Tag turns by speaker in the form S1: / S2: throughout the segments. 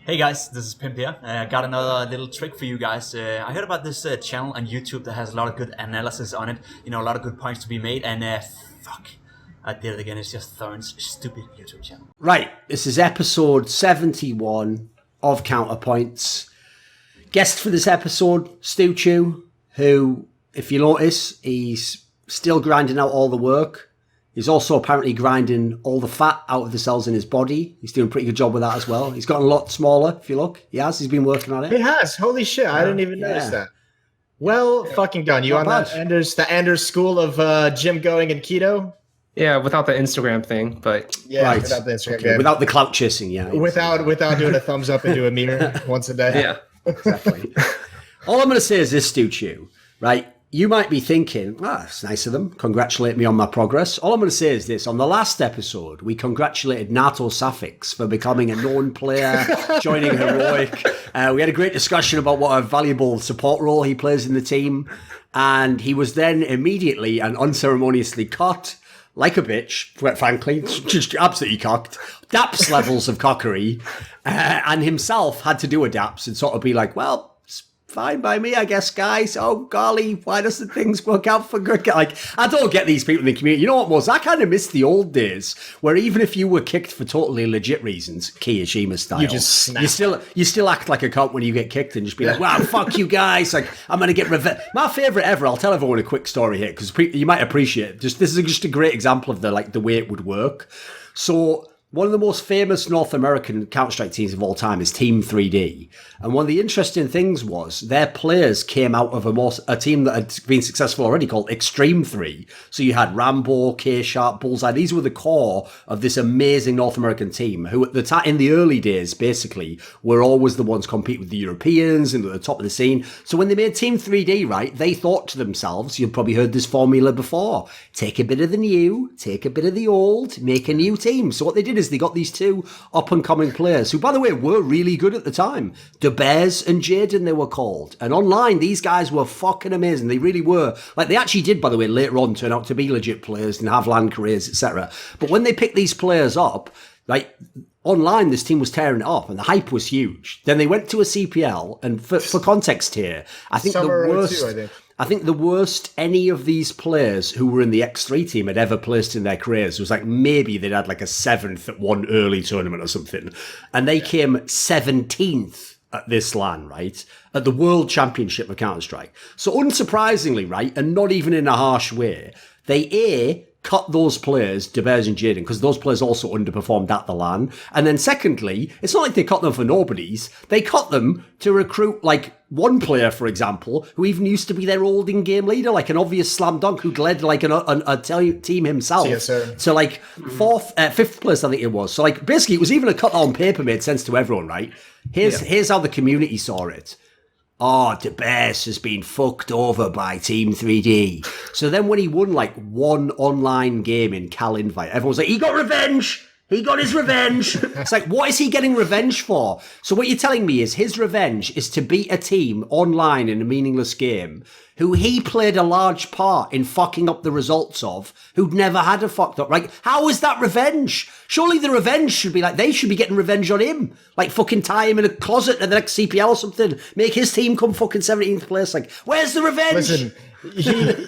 S1: Hey guys, this is Pimp here. I got another little trick for you guys. I heard about this channel on YouTube that has a lot of good analysis on it. You know, a lot of good points to be made. And fuck, I did it again. It's just Thorin's stupid YouTube channel.
S2: Right, this is episode 71 of Counterpoints. Guest for this episode, stuchiu, who, if you notice, he's still grinding out all the work. He's also apparently grinding all the fat out of the cells in his body. He's doing a pretty good job with that as well. He's gotten a lot smaller, if you look. He has. He's been working on it.
S3: He has. Holy shit. I didn't even notice that. Well, fucking done. You
S2: Not
S3: on
S2: bad.
S3: the Anders school of gym going and keto?
S4: Yeah, without the Instagram thing, but
S3: Yeah,
S2: Right.
S3: without the Instagram.
S2: Okay, without the clout chasing, yeah.
S3: without doing a thumbs up into a mirror once a day.
S4: yeah.
S2: Exactly. All I'm going to say is this, stuchiu, right? You might be thinking, it's nice of them. Congratulate me on my progress. All I'm going to say is this. On the last episode, we congratulated NateDOhDoubleG for becoming a known player, joining Heroic. We had a great discussion about what a valuable support role he plays in the team. And he was then immediately and unceremoniously cut like a bitch, quite frankly, just absolutely cocked. Daps levels of cockery. And himself had to do a Daps and sort of be like, well, fine by me, I guess, guys. Oh, golly, why doesn't things work out for good? Like, I don't get these people in the community. You know what, Moses? I kind of miss the old days where even if you were kicked for totally legit reasons, Kiyashima style,
S3: You just snap.
S2: you still act like a cunt when you get kicked and just be like, wow, fuck you guys. Like, I'm going to get revenge. My favourite ever, I'll tell everyone a quick story here because you might appreciate it. This is just a great example of the way it would work. So, one of the most famous North American Counter-Strike teams of all time is Team 3D. And one of the interesting things was their players came out of a team that had been successful already called Extreme 3. So you had Rambo, K-Sharp, Bullseye. These were the core of this amazing North American team who at the in the early days, basically, were always the ones compete with the Europeans and at the top of the scene. So when they made Team 3D, right, they thought to themselves, you've probably heard this formula before, take a bit of the new, take a bit of the old, make a new team. So what they did is they got these two up-and-coming players who, by the way, were really good at the time. Tobias and Jaden, they were called. And online, these guys were fucking amazing. They really were. Like, they actually did, by the way, later on turn out to be legit players and have land careers, etc. But when they picked these players up, like, online, this team was tearing it up and the hype was huge. Then they went to a CPL, and for context here, I think
S3: Summer
S2: the
S3: 02,
S2: worst... I think the worst any of these players who were in the X3 team had ever placed in their careers was like maybe they'd had like a 7th at one early tournament or something. And they came 17th at this LAN, right? At the World Championship of Counter-Strike. So unsurprisingly, right, and not even in a harsh way, they cut those players, Tobias and Jaden, because those players also underperformed at the LAN. And then secondly, it's not like they cut them for nobodies. They cut them to recruit, like, one player, for example, who even used to be their old in-game leader, like an obvious slam dunk who'd led, like, a team himself.
S3: Yes, sir.
S2: So, like, fifth place, I think it was. So, like, basically, it was even a cut on paper made sense to everyone, right? Here's how the community saw it. Oh, Tobias has been fucked over by Team 3D. So then when he won like one online game in Cal Invite, everyone's like, he got revenge! He got his revenge! It's like, what is he getting revenge for? So what you're telling me is his revenge is to beat a team online in a meaningless game who he played a large part in fucking up the results of, who'd never had a fucked up. Like, how is that revenge? Surely the revenge should be like, they should be getting revenge on him. Like, fucking tie him in a closet at the next CPL or something. Make his team come fucking 17th place. Like, where's the revenge?
S3: Listen,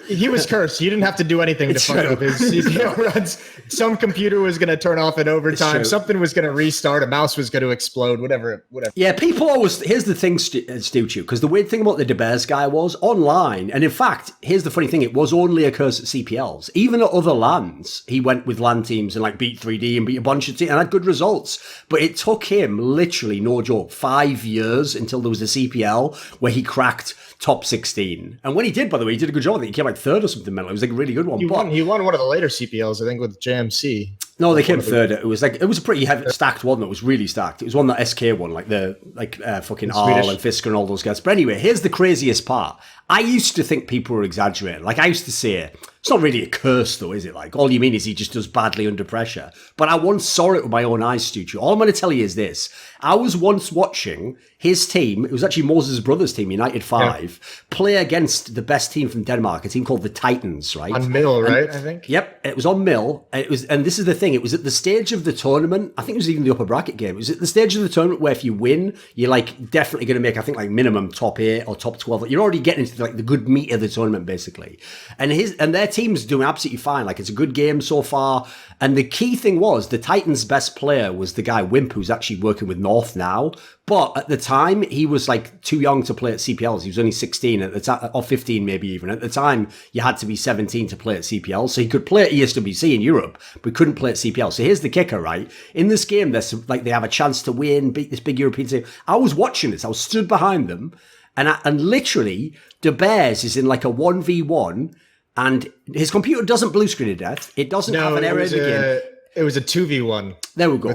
S3: he was cursed. He didn't have to do anything to fuck up his runs. Some computer was going to turn off in overtime. Something was going to restart. A mouse was going to explode. Whatever.
S2: Yeah, people always... Here's the thing, stuchiu, because the weird thing about the DeBears guy was online, and in fact, here's the funny thing, it was only a curse at CPLs. Even at other LANs, he went with LAN teams and like beat 3D and beat a bunch of teams and had good results. But it took him, literally, no joke, 5 years until there was a CPL where he cracked top 16. And when he did, by the way, he did a good job. I think he came like third or something, man. It was like a really good one.
S3: He won one of the later CPLs, I think, with JMC.
S2: No, they came third. It was a pretty heavy, stacked one that was really stacked. It was one that SK won, like fucking Arl and Fisker and all those guys. But anyway, here's the craziest part. I used to think people were exaggerating. Like, I used to say, It's not really a curse, though, is it? Like, all you mean is he just does badly under pressure. But I once saw it with my own eyes, Stuchiu. All I'm going to tell you is this. I was once watching his team, it was actually Moses' brother's team, United 5, play against the best team from Denmark, a team called the Titans, right?
S3: On Mill, right, I think?
S2: Yep, it was on Mill. And this is the thing, it was at the stage of the tournament, I think it was even the upper bracket game, it was at the stage of the tournament where if you win, you're like definitely going to make, I think, like minimum top 8 or top 12. You're already getting into like the good meat of the tournament, basically. And their team's doing absolutely fine. Like, it's a good game so far. And the key thing was the Titans' best player was the guy Wimp, who's actually working with North now. But at the time, he was like too young to play at CPLs. He was only 16 at the time, or 15 maybe even. At the time, you had to be 17 to play at CPL. So he could play at ESWC in Europe, but couldn't play at CPL. So here's the kicker, right? In this game, they have a chance to win, beat this big European team. I was watching this. I was stood behind them. And literally, the Bears is in like a 1v1. And his computer doesn't blue screen to death. It doesn't have an error in the game.
S3: It was a 2v1.
S2: There we go.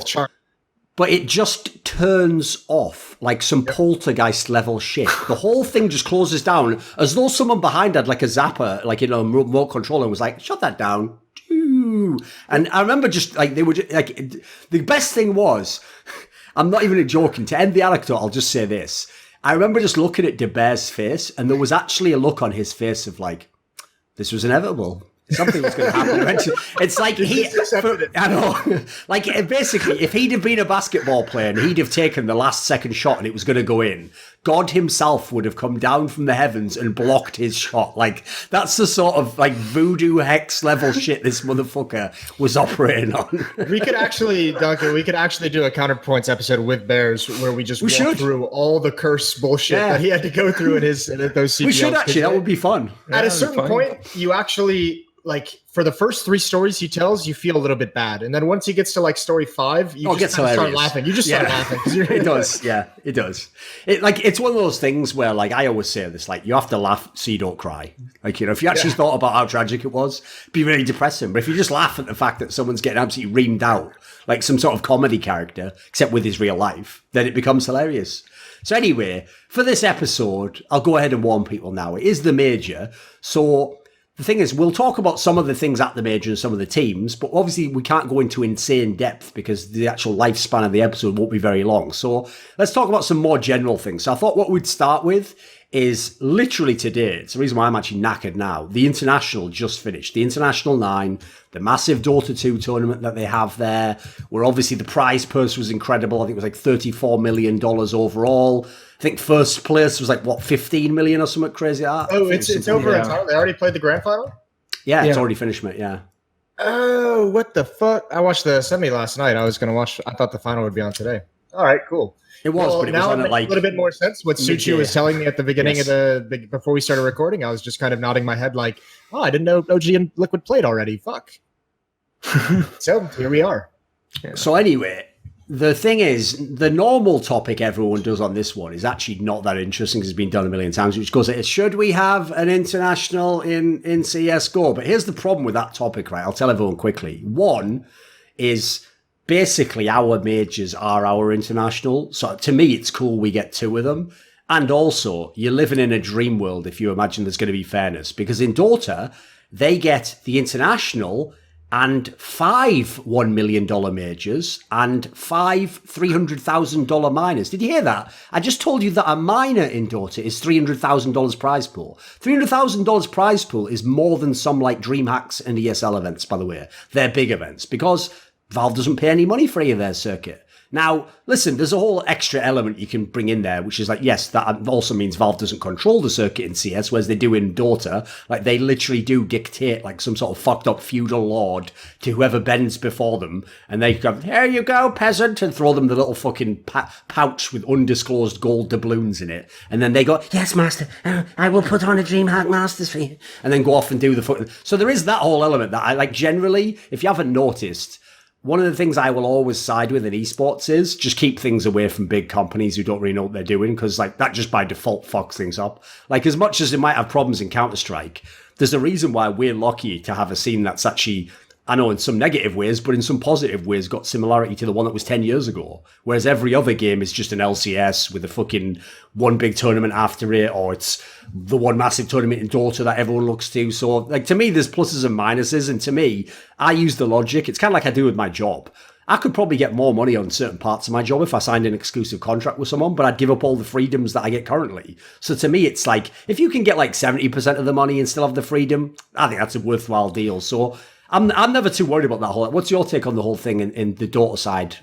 S2: But it just turns off like some poltergeist level shit. The whole thing just closes down as though someone behind had like a zapper, like, a remote controller, and was like, shut that down. And I remember just like, they were just, like, the best thing was, I'm not even joking, to end the anecdote, I'll just say this. I remember just looking at De Beer's face, and there was actually a look on his face of like, this was inevitable. Something was going to happen eventually. It's like I know. Like, basically, if he'd have been a basketball player and he'd have taken the last second shot and it was going to go in, God himself would have come down from the heavens and blocked his shot. Like, that's the sort of like voodoo hex level shit this motherfucker was operating on.
S3: We could actually, Duncan, do a counterpoints episode with Bears where we just walk through all the curse bullshit that he had to go through in those CPLs.
S2: We should actually. That would be fun.
S3: At a certain point, you actually, like, for the first 3 stories he tells, you feel a little bit bad, and then once he gets to like story 5, you just start laughing. You just start laughing.
S2: It does. Yeah, it does. It's one of those things where, like, I always say this, like, you have to laugh so you don't cry. Like, if you actually thought about how tragic it was, it'd be really depressing. But if you just laugh at the fact that someone's getting absolutely reamed out, like some sort of comedy character, except with his real life, then it becomes hilarious. So anyway, for this episode, I'll go ahead and warn people now. It is the major, so the thing is, we'll talk about some of the things at the major and some of the teams, but obviously we can't go into insane depth because the actual lifespan of the episode won't be very long. So let's talk about some more general things. So I thought what we'd start with is literally today. It's the reason why I'm actually knackered now. The International just finished. The International 9, the massive Dota 2 tournament that they have there, where obviously the prize purse was incredible. I think it was like $34 million overall. I think first place was like, what, 15 million or something crazy like that?
S3: Oh, it's over in time. They already played the grand final?
S2: Yeah, it's already finished, mate, yeah.
S3: Oh, what the fuck? I watched the semi last night. I thought the final would be on today. All right, cool.
S2: It was, but it was on it like
S3: a little bit more sense. What Stuchiu was telling me at the beginning of before we started recording, I was just kind of nodding my head like, oh, I didn't know OG and Liquid played already. Fuck. So here we are.
S2: Yeah. So anyway, the thing is, the normal topic everyone does on this one is actually not that interesting because it's been done a million times, which goes, should we have an international in CSGO? But here's the problem with that topic, right? I'll tell everyone quickly. One is basically our majors are our international. So to me, it's cool we get 2 of them. And also, you're living in a dream world if you imagine there's going to be fairness. Because in Dota, they get the international and 5 $1 million majors and 5 $300,000 minors. Did you hear that? I just told you that a minor in Dota is $300,000 prize pool. $300,000 prize pool is more than some like DreamHacks and ESL events, by the way. They're big events because Valve doesn't pay any money for any of their circuit. Now, listen, there's a whole extra element you can bring in there, which is like, yes, that also means Valve doesn't control the circuit in CS, whereas they do in Dota. Like, they literally do dictate, like, some sort of fucked up feudal lord to whoever bends before them, and they go, here you go, peasant, and throw them the little fucking pouch with undisclosed gold doubloons in it. And then they go, yes, master, I will put on a DreamHack Masters for you. And then go off and do the fucking... So there is that whole element that I, like, generally, if you haven't noticed... One of the things I will always side with in esports is just keep things away from big companies who don't really know what they're doing, because like that just by default fucks things up. Like, as much as it might have problems in Counter-Strike, there's a reason why we're lucky to have a scene that's actually I know in some negative ways, but in some positive ways, got similarity to the one that was 10 years ago. Whereas every other game is just an LCS with a fucking one big tournament after it, or it's the one massive tournament in Dota that everyone looks to. So, like, to me, there's pluses and minuses. And to me, I use the logic. It's kind of like I do with my job. I could probably get more money on certain parts of my job if I signed an exclusive contract with someone, but I'd give up all the freedoms that I get currently. So to me, it's like, if you can get like 70% of the money and still have the freedom, I think that's a worthwhile deal. So I'm never too worried about that whole. What's your take on the whole thing in the Dota side?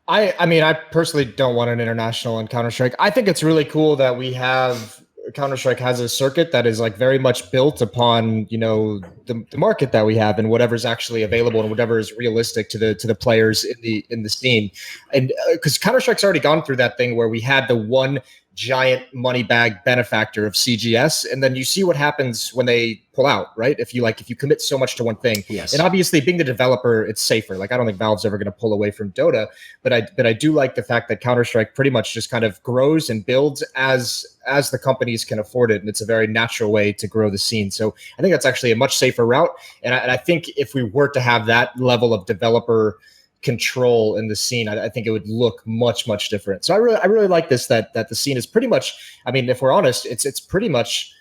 S3: I mean, I personally don't want an international in Counter-Strike. I think it's really cool that we have Counter-Strike has a circuit that is like very much built upon, you know, the market that we have and whatever's actually available and whatever is realistic to the players in the scene. And because Counter-Strike's already gone through that thing where we had the one giant money bag benefactor of CGS, and then you see what happens when they pull out, right? If you commit so much to one thing.
S2: Yes.
S3: And obviously being the developer, it's safer. Like, I don't think Valve's ever going to pull away from Dota, but I do like the fact that Counter-Strike pretty much just kind of grows and builds as the companies can afford it, and it's a very natural way to grow the scene. So I think that's actually a much safer route, and I think if we were to have that level of developer control in the scene, I think it would look much, much different. So I really like this, that the scene is pretty much, I mean, if we're honest, it's pretty much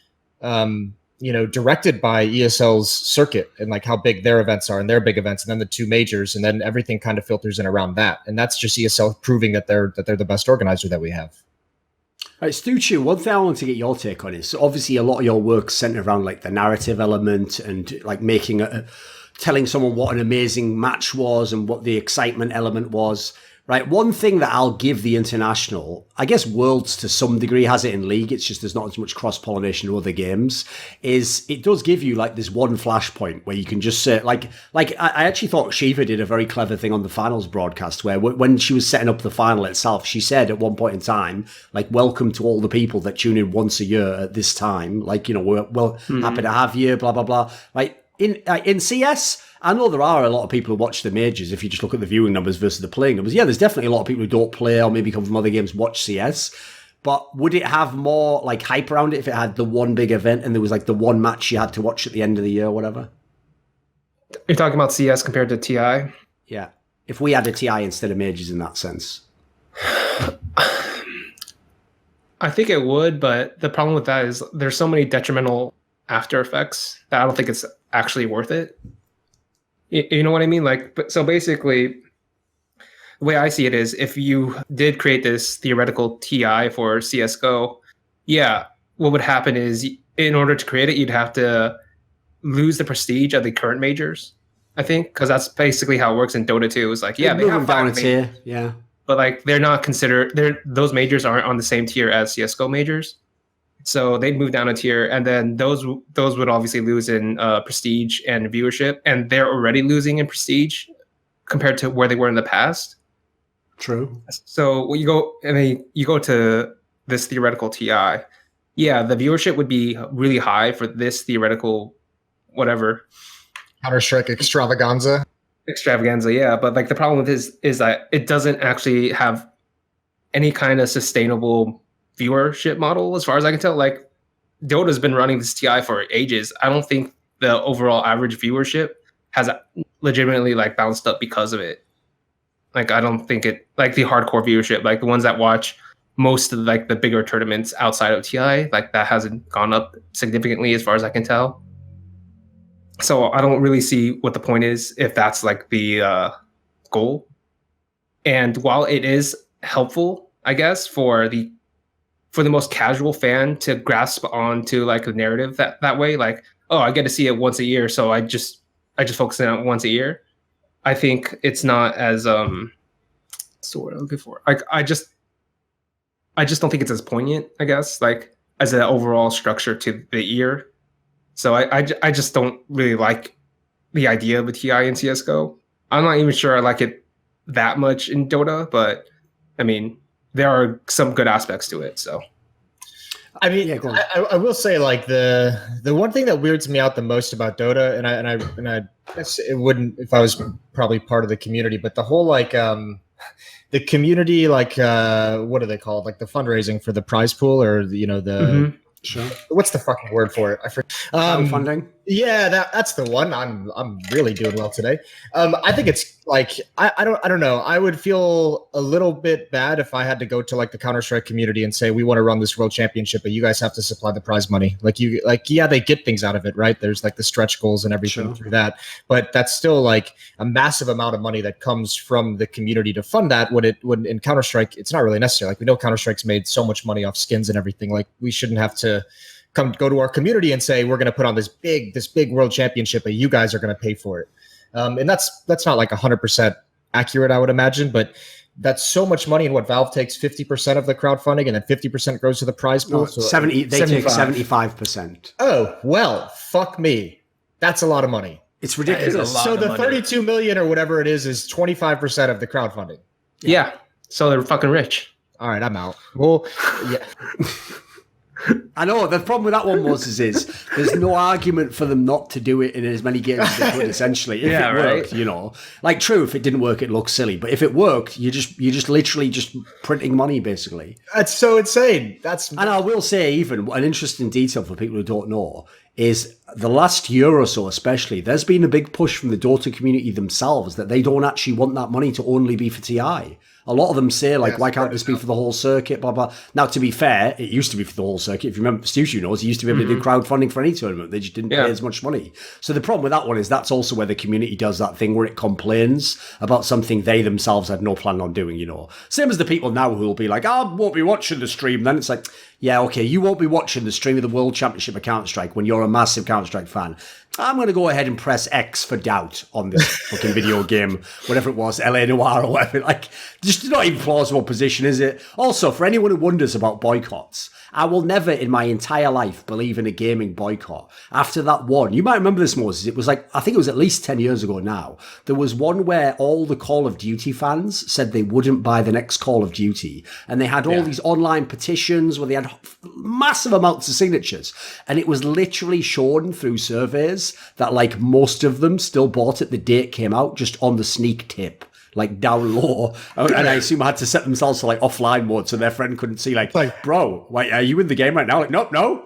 S3: directed by ESL's circuit and like how big their events are and their big events, and then the two majors, and then everything kind of filters in around that. And that's just ESL proving that they're the best organizer that we have.
S2: All right, Stuchiu, one thing I want to get your take on is, so obviously a lot of your work's centered around like the narrative element and like telling someone what an amazing match was and what the excitement element was, right? One thing that I'll give the international, I guess Worlds to some degree has it in League, it's just there's not as much cross-pollination to other games, is it does give you like this one flashpoint where you can just say, like I actually thought Shiva did a very clever thing on the finals broadcast where when she was setting up the final itself, she said at one point in time, like, welcome to all the people that tune in once a year at this time. Like, you know, we're happy to have you, blah, blah, blah. Like, in CS, I know there are a lot of people who watch the majors. If you just look at the viewing numbers versus the playing numbers, yeah, there's definitely a lot of people who don't play or maybe come from other games watch CS. But would it have more like hype around it if it had the one big event and there was like the one match you had to watch at the end of the year or whatever?
S4: You're talking about CS compared to TI?
S2: Yeah. If we had a TI instead of majors in that sense.
S4: I think it would, but the problem with that is there's so many detrimental after effects that I don't think it's actually worth it. You know what I mean? Like, so basically, the way I see it is, if you did create this theoretical TI for CSGO, yeah, what would happen is, in order to create it, you'd have to lose the prestige of the current majors, I think, because that's basically how it works in Dota 2. It's like, yeah, they have
S2: down a tier, yeah,
S4: but like they're not considered. Those majors aren't on the same tier as CSGO majors. So they'd move down a tier, and then those would obviously lose in prestige and viewership, and they're already losing in prestige compared to where they were in the past.
S2: True. So
S4: when you go to this theoretical TI, yeah, the viewership would be really high for this theoretical whatever
S3: Counter-Strike extravaganza.
S4: Yeah, but like the problem with this is that it doesn't actually have any kind of sustainable viewership model, as far as I can tell. Like, Dota's been running this TI for ages. I don't think the overall average viewership has legitimately like bounced up because of it. Like, I don't think it, like the hardcore viewership, like the ones that watch most of like the bigger tournaments outside of TI, like that hasn't gone up significantly as far as I can tell. So I don't really see what the point is if that's like the goal. And while it is helpful, I guess, for the most casual fan to grasp onto like the narrative that way, like, oh, I get to see it once a year, so I just focus on it once a year. I think it's not as so what I'm looking for. Like, I just don't think it's as poignant, I guess, like as an overall structure to the year. So I just don't really like the idea of a TI in CSGO. I'm not even sure I like it that much in Dota, but I mean, there are some good aspects to it. So,
S3: I mean, yeah, I will say, like, the one thing that weirds me out the most about Dota, and I guess it wouldn't if I was probably part of the community, but the whole like the community, like what do they call it? Like the fundraising for the prize pool, or the
S2: Sure.
S3: What's the fucking word for it? I forget.
S2: Crowdfunding.
S3: Yeah, that's the one. I'm really doing well today. I think it's like I don't know. I would feel a little bit bad if I had to go to like the Counter-Strike community and say we want to run this world championship, but you guys have to supply the prize money. Yeah, they get things out of it, right? There's like the stretch goals and everything through that, but that's still like a massive amount of money that comes from the community to fund that. When in Counter-Strike, it's not really necessary. Like we know Counter-Strike's made so much money off skins and everything. Like we shouldn't have to go to our community and say we're going to put on this big world championship, but you guys are going to pay for it. And that's not like 100% accurate, I would imagine, but that's so much money. And what Valve takes 50% of the crowdfunding, and then 50% goes to the prize pool.
S2: No,
S3: so
S2: 70. They 75. take 75%.
S3: Oh well, fuck me. That's a lot of money.
S2: It's ridiculous.
S3: So the 32 million or whatever it is 25% of the crowdfunding.
S4: Yeah. So they're fucking rich.
S3: All right, I'm out. Well, yeah.
S2: I know the problem with that one, Moses, is there's no argument for them not to do it in as many games as they could. Essentially, if it worked, you know, like true, if it didn't work, it looks silly. But if it worked, you're just literally just printing money, basically.
S3: That's so insane.
S2: And I will say, even an interesting detail for people who don't know is the last year or so, especially, there's been a big push from the Dota community themselves that they don't actually want that money to only be for TI. A lot of them say, like, why can't this be for the whole circuit, blah, blah. Now, to be fair, it used to be for the whole circuit. If you remember, stuchiu knows, he used to be able to do crowdfunding for any tournament. They just didn't pay as much money. So the problem with that one is that's also where the community does that thing where it complains about something they themselves had no plan on doing, you know. Same as the people now who will be like, I won't be watching the stream. Then it's like, yeah, okay, you won't be watching the stream of the World Championship of Counter-Strike when you're a massive Counter-Strike fan. I'm going to go ahead and press X for doubt on this fucking video game, whatever it was, LA Noir or whatever. Like, just not even plausible position, is it? Also, for anyone who wonders about boycotts, I will never in my entire life believe in a gaming boycott. After that one, you might remember this, Moses, it was like, I think it was at least 10 years ago now, there was one where all the Call of Duty fans said they wouldn't buy the next Call of Duty. And they had all these online petitions where they had massive amounts of signatures. And it was literally shown through surveys that like most of them still bought it the day it came out, just on the sneak tip, like down low. And I assume I had to set themselves to like offline mode so their friend couldn't see, like bro, wait, are you in the game right now? Like, no,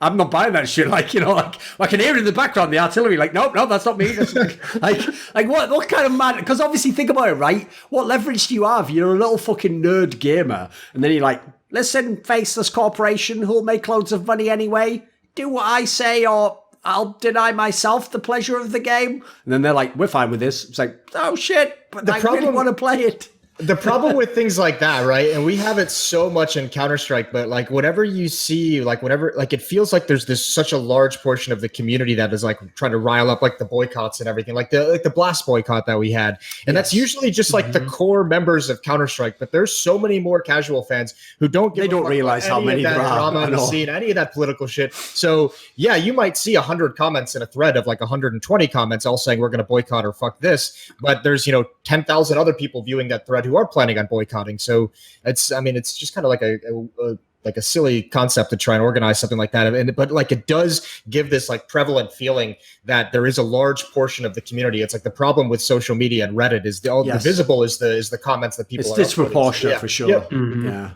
S2: I'm not buying that shit. Like, you know, like I can hear it in the background, the artillery, like, no, that's not me. That's like what kind of man? Because obviously think about it, right? What leverage do you have? You're a little fucking nerd gamer. And then you're like, listen, faceless corporation who'll make loads of money anyway. Do what I say or I'll deny myself the pleasure of the game. And then they're like, we're fine with this. It's like, oh shit, but I really want to play it.
S3: The problem with things like that, right? And we have it so much in Counter-Strike, but like whatever you see, like whatever, like it feels like there's this such a large portion of the community that is like trying to rile up like the boycotts and everything, like the Blast boycott that we had. And that's usually just like the core members of Counter-Strike, but there's so many more casual fans who don't realize how many there are. Drama in the scene, any of that political shit. So yeah, you might see 100 comments in a thread of like 120 comments all saying we're going to boycott or fuck this, but there's, 10,000 other people viewing that thread who are planning on boycotting. So it's just kind of like a silly concept to try and organize something like that. But like it does give this like prevalent feeling that there is a large portion of the community. It's like the problem with social media and Reddit is the visible is the comments that people.
S2: It's disproportionate for sure. Yep. Mm-hmm. Yeah.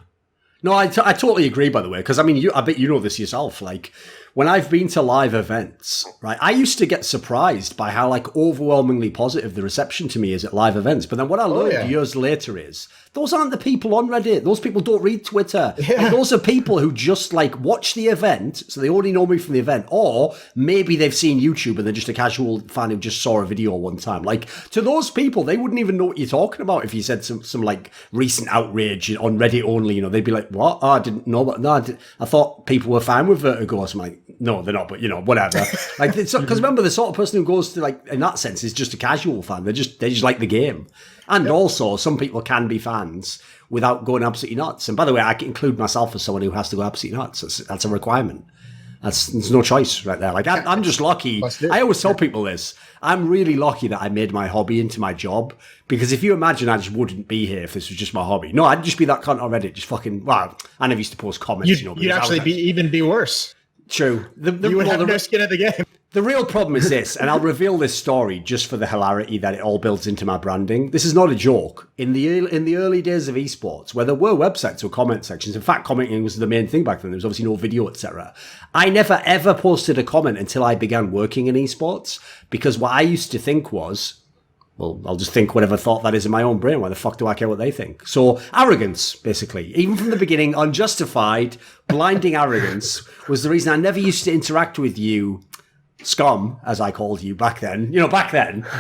S2: No, I totally agree, by the way, because I mean, I bet you know this yourself. Like, when I've been to live events, right, I used to get surprised by how, like, overwhelmingly positive the reception to me is at live events. But then what I learned years later is, those aren't the people on Reddit. Those people don't read Twitter. Yeah. Like, those are people who just, like, watch the event, so they already know me from the event. Or maybe they've seen YouTube and they're just a casual fan who just saw a video one time. Like, to those people, they wouldn't even know what you're talking about if you said some like, recent outrage on Reddit only. They'd be like, what? Oh, I didn't know. But no, I thought people were fine with Vertigo. So I'm like, no, they're not, but whatever. Like, because remember, the sort of person who goes to, like, in that sense, is just a casual fan. They just like the game. And also, some people can be fans without going absolutely nuts. And by the way, I can include myself as someone who has to go absolutely nuts. That's a requirement. There's no choice right there. Like, I'm just lucky. I always tell people this. I'm really lucky that I made my hobby into my job. Because if you imagine, I just wouldn't be here if this was just my hobby. No, I'd just be that cunt on Reddit. Just fucking, well, I never used to post comments.
S3: You'd actually be worse.
S2: True.
S3: You would have no skin in the game.
S2: The real problem is this, and I'll reveal this story just for the hilarity that it all builds into my branding. This is not a joke. In the early days of esports, where there were websites or comment sections, in fact, commenting was the main thing back then. There was obviously no video, etc. I never ever posted a comment until I began working in esports, because what I used to think was, well, I'll just think whatever thought that is in my own brain. Why the fuck do I care what they think? So arrogance, basically. Even from the beginning, unjustified, blinding arrogance was the reason I never used to interact with you, scum, as I called you back then,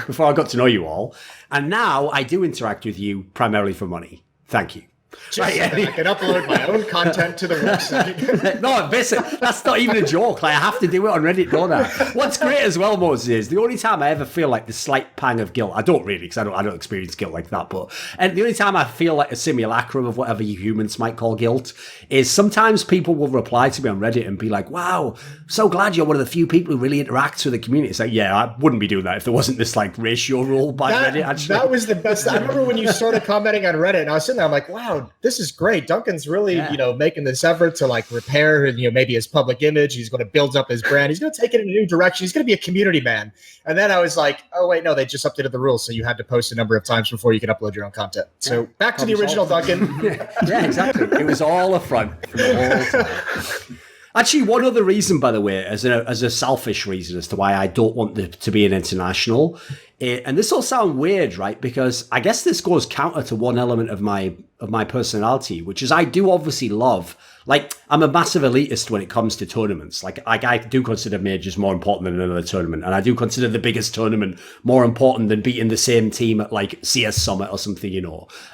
S2: before I got to know you all. And now I do interact with you primarily for money. Thank you.
S3: Just so that I can upload my own content to the website.
S2: No, basically, that's not even a joke. Like, I have to do it on Reddit, don't I? What's great as well, Moses, is the only time I ever feel like the slight pang of guilt, I don't really, because I don't experience guilt like that, but and the only time I feel like a simulacrum of whatever you humans might call guilt is sometimes people will reply to me on Reddit and be like, wow, so glad you're one of the few people who really interacts with the community. It's like, yeah, I wouldn't be doing that if there wasn't this like ratio rule by Reddit, actually.
S3: That was the best. I remember when you started commenting on Reddit and I was sitting there, I'm like, wow, this is great. Duncan's really, making this effort to like repair, maybe his public image. He's going to build up his brand. He's going to take it in a new direction. He's going to be a community man. And then I was like, oh wait, no, they just updated the rules. So you had to post a number of times before you could upload your own content. So back to the original Duncan.
S2: Yeah, exactly. It was all a front from the whole time. Actually, one other reason, by the way, as a selfish reason as to why I don't want to be an international, and this will sound weird, right? Because I guess this goes counter to one element of my personality, which is I do obviously love, like, I'm a massive elitist when it comes to tournaments. Like, I do consider majors more important than another tournament, and I do consider the biggest tournament more important than beating the same team at like CS Summit or something,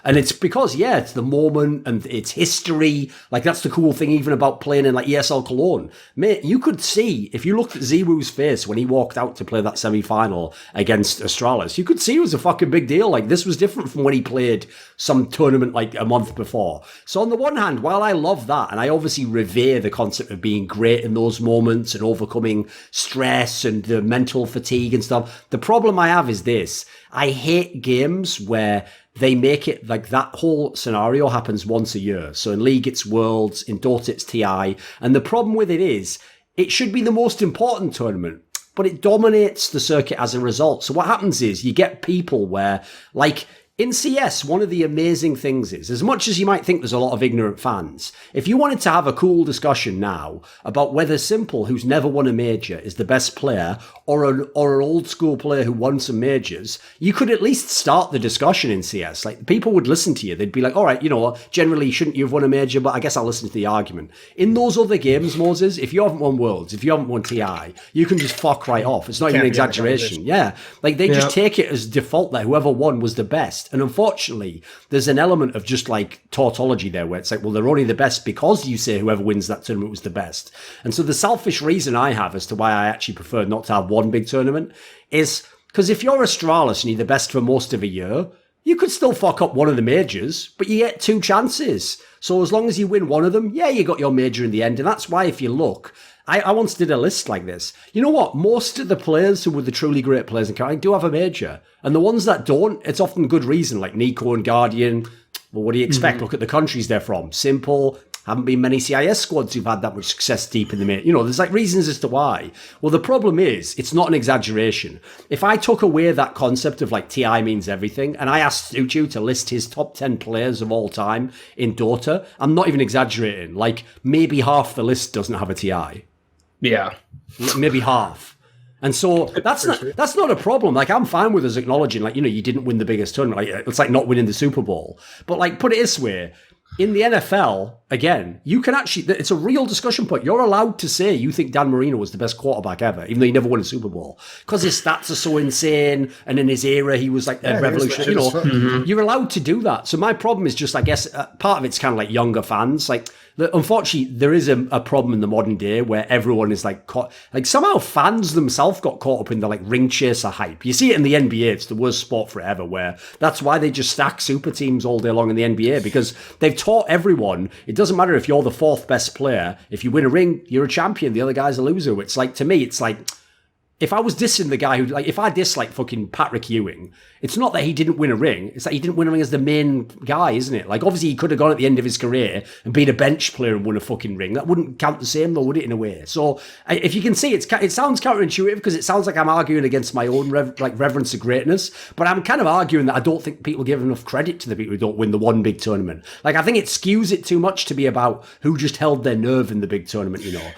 S2: And it's because, it's the moment and it's history. Like, that's the cool thing even about playing in like ESL Cologne. Mate, you could see, if you looked at Ziwoo's face when he walked out to play that semi-final against Astralis, you could see it was a fucking big deal. Like, this was different from when he played some tournament like a month before. So on the one hand, while I love that, and I obviously revere the concept of being great in those moments and overcoming stress and the mental fatigue and stuff, the problem I have is this. I hate games where they make it like that whole scenario happens once a year. So in League, it's Worlds, in Dota, it's TI. And the problem with it is, it should be the most important tournament, but it dominates the circuit as a result. So what happens is you get people where, like, in CS, one of the amazing things is, as much as you might think there's a lot of ignorant fans, if you wanted to have a cool discussion now about whether Simple, who's never won a major, is the best player, or an old school player who won some majors, you could at least start the discussion in CS. Like, people would listen to you. They'd be like, all right, generally shouldn't you have won a major, but I guess I'll listen to the argument. In those other games, Moses, if you haven't won Worlds, if you haven't won TI, you can just fuck right off. It's not even an exaggeration. Yeah. Like, they just take it as default that whoever won was the best. And unfortunately, there's an element of just like tautology there where it's like, well, they're only the best because you say whoever wins that tournament was the best. And so the selfish reason I have as to why I actually prefer not to have one big tournament is because if you're Astralis and you're the best for most of a year, you could still fuck up one of the majors, but you get two chances. So as long as you win one of them, you got your major in the end. And that's why if you look, I once did a list like this. You know what? Most of the players who were the truly great players in Chaolan do have a major. And the ones that don't, it's often good reason, like Nico and Guardian. Well, what do you expect? Look at the countries they're from. Simple. Haven't been many CIS squads who've had that much success deep in the major. There's like reasons as to why. Well, the problem is, it's not an exaggeration. If I took away that concept of like TI means everything, and I asked stuchiu to list his top 10 players of all time in Dota, I'm not even exaggerating. Like, maybe half the list doesn't have a TI.
S4: Yeah.
S2: Maybe half. And so that's not a problem. Like, I'm fine with us acknowledging, like, you didn't win the biggest tournament. Like, it's like not winning the Super Bowl. But like, put it this way. In the NFL, again, you can actually, it's a real discussion point. You're allowed to say you think Dan Marino was the best quarterback ever, even though he never won a Super Bowl. Because his stats are so insane, and in his era, he was like a revolution. You're allowed to do that. So my problem is just, I guess, part of it's kind of like younger fans. Like, unfortunately, there is a problem in the modern day where everyone is like caught, like somehow fans themselves got caught up in the like ring chaser hype. You see it in the NBA. It's the worst sport forever, where that's why they just stack super teams all day long in the NBA, because they've taught everyone, it doesn't matter if you're the fourth best player. If you win a ring, you're a champion. The other guy's a loser. It's like, to me, it's like, if I was dissing the guy who, like, if I diss like fucking Patrick Ewing, it's not that he didn't win a ring. It's that he didn't win a ring as the main guy, isn't it? Like, obviously he could have gone at the end of his career and been a bench player and won a fucking ring. That wouldn't count the same though, would it, in a way? So if you can see, it sounds counterintuitive because it sounds like I'm arguing against my own reverence of greatness, but I'm kind of arguing that I don't think people give enough credit to the people who don't win the one big tournament. Like, I think it skews it too much to be about who just held their nerve in the big tournament, you know?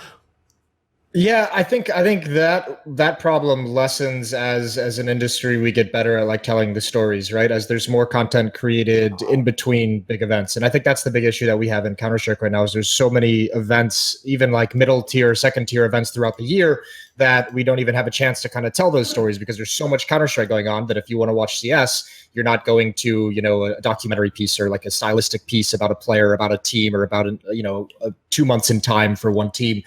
S3: Yeah, I think that problem lessens as an industry. We get better at like telling the stories, right? As there's more content created in between big events, and I think that's the big issue that we have in Counter-Strike right now. Is there's so many events, even like middle tier, second tier events throughout the year, that we don't even have a chance to kind of tell those stories because there's so much Counter-Strike going on that if you want to watch CS, you're not going to, you know, a documentary piece or like a stylistic piece about a player, about a team, or about, 2 months in time for one team.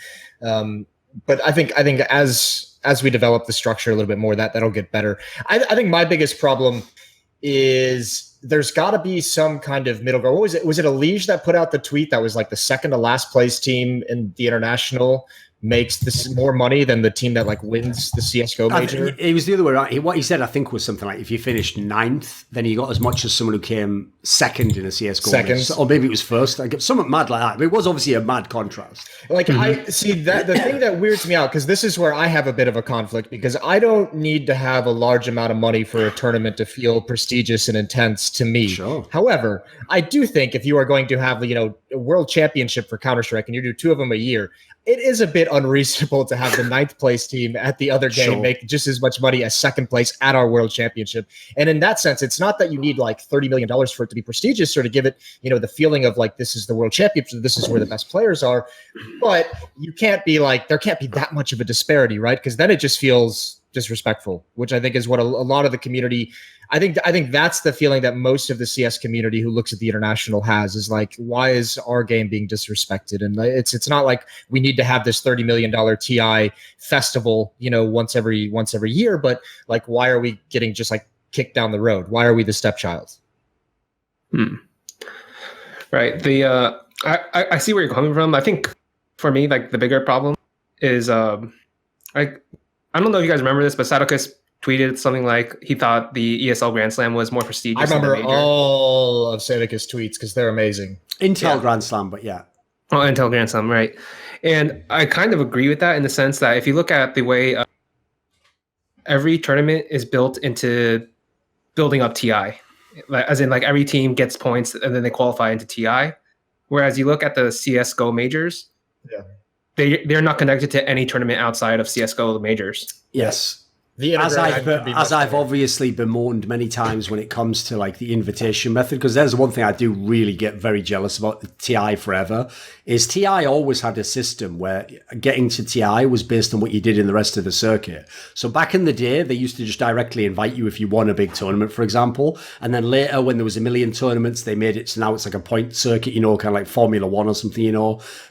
S3: But I think as we develop the structure a little bit more, that'll get better. I think my biggest problem is there's got to be some kind of middle ground. What was it? Was it OllieJ that put out the tweet that was like the second to last place team in the international makes this more money than the team that like wins the CSGO major?
S2: It was the other way around. What he said, I think, was something like, if you finished 9th, then you got as much as someone who came second in a CSGO major. Or maybe it was first. Like something mad like that. But it was obviously a mad contrast.
S3: Like, I see that the thing that weirds me out, because this is where I have a bit of a conflict, because I don't need to have a large amount of money for a tournament to feel prestigious and intense to me.
S2: Sure.
S3: However, I do think if you are going to have, a world championship for Counter-Strike and you do 2 of them a year, it is a bit unreasonable to have the 9th place team at the other game make just as much money as second place at our world championship. And in that sense, it's not that you need like $30 million for it to be prestigious or to give it, the feeling of like, this is the world championship, this is where the best players are. But you can't be like, there can't be that much of a disparity, right? Because then it just feels disrespectful, which I think is what a lot of the community, I think that's the feeling that most of the CS community who looks at the international has, is like, why is our game being disrespected? And it's not like we need to have this $30 million TI festival, once every year, but like, why are we getting just like kicked down the road? Why are we the stepchild?
S4: Right. I see where you're coming from. I think for me, like the bigger problem is I don't know if you guys remember this, but Sadokis tweeted something like he thought the ESL Grand Slam was more prestigious.
S3: I remember all of Sadokis tweets because they're amazing.
S2: Intel Grand Slam, but yeah.
S4: Oh, Intel Grand Slam, right. And I kind of agree with that in the sense that if you look at the way every tournament is built into building up TI, as in like every team gets points and then they qualify into TI. Whereas you look at the CSGO majors, they're not connected to any tournament outside of CSGO majors.
S2: Yes. As I've obviously bemoaned many times when it comes to like the invitation method, because there's one thing I do really get very jealous about the TI forever, is TI always had a system where getting to TI was based on what you did in the rest of the circuit. So back in the day, they used to just directly invite you if you won a big tournament, for example. And then later, when there was a million tournaments, they made it so now it's like a point circuit, kind of like Formula One or something,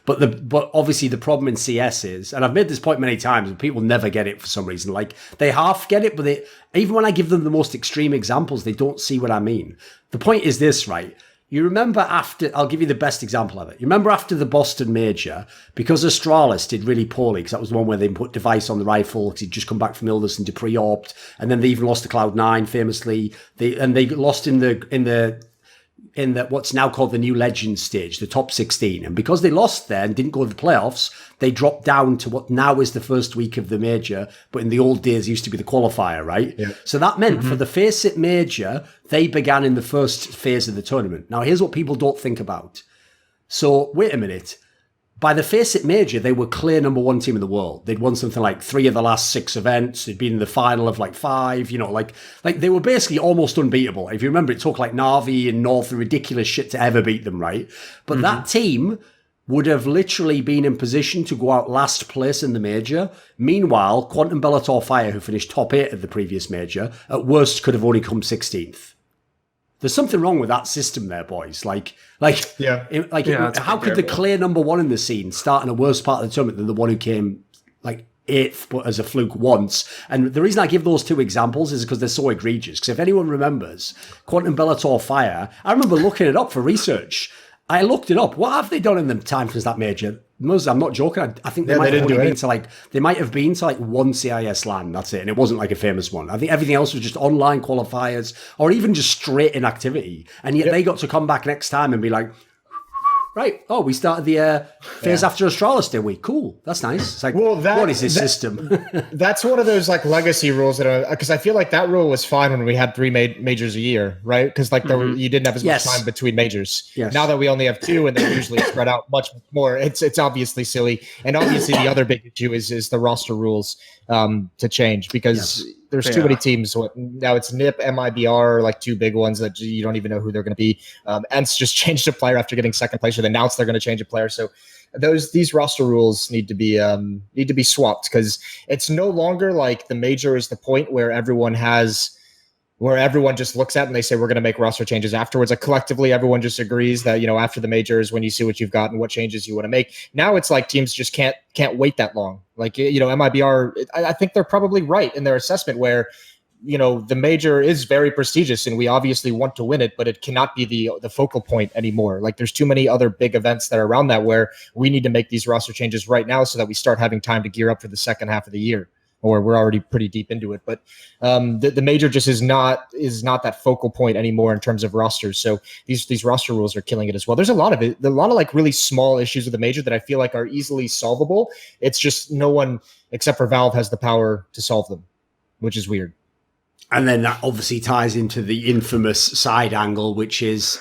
S2: But obviously the problem in CS is, and I've made this point many times, and people never get it for some reason. Like they half get it, but even when I give them the most extreme examples, they don't see what I mean. The point is this, right? You remember I'll give you the best example of it. You remember after the Boston Major, because Astralis did really poorly, because that was the one where they put Device on the rifle, because he'd just come back from illness and pre-opt, and then they even lost to Cloud9 famously. They lost in the what's now called the New Legends stage, the top 16. And because they lost there and didn't go to the playoffs, they dropped down to what now is the first week of the major, but in the old days used to be the qualifier, right? Yeah. So that meant for the FaceIt major, they began in the first phase of the tournament. Now, here's what people don't think about. So, wait a minute. By the FaceIt major, they were clear number 1 team in the world. They'd won something like 3 of the last 6 events. They'd been in the final of like 5, like they were basically almost unbeatable. If you remember, it took like Na'Vi and North ridiculous shit to ever beat them, right? But that team would have literally been in position to go out last place in the major. Meanwhile, Quantum Bellator Fire, who finished top 8 of the previous major, at worst could have only come 16th. There's something wrong with that system there, boys. How could the clear number 1 in the scene start in a worse part of the tournament than the one who came like 8th, but as a fluke once? And the reason I give those 2 examples is because they're so egregious. Because if anyone remembers, Quantum Bellator Fire, I remember looking it up for research. I looked it up. What have they done in the time since that major? I'm not joking. I think they
S3: Yeah,
S2: might
S3: they
S2: have
S3: didn't
S2: only
S3: do
S2: been to like one CIS LAN. That's it, and it wasn't like a famous one. I think everything else was just online qualifiers or even just straight inactivity. And yet they got to come back next time and be like, right, oh, we started the phase after Astralis, did we? Cool, that's nice. It's like, what is this system?
S3: That's one of those like legacy rules that are, because I feel like that rule was fine when we had 3 majors a year, right? Because like you didn't have as much time between majors.
S2: Yes.
S3: Now that we only have 2 and they're usually spread out much more, it's obviously silly. And obviously the other big issue is the roster rules to change, because there's too many teams. Now it's NIP, MIBR, like 2 big ones that you don't even know who they're going to be. ENCE just changed a player after getting second place, or they announced they're going to change a player. So these roster rules need to be swapped, because it's no longer like the major is the point where everyone just looks at and they say we're going to make roster changes afterwards. Like collectively, everyone just agrees that, after the majors, when you see what you've got and what changes you want to make. Now it's like teams just can't wait that long. Like, MIBR, I think they're probably right in their assessment where, the major is very prestigious and we obviously want to win it, but it cannot be the focal point anymore. Like there's too many other big events that are around that where we need to make these roster changes right now so that we start having time to gear up for the second half of the year. Or we're already pretty deep into it, but the major just is not that focal point anymore in terms of rosters. So these roster rules are killing it as well. There's a lot of like really small issues with the major that I feel like are easily solvable. It's just no one except for Valve has the power to solve them, which is weird.
S2: And then that obviously ties into the infamous side angle, which is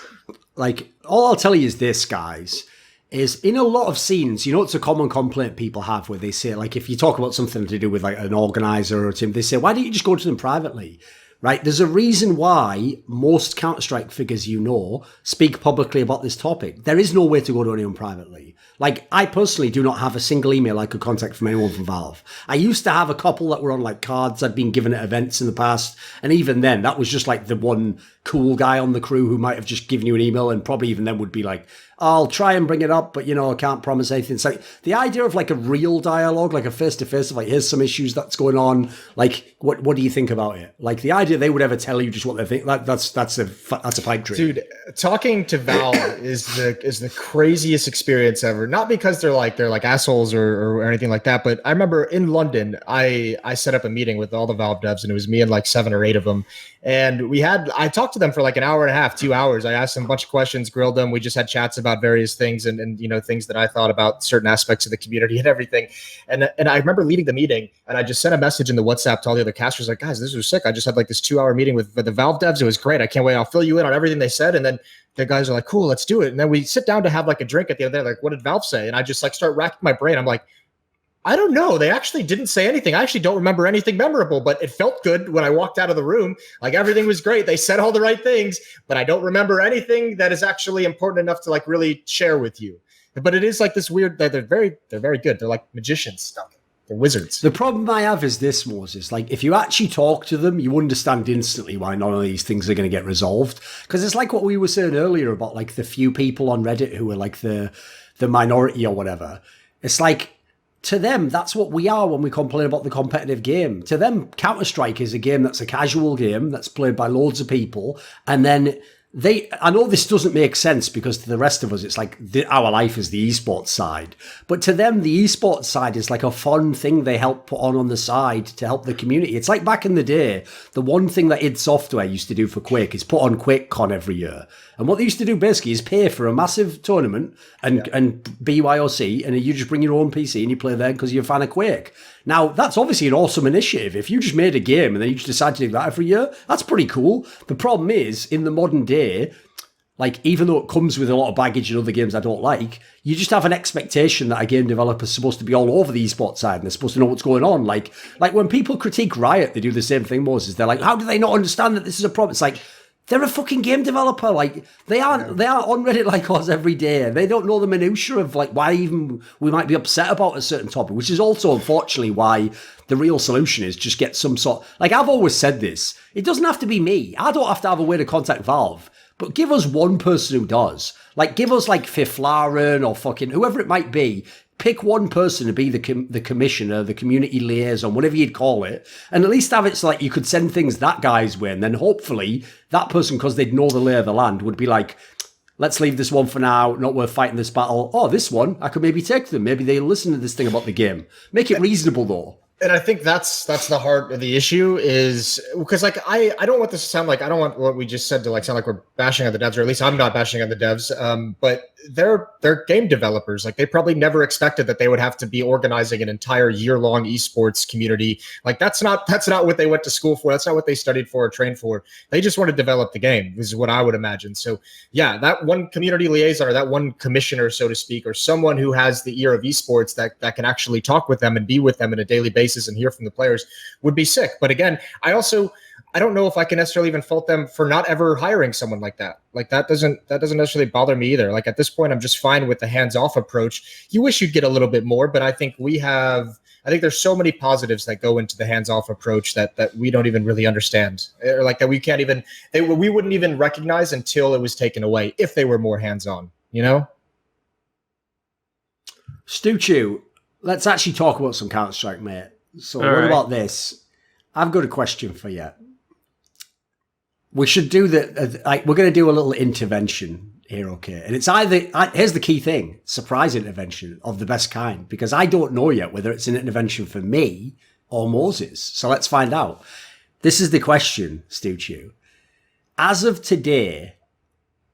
S2: like, all I'll tell you is this, guys. Is in a lot of scenes, it's a common complaint people have where they say, like, if you talk about something to do with like an organizer or a team, they say, why don't you just go to them privately? Right? There's a reason why most Counter-Strike figures speak publicly about this topic. There is no way to go to anyone privately. Like, I personally do not have a single email I could contact from anyone from Valve. I used to have a couple that were on like cards I'd been given at events in the past. And even then, that was just like the one cool guy on the crew who might have just given you an email, and probably even then would be like, I'll try and bring it up, but I can't promise anything. It's like the idea of like a real dialogue, like a face-to-face of like, here's some issues that's going on. Like, what do you think about it? Like the idea they would ever tell you just what they think, that's a pipe dream.
S3: Dude, talking to Valve is the craziest experience ever. Not because they're like assholes or anything like that, but I remember in London, I set up a meeting with all the Valve devs, and it was me and like 7 or 8 of them. And I talked to them for like an hour and a half, 2 hours. I asked them a bunch of questions, grilled them. We just had chats about various things and things that I thought about certain aspects of the community and everything. And I remember leaving the meeting, and I just sent a message in the WhatsApp to all the other casters like, guys, this was sick. I just had like this 2-hour meeting with the Valve devs. It was great. I can't wait. I'll fill you in on everything they said. And then the guys are like, cool, let's do it. And then we sit down to have like a drink at the end of the day. Like, what did Valve say? And I just like start racking my brain. I'm like, I don't know. They actually didn't say anything. I actually don't remember anything memorable, but it felt good when I walked out of the room. Like everything was great. They said all the right things, but I don't remember anything that is actually important enough to like really share with you. But it is like this weird, they're very good. They're like magicians stuff. They're wizards.
S2: The problem I have is this, Moses. Like, if you actually talk to them, you understand instantly why none of these things are going to get resolved. Because it's like what we were saying earlier about like the few people on Reddit who are like the minority or whatever. It's like, to them, that's what we are when we complain about the competitive game. To them, Counter-Strike is a game that's a casual game that's played by loads of people. And then I know this doesn't make sense because to the rest of us, it's like our life is the eSports side. But to them, the eSports side is like a fun thing they help put on the side to help the community. It's like back in the day, the one thing that id Software used to do for Quake is put on QuakeCon every year. And what they used to do basically is pay for a massive tournament and BYOC, and you just bring your own PC and you play there because you're a fan of Quake. Now, that's obviously an awesome initiative. If you just made a game and then you just decide to do that every year, that's pretty cool. The problem is, in the modern day, like, even though it comes with a lot of baggage in other games I don't like, you just have an expectation that a game developer's supposed to be all over the esports side and they're supposed to know what's going on. Like when people critique Riot, they do the same thing, Moses. They're like, how do they not understand that this is a problem? It's like, they're a fucking game developer. Like they aren't on Reddit like us every day. They don't know the minutiae of like why even we might be upset about a certain topic, which is also unfortunately why the real solution is just get some sort. Like I've always said this, it doesn't have to be me. I don't have to have a way to contact Valve, but give us one person who does. Like give us like Fiflaren or fucking whoever it might be. Pick one person to be the commissioner, the community liaison, whatever you'd call it, and at least have it so like you could send things that guy's way, and then hopefully that person, because they'd know the lay of the land, would be like, let's leave this one for now, not worth fighting this battle. Oh, this one, I could maybe take them. Maybe they listen to this thing about the game. Make it reasonable, though.
S3: And I think that's the heart of the issue is because like I don't want this to sound like I don't want what we just said to like sound like we're bashing on the devs, or at least I'm not bashing on the devs. But they're game developers. Like they probably never expected that they would have to be organizing an entire year-long esports community. Like that's not what they went to school for. That's not what they studied for or trained for. They just want to develop the game. This is what I would imagine. So yeah, that one community liaison or that one commissioner, so to speak, or someone who has the ear of esports that can actually talk with them and be with them on a daily basis and hear from the players would be sick. But again, I don't know if I can necessarily even fault them for not ever hiring someone like that. Like that doesn't necessarily bother me either. Like at this point, I'm just fine with the hands-off approach. You wish you'd get a little bit more, but I think there's so many positives that go into the hands-off approach that we don't even really understand, or like that we can't even we wouldn't even recognize until it was taken away if they were more hands-on, you know?
S2: Stuchiu, let's actually talk about some Counter-Strike, mate. So what about this? I've got a question for you. We should do we're going to do a little intervention here, okay? And it's here's the key thing, surprise intervention of the best kind, because I don't know yet whether it's an intervention for me or Moses. So let's find out. This is the question, Stuchiu. As of today,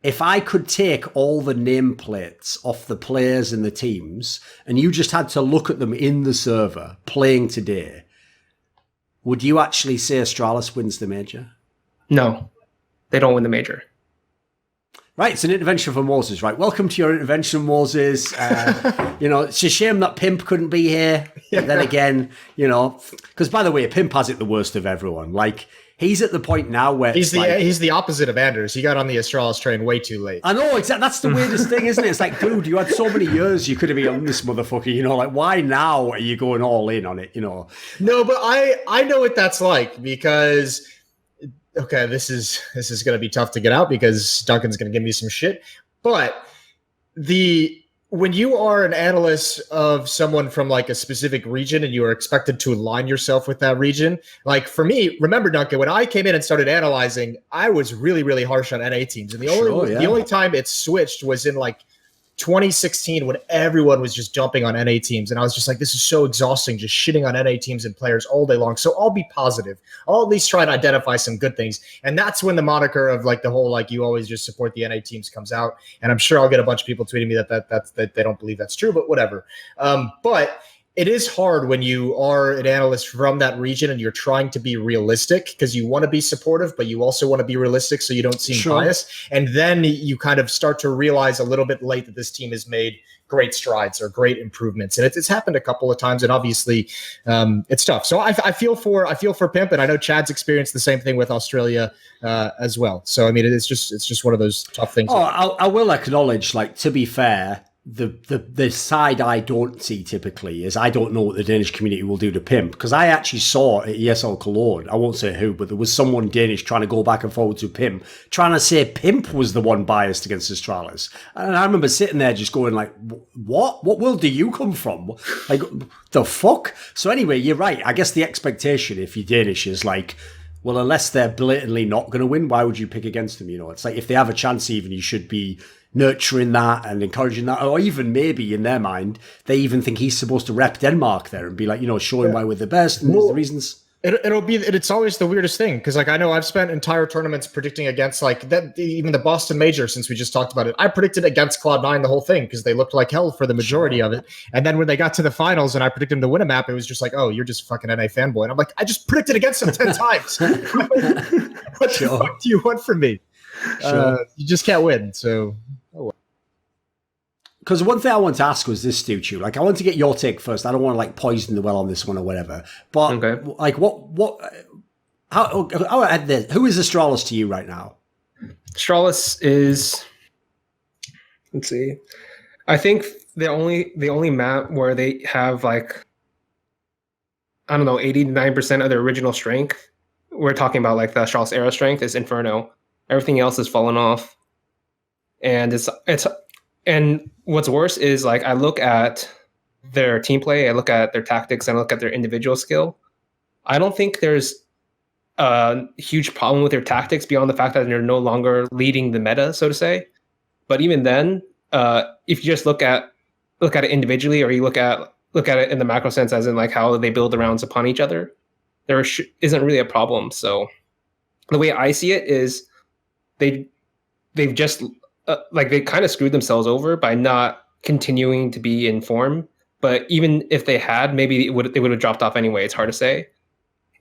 S2: if I could take all the nameplates off the players and the teams, and you just had to look at them in the server playing today, would you actually say Astralis wins the major?
S4: No, they don't win the major.
S2: Right, it's an intervention for Moses, right? Welcome to your intervention, Moses. It's a shame that Pimp couldn't be here. Yeah. But then again, because by the way, Pimp has it the worst of everyone. Like, he's at the point now where
S3: he's the opposite of Anders. He got on the Astralis train way too late.
S2: I know, exactly. That's the weirdest thing, isn't it? It's like, dude, you had so many years you could have been on this motherfucker. Like, why now are you going all in on it?
S3: No, but I know what that's like because. Okay, this is going to be tough to get out because Duncan's going to give me some shit. But when you are an analyst of someone from like a specific region and you are expected to align yourself with that region, like for me, remember Duncan, when I came in and started analyzing, I was really, really harsh on NA teams. And the only time it switched was in like 2016 when everyone was just jumping on NA teams. And I was just like, this is so exhausting, just shitting on NA teams and players all day long. So I'll be positive. I'll at least try to identify some good things. And that's when the moniker of like the whole, like you always just support the NA teams comes out. And I'm sure I'll get a bunch of people tweeting me that they don't believe that's true, but whatever. But it is hard when you are an analyst from that region and you're trying to be realistic because you want to be supportive, but you also want to be realistic so you don't seem biased. And then you kind of start to realize a little bit late that this team has made great strides or great improvements. And it's happened a couple of times, and obviously it's tough. So I feel for Pimp, and I know Chad's experienced the same thing with Australia as well. So I mean, it's just one of those tough things.
S2: Oh, I will acknowledge, like, to be fair, the side I don't see typically is I don't know what the Danish community will do to Pimp, because I actually saw at ESL Cologne, I won't say who, but there was someone Danish trying to go back and forward to Pimp, trying to say Pimp was the one biased against Astralis. And I remember sitting there just going like, what world do you come from? Like, the fuck? So anyway, you're right. I guess the expectation if you're Danish is like, well, unless they're blatantly not going to win, why would you pick against them? It's like if they have a chance, even, you should be nurturing that and encouraging that, or even maybe in their mind they even think he's supposed to rep Denmark there and be like, showing why we're the best and there's the reasons.
S3: It's always the weirdest thing because like I know I've spent entire tournaments predicting against like that, even the Boston Major, since we just talked about it. I predicted against Cloud9 the whole thing because they looked like hell for the majority of it. And then when they got to the finals and I predicted them to win a map, it was just like, oh, you're just a fucking NA fanboy. And I'm like, I just predicted against them 10 times. What the fuck do you want from me? You just can't win. So.
S2: Because one thing I want to ask was this, Stuchiu. Like, I want to get your take first. I don't want to like poison the well on this one or whatever. But like, who is Astralis to you right now?
S4: Astralis is, let's see, I think the only map where they have like, I don't know, 89% of their original strength. We're talking about like the Astralis era strength is Inferno. Everything else has fallen off, and and what's worse is like I look at their team play, I look at their tactics, and I look at their individual skill. I don't think there's a huge problem with their tactics beyond the fact that they're no longer leading the meta, so to say. But even then, if you just look at it individually, or you look at it in the macro sense, as in like how they build the rounds upon each other, there isn't really a problem. So the way I see it is they've just like they kind of screwed themselves over by not continuing to be in form. But even if they had, maybe they would have dropped off anyway. It's hard to say.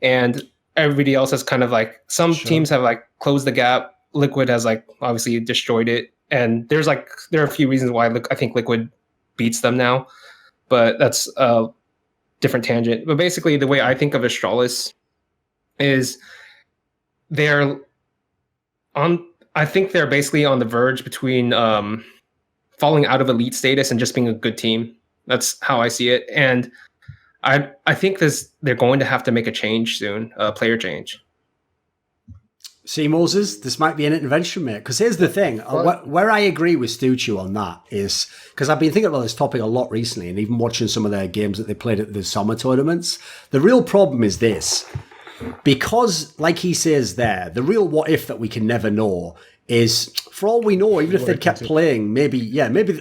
S4: And everybody else has kind of like, some teams have like closed the gap. Liquid has like obviously destroyed it. And there are a few reasons why I think Liquid beats them now, but that's a different tangent. But basically the way I think of Astralis is I think they're basically on the verge between falling out of elite status and just being a good team. That's how I see it. And I think they're going to have to make a change soon, a player change.
S2: See, Moses, this might be an intervention, mate. Because here's the thing. Where I agree with Stuchiu on that is, because I've been thinking about this topic a lot recently, and even watching some of their games that they played at the summer tournaments. The real problem is this. Because, like he says there, the real what if that we can never know is, for all we know, even if they'd kept playing, maybe,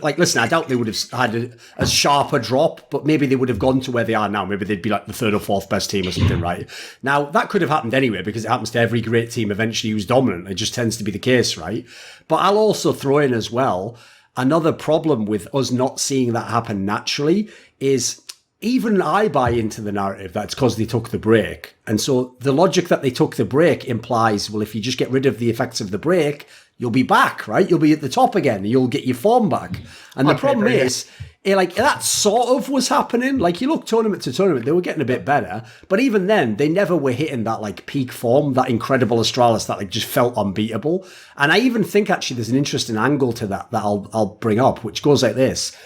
S2: like, listen, I doubt they would have had a sharper drop, but maybe they would have gone to where they are now. Maybe they'd be like the third or fourth best team or something, right? Now, that could have happened anyway, because it happens to every great team eventually who's dominant. It just tends to be the case, right? But I'll also throw in as well, another problem with us not seeing that happen naturally is, even I buy into the narrative that it's because they took the break. And so the logic that they took the break implies, well, if you just get rid of the effects of the break, you'll be back, right? You'll be at the top again. And you'll get your form back. And the problem is, like, that sort of was happening. Like, you look tournament to tournament, they were getting a bit better. But even then, they never were hitting that, like, peak form, that incredible Astralis that, like, just felt unbeatable. And I even think, actually, there's an interesting angle to that I'll bring up, which goes like this.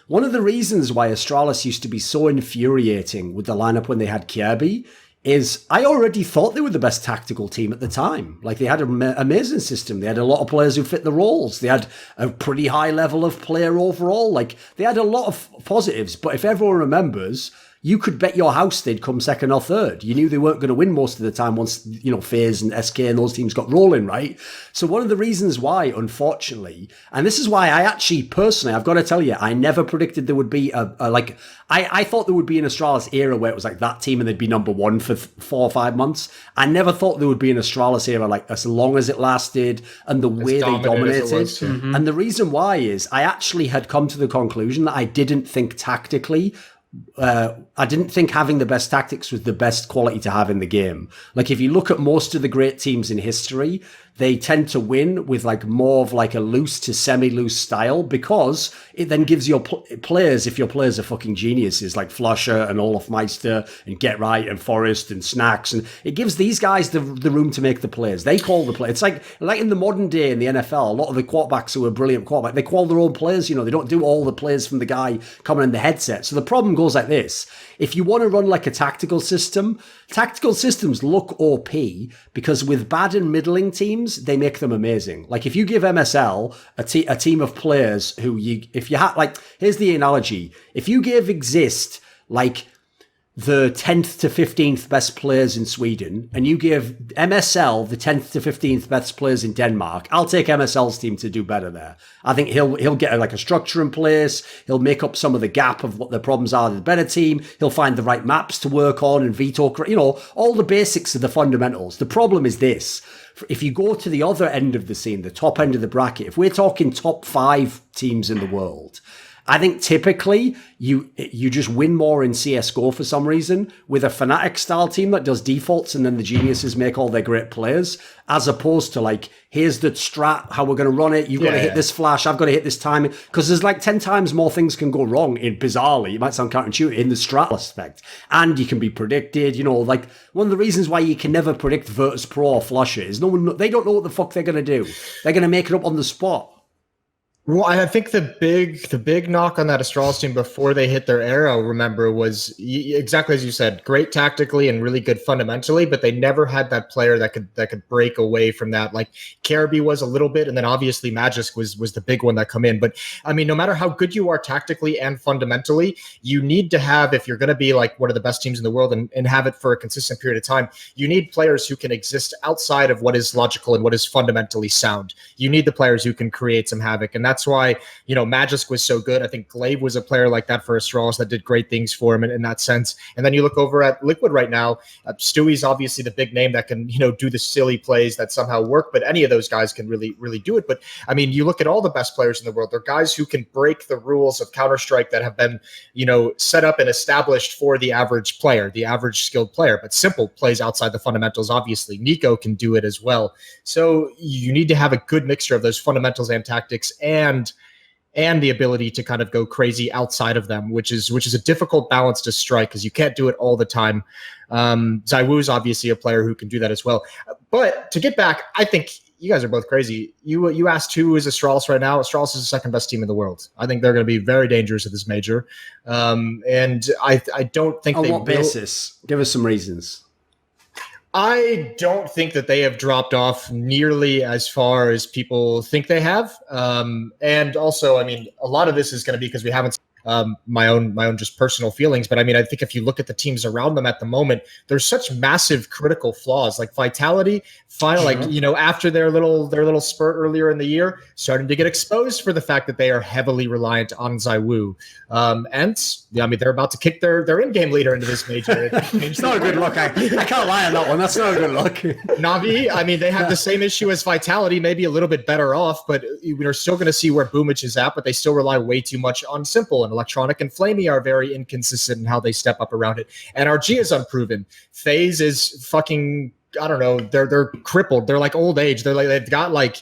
S2: One of the reasons why Astralis used to be so infuriating with the lineup when they had Kirby is I already thought they were the best tactical team at the time. Like, they had an amazing system. They had a lot of players who fit the roles. They had a pretty high level of player overall. Like, they had a lot of positives. But if everyone remembers, you could bet your house they'd come second or third. You knew they weren't going to win most of the time once, FaZe and SK and those teams got rolling, right? So one of the reasons why, unfortunately, and this is why I actually, personally, I've got to tell you, I never predicted there would be I thought there would be an Astralis era where it was like that team and they'd be number one for 4 or 5 months. I never thought there would be an Astralis era like as long as it lasted and the way they dominated. And the reason why is I actually had come to the conclusion that I didn't think tactically I didn't think having the best tactics was the best quality to have in the game. Like, if you look at most of the great teams in history, they tend to win with like more of like a loose to semi-loose style, because it then gives your players, if your players are fucking geniuses like Flusher and Olaf Meister and Get Right and Forrest and Snacks, and it gives these guys the room to make the plays. They call the play. It's like in the modern day in the NFL, a lot of the quarterbacks who are brilliant quarterbacks, they call their own plays. They don't do all the plays from the guy coming in the headset. So the problem goes like this. If you want to run like a tactical system, tactical systems look OP because with bad and middling teams, they make them amazing. Like, if you give MSL a team of players who here's the analogy. If you give Exist like the 10th to 15th best players in Sweden, and you give MSL the 10th to 15th best players in Denmark, I'll take MSL's team to do better there. I think he'll get a structure in place. He'll make up some of the gap of what the problems are with the better team. He'll find the right maps to work on and veto, all the basics of the fundamentals. The problem is this. If you go to the other end of the scene, the top end of the bracket, if we're talking top 5 teams in the world, I think typically you just win more in CSGO for some reason with a Fnatic style team that does defaults and then the geniuses make all their great players, as opposed to like, here's the strat, how we're going to run it. You've got to hit this flash. I've got to hit this timing. Because there's like 10 times more things can go wrong bizarrely. It might sound counterintuitive in the strat aspect. And you can be predicted, like one of the reasons why you can never predict Virtus Pro or Flusher is they don't know what the fuck they're going to do. They're going to make it up on the spot.
S3: Well, I think the big knock on that Astralis team before they hit their era, remember, was exactly as you said, great tactically and really good fundamentally, but they never had that player that could break away from that. Like Caribou was a little bit, and then obviously Magisk was the big one that come in. But I mean, no matter how good you are tactically and fundamentally, you need to have, if you're going to be like one of the best teams in the world and have it for a consistent period of time, you need players who can exist outside of what is logical and what is fundamentally sound. You need the players who can create some havoc, and that's why, you know, Magisk was so good. I think Glaive was a player like that for Astralis that did great things for him in that sense. And then you look over at Liquid right now, Stewie's obviously the big name that can, you know, do the silly plays that somehow work, but any of those guys can really, really do it. But I mean, you look at all the best players in the world, they're guys who can break the rules of Counter-Strike that have been, you know, set up and established for the average player, the average skilled player, but simple plays outside the fundamentals. Obviously, Nico can do it as well. So you need to have a good mixture of those fundamentals and tactics and the ability to kind of go crazy outside of them, which is a difficult balance to strike because you can't do it all the time. ZywOo is obviously a player who can do that as well. But to get back, I think you guys are both crazy. You asked who is Astralis right now. Astralis is the second best team in the world. I think they're going to be very dangerous at this major. And I don't think
S2: on what basis? Give us some reasons.
S3: I don't think that they have dropped off nearly as far as people think they have. And also, I mean, a lot of this is going to be because we haven't my own just personal feelings. But I mean, I think if you look at the teams around them at the moment, there's such massive critical flaws. Like Vitality, like, you know, after their little spurt earlier in the year, starting to get exposed for the fact that they are heavily reliant on ZywOo. ENCE, I mean, they're about to kick their in-game leader into this major.
S2: It's not a good look. I can't lie on that one. That's not a good look.
S3: Navi, I mean, they have the same issue as Vitality, maybe a little bit better off, but we're still going to see where Boomich is at, but they still rely way too much on Simple, and Electronic and Flamey are very inconsistent in how they step up around it. And RG is unproven. FaZe is fucking, I don't know, they're crippled. They're like old age. They're like, they've got like,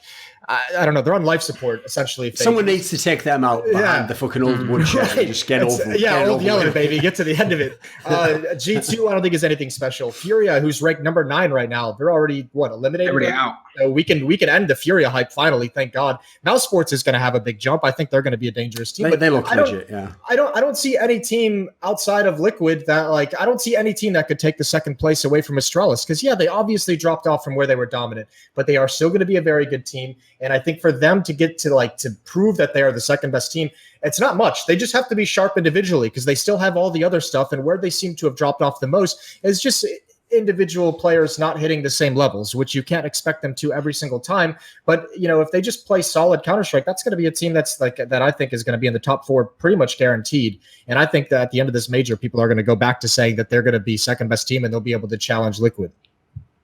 S3: I don't know. They're on life support, essentially.
S2: Someone needs to take them out behind the fucking old woodshed and just get over.
S3: Yeah, old Yeller, baby. Get to the end of it. G2, I don't think is anything special. Furia, who's ranked number 9 right now, they're already eliminated.
S4: Already out.
S3: So we can end the Furia hype finally. Thank God. Mousesports is going to have a big jump. I think they're going to be a dangerous team.
S2: They look legit. Yeah.
S3: I don't see any team outside of Liquid that I don't see any team that could take the second place away from Astralis, because they obviously dropped off from where they were dominant, but they are still going to be a very good team. And I think for them to get to prove that they are the second best team, it's not much. They just have to be sharp individually because they still have all the other stuff. And where they seem to have dropped off the most is just individual players not hitting the same levels, which you can't expect them to every single time. But, you know, if they just play solid Counter-Strike, that's going to be a team that I think is going to be in the top 4 pretty much guaranteed. And I think that at the end of this major, people are going to go back to saying that they're going to be second best team and they'll be able to challenge Liquid.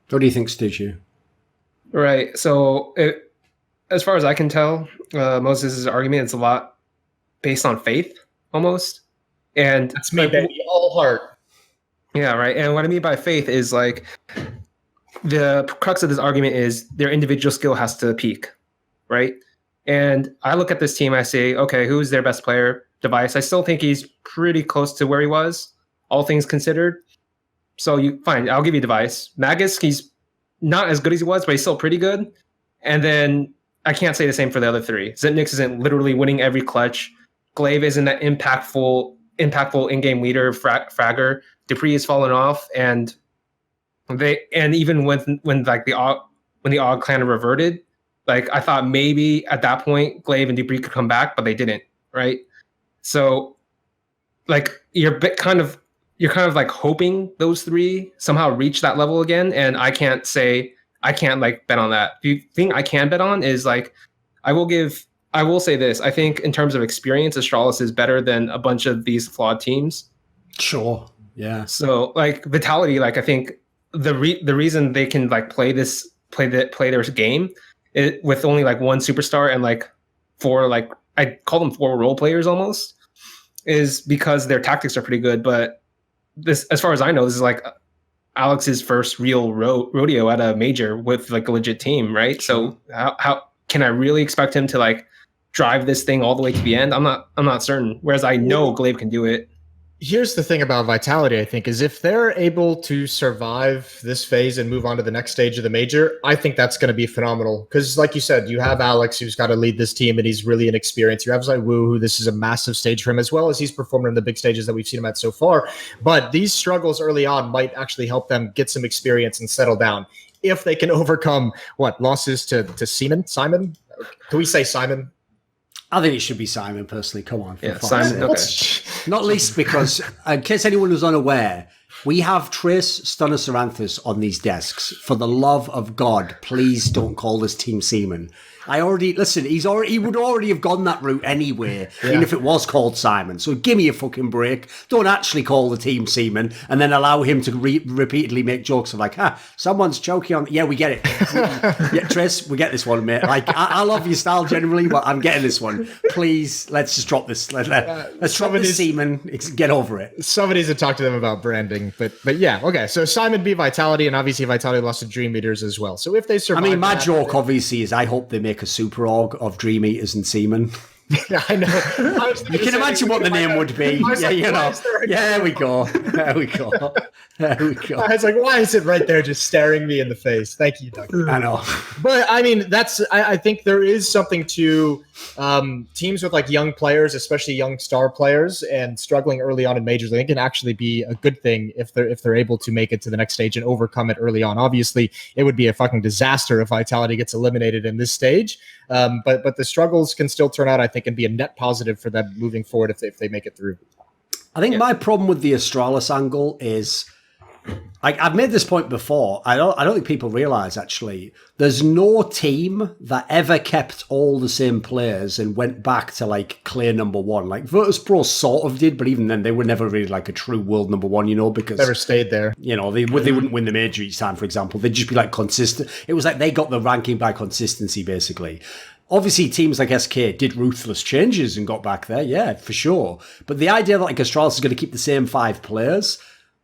S2: What do you think, stuchiu?
S4: Right. So as far as I can tell, Moses' argument is a lot based on faith, almost. And
S3: that's me, baby, all heart.
S4: Yeah, right. And what I mean by faith is like the crux of this argument is their individual skill has to peak, right? And I look at this team, I say, okay, who's their best player? Tobias. I still think he's pretty close to where he was, all things considered. So fine, I'll give you Tobias. Magisk, he's not as good as he was, but he's still pretty good. And then I can't say the same for the other 3. Zipnix isn't literally winning every clutch. Glaive isn't that impactful in-game leader, fragger. Dupree has fallen off, and even when the odd clan reverted, like I thought maybe at that point Glaive and Dupree could come back, but they didn't, right? So like you're kind of like hoping those 3 somehow reach that level again, and I can't like bet on that. The thing I can bet on is like I will say this. I think in terms of experience, Astralis is better than a bunch of these flawed teams.
S2: Sure. Yeah.
S4: So like Vitality, like I think the reason they can like play their game with only like 1 superstar and like 4, like I call them 4 role players almost, is because their tactics are pretty good. But this, as far as I know, this is like Alex's first real rodeo at a major with like a legit team, right? So how can I really expect him to like drive this thing all the way to the end? I'm not certain. Whereas I know Glaive can do it.
S3: Here's the thing about Vitality, I think, is if they're able to survive this phase and move on to the next stage of the major, I think that's going to be phenomenal. Because like you said, you have Alex who's got to lead this team and he's really inexperienced. You have Wu, who this is a massive stage for him, as well as he's performed in the big stages that we've seen him at so far. But these struggles early on might actually help them get some experience and settle down. If they can overcome, losses to Simon? Can we say Simon?
S2: I think it should be Simon, personally. Come on.
S4: Yeah, Simon. Okay.
S2: Not least because, in case anyone was unaware, we have Trace Stunner on these desks. For the love of God, please don't call this team Seaman. He would already have gone that route anyway, even if it was called Simon. So give me a fucking break. Don't actually call the team Seaman and then allow him to repeatedly make jokes of like, someone's choking on. Yeah, we get it. Yeah, Trace, we get this one, mate. Like, I love your style generally, but I'm getting this one. Please, let's just drop this. Let's drop this Seaman. Get over it.
S3: Somebody needs to talk to them about branding, but yeah, okay. So Simon B Vitality, and obviously Vitality lost to Dream Eaters as well. So if they survive,
S2: I mean, my joke obviously is I hope they make a super org of Dream Eaters and Seaman.
S3: Yeah, I know.
S2: You can imagine what the name would be. Yeah, There we go. There we go. I
S3: was like, why is it right there just staring me in the face? Thank you, Doug.
S2: I know.
S3: But I mean, I think there is something to teams with like young players, especially young star players, and struggling early on in majors. I think it can actually be a good thing if they're able to make it to the next stage and overcome it early on. Obviously, it would be a fucking disaster if Vitality gets eliminated in this stage. But the struggles can still turn out, I think, and be a net positive for them moving forward if they make it through.
S2: I think my problem with the Astralis angle is, I've made this point before. I don't think people realize actually. There's no team that ever kept all the same players and went back to like clear number one. Like Virtus.pro sort of did, but even then they were never really like a true world number one. Because
S3: never stayed there.
S2: They wouldn't win the major each time. For example, they'd just be like consistent. It was like they got the ranking by consistency, basically. Obviously, teams like SK did ruthless changes and got back there, yeah, for sure. But the idea that like Astralis is going to keep the same 5 players,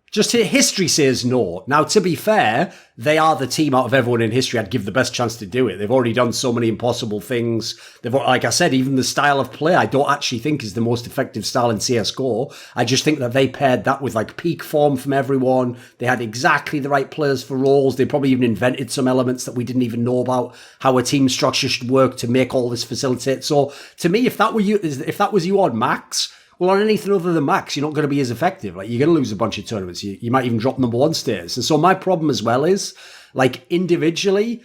S2: just history says no. Now, to be fair, they are the team out of everyone in history I'd give the best chance to do it. They've already done so many impossible things. Like I said, even the style of play I don't actually think is the most effective style in CSGO. I just think that they paired that with like peak form from everyone. They had exactly the right players for roles. They probably even invented some elements that we didn't even know about, how a team structure should work to make all this facilitate. So to me, if that was you on Max, well, on anything other than Max, you're not going to be as effective. Like, you're going to lose a bunch of tournaments. You might even drop number 1 status. And so my problem as well is, like, individually,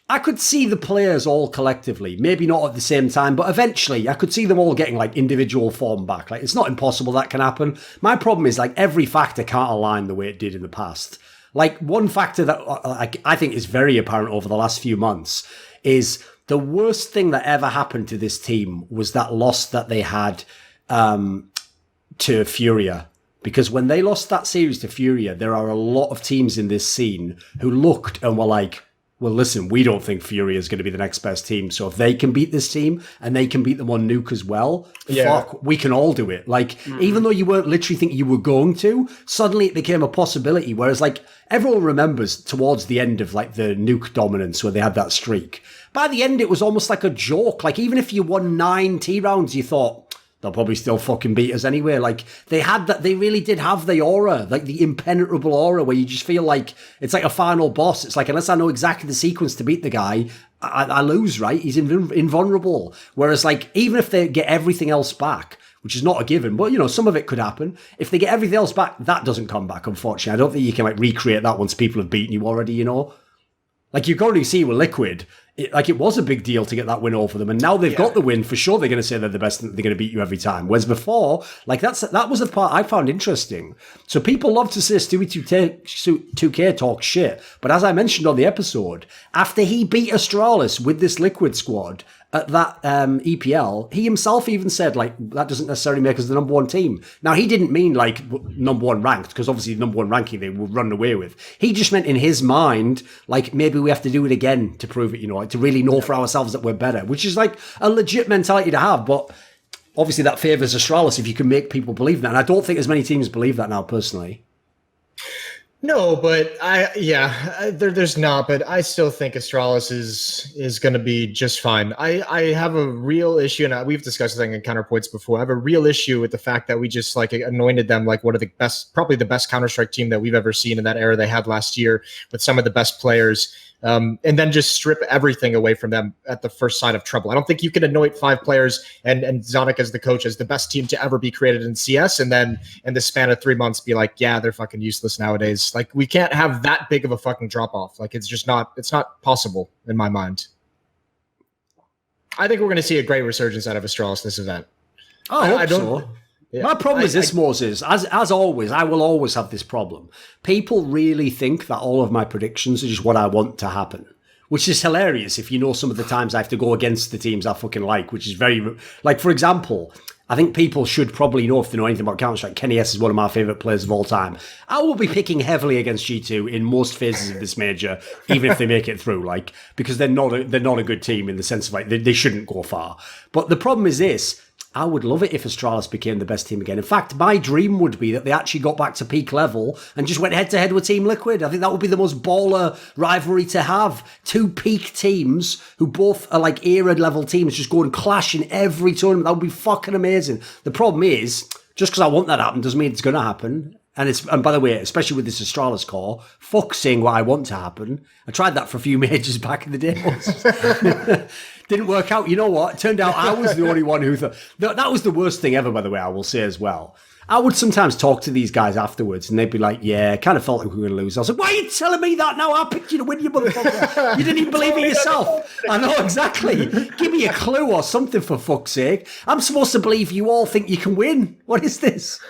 S2: I could see the players all collectively, maybe not at the same time, but eventually I could see them all getting, like, individual form back. Like, it's not impossible that can happen. My problem is, like, every factor can't align the way it did in the past. Like, one factor that I think is very apparent over the last few months is the worst thing that ever happened to this team was that loss that they had to Furia, because when they lost that series to Furia, there are a lot of teams in this scene who looked and were like, well, listen, we don't think Furia is going to be the next best team. So if they can beat this team and they can beat them on Nuke as well, fuck, we can all do it. Like, even though you weren't literally thinking you were going to, suddenly it became a possibility. Whereas, like, everyone remembers towards the end of, like, the Nuke dominance where they had that streak. By the end, it was almost like a joke. Like, even if you won 9 T rounds, you thought, they'll probably still fucking beat us anyway. Like, they really did have the aura, like the impenetrable aura where you just feel like it's like a final boss. It's like, unless I know exactly the sequence to beat the guy, I lose, right? He's invulnerable. Whereas, like, even if they get everything else back, which is not a given, but, some of it could happen. If they get everything else back, that doesn't come back, unfortunately. I don't think you can, like, recreate that once people have beaten you already, Like, you can already see with Liquid, it was a big deal to get that win over them, and now they've got the win. For sure, they're going to say they're the best, and they're going to beat you every time. Whereas before, like, that was the part I found interesting. So people love to say Stewie 2K talks shit, but as I mentioned on the episode, after he beat Astralis with this Liquid squad at that EPL, he himself even said, like, that doesn't necessarily make us the number 1 team. Now, he didn't mean, like, number 1 ranked, because obviously number 1 ranking they would run away with. He just meant in his mind, like, maybe we have to do it again to prove it, like, to really know for ourselves that we're better, which is, like, a legit mentality to have, but obviously that favours Astralis if you can make people believe that, and I don't think as many teams believe that now, personally.
S3: No, but there's not. But I still think Astralis is going to be just fine. I have a real issue, and we've discussed this in Counterpoints before. I have a real issue with the fact that we just like anointed them like one of the best, probably the best Counter-Strike team that we've ever seen in that era they had last year with some of the best players. And then just strip everything away from them at the first sign of trouble. I don't think you can anoint 5 players and Zonic as the coach as the best team to ever be created in CS, and then in the span of 3 months be like, yeah, they're fucking useless nowadays. Like, we can't have that big of a fucking drop off. Like, it's not possible in my mind. I think we're going to see a great resurgence out of Astralis this event.
S2: I hope so. Yeah. My problem is this, Moses. As always, I will always have this problem. People really think that all of my predictions are just what I want to happen, which is hilarious if you know some of the times I have to go against the teams I fucking like, which is very... Like, for example, I think people should probably know, if they know anything about Counter-Strike, Kenny S is one of my favourite players of all time. I will be picking heavily against G2 in most phases of this major, even if they make it through, like, because they're not a good team in the sense of, like, they shouldn't go far. But the problem is this... I would love it if Astralis became the best team again. In fact, my dream would be that they actually got back to peak level and just went head-to-head with Team Liquid. I think that would be the most baller rivalry to have. 2 peak teams who both are like era-level teams just go and clash in every tournament. That would be fucking amazing. The problem is, just because I want that to happen doesn't mean it's going to happen. And by the way, especially with this Astralis core, fuck saying what I want to happen. I tried that for a few majors back in the day. Didn't work out. You know what? It turned out I was the only one who thought... That was the worst thing ever, by the way, I will say as well. I would sometimes talk to these guys afterwards and they'd be like, yeah, kind of felt like we were going to lose. I was like, why are you telling me that now? I picked you to win, you motherfucker. You didn't even believe it yourself. I know, exactly. Give me a clue or something, for fuck's sake. I'm supposed to believe you all think you can win. What is this?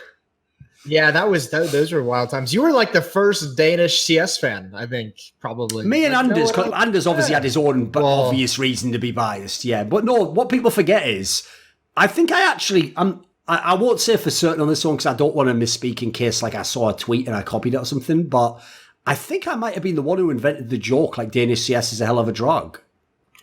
S3: Yeah, those were wild times. You were like the first Danish CS fan, I think, probably.
S2: Me and Anders, Anders obviously had his own obvious reason to be biased, yeah. But no, what people forget is, I think I won't say for certain on this one because I don't want to misspeak in case like I saw a tweet and I copied it or something, but I think I might have been the one who invented the joke like Danish CS is a hell of a drug.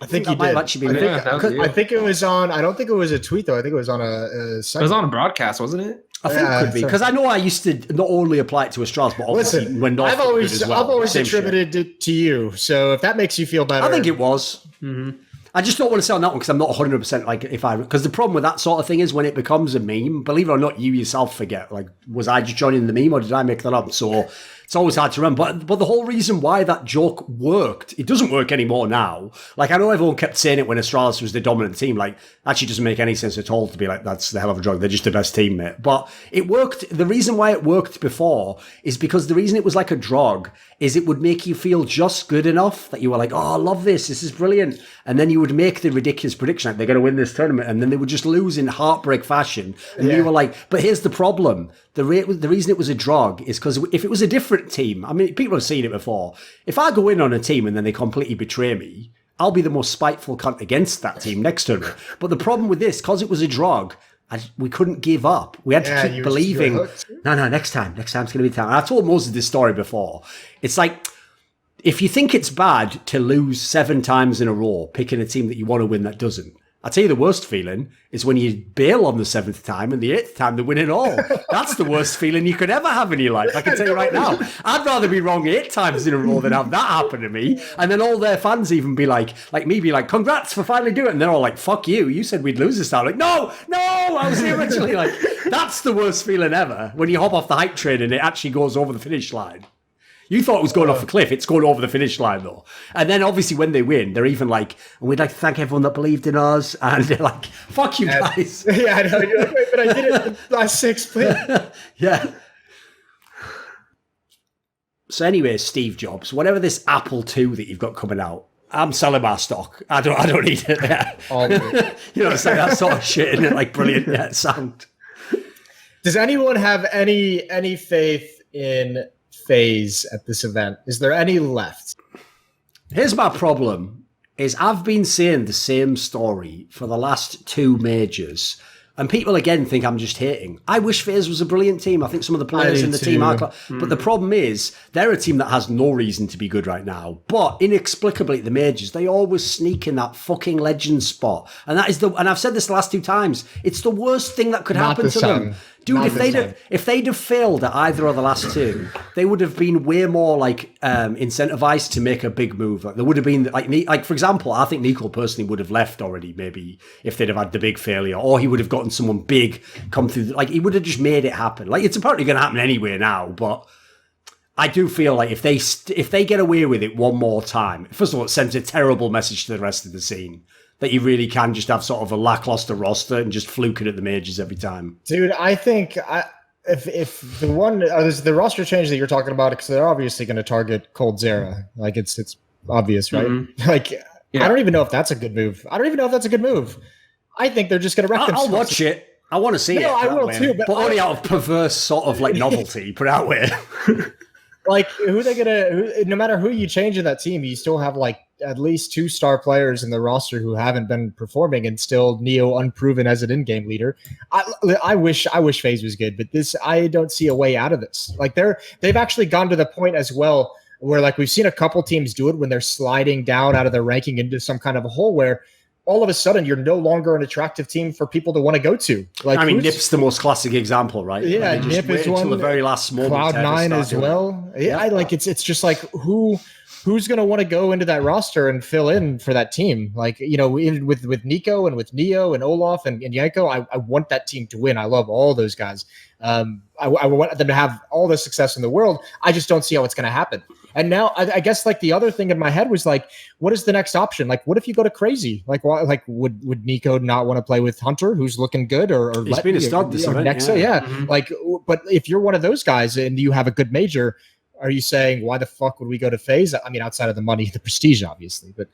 S3: I think you did. I think it was on, I don't think it was a tweet though, I think it was on a
S4: it was on a broadcast, wasn't it?
S2: I think it could be, because I know I used to not only apply it to Astralis, but obviously when not.
S3: I've always attributed it to you, so if that makes you feel better.
S2: I think it was. Mm-hmm. I just don't want to say on that one because I'm not 100% like because the problem with that sort of thing is when it becomes a meme, believe it or not, you yourself forget, like, was I just joining the meme or did I make that up? So it's always hard to remember. But the whole reason why that joke worked, it doesn't work anymore now. Like, I know everyone kept saying it when Astralis was the dominant team. Like, actually doesn't make any sense at all to be like, that's the hell of a drug. They're just the best team, mate. But it worked. The reason why it worked before is because the reason it was like a drug is it would make you feel just good enough that you were like, oh, I love this. This is brilliant. And then you would make the ridiculous prediction, like they're going to win this tournament. And then they would just lose in heartbreak fashion. And you were like, but here's the problem. The reason it was a drug is because if it was a different team, I mean, people have seen it before. If I go in on a team and then they completely betray me, I'll be the most spiteful cunt against that team next tournament. But the problem with this, because it was a drug, we couldn't give up. We had to keep believing. No, next time's going to be the time. I told Moses this story before. It's like, if you think it's bad to lose 7 times in a row, picking a team that you want to win that doesn't, I'll tell you the worst feeling is when you bail on the 7th time and the 8th time they win it all. That's the worst feeling you could ever have in your life. I can tell you right now. I'd rather be wrong 8 times in a row than have that happen to me. And then all their fans even be like me, be like, congrats for finally doing it. And they're all like, fuck you. You said we'd lose this time. Like, no, I was here originally. Like, that's the worst feeling ever. When you hop off the hype train and it actually goes over the finish line. You thought it was going off a cliff. It's going over the finish line, though. And then, obviously, when they win, they're even like, and we'd like to thank everyone that believed in us. And they're like, fuck you guys.
S3: Yeah, I know. You're like, wait, but I did it in the last 6 please.
S2: Yeah. So anyway, Steve Jobs, whatever this Apple II that you've got coming out, I'm selling my stock. I don't need it. Yeah. You know, it's like that sort of shit, isn't it? Like, brilliant sound.
S3: Does anyone have any faith in FaZe at this event? Is there any left?
S2: Here's my problem, is I've been saying the same story for the last 2 majors, and people again think I'm just hating. I wish FaZe was a brilliant team. I think some of the players in the team are... But the problem is, they're a team that has no reason to be good right now. But inexplicably at the majors, they always sneak in that fucking legend spot. And that is and I've said this the last 2 times, it's the worst thing that could happen to them. Dude, if they'd have failed at either of the last two, they would have been way more like incentivized to make a big move. Like, there would have been like for example, I think Nico personally would have left already, maybe if they'd have had the big failure, or he would have gotten someone big come through. Like he would have just made it happen. Like it's apparently going to happen anyway now, but I do feel like if they get away with it one more time, first of all, it sends a terrible message to the rest of the scene that you really can just have sort of a lackluster roster and just fluke it at the majors every time.
S3: Dude, I think if the roster change that you're talking about, because they're obviously going to target Coldzera, like it's obvious, right?
S4: Mm-hmm.
S3: Like I don't even know if that's a good move. I think they're just going to wreck themselves.
S2: I'll watch it. I want to see it.
S3: I will too, but
S2: only out of perverse sort of like novelty, put it that way.
S3: Like who they gonna? No matter who you change in that team, you still have like at least 2 star players in the roster who haven't been performing, and still Neo unproven as an in-game leader. I wish FaZe was good, but I don't see a way out of this. Like they've actually gone to the point as well where like we've seen a couple teams do it when they're sliding down out of their ranking into some kind of a hole where all of a sudden you're no longer an attractive team for people to want to go to. Like, I mean,
S2: Nip's the most classic example, right?
S3: Yeah,
S2: like
S3: Nip is one.
S2: Until the very last moment.
S3: Cloud9 as well. Yeah, I like it's just like who's going to want to go into that roster and fill in for that team? Like, you know, with Nico and with Neo and Olaf and Yanko, I want that team to win. I love all those guys. I want them to have all the success in the world. I just don't see how it's going to happen. And now I guess like the other thing in my head was like, what is the next option? Like, what if you go to Crazy? Like, why? Like, would Nico not want to play with Hunter, who's looking good, or
S2: he's been a stud this event,
S3: Nexa? Yeah. Mm-hmm. Like, but if you're one of those guys and you have a good major, are you saying why the fuck would we go to FaZe? I mean, outside of the money, the prestige, obviously, but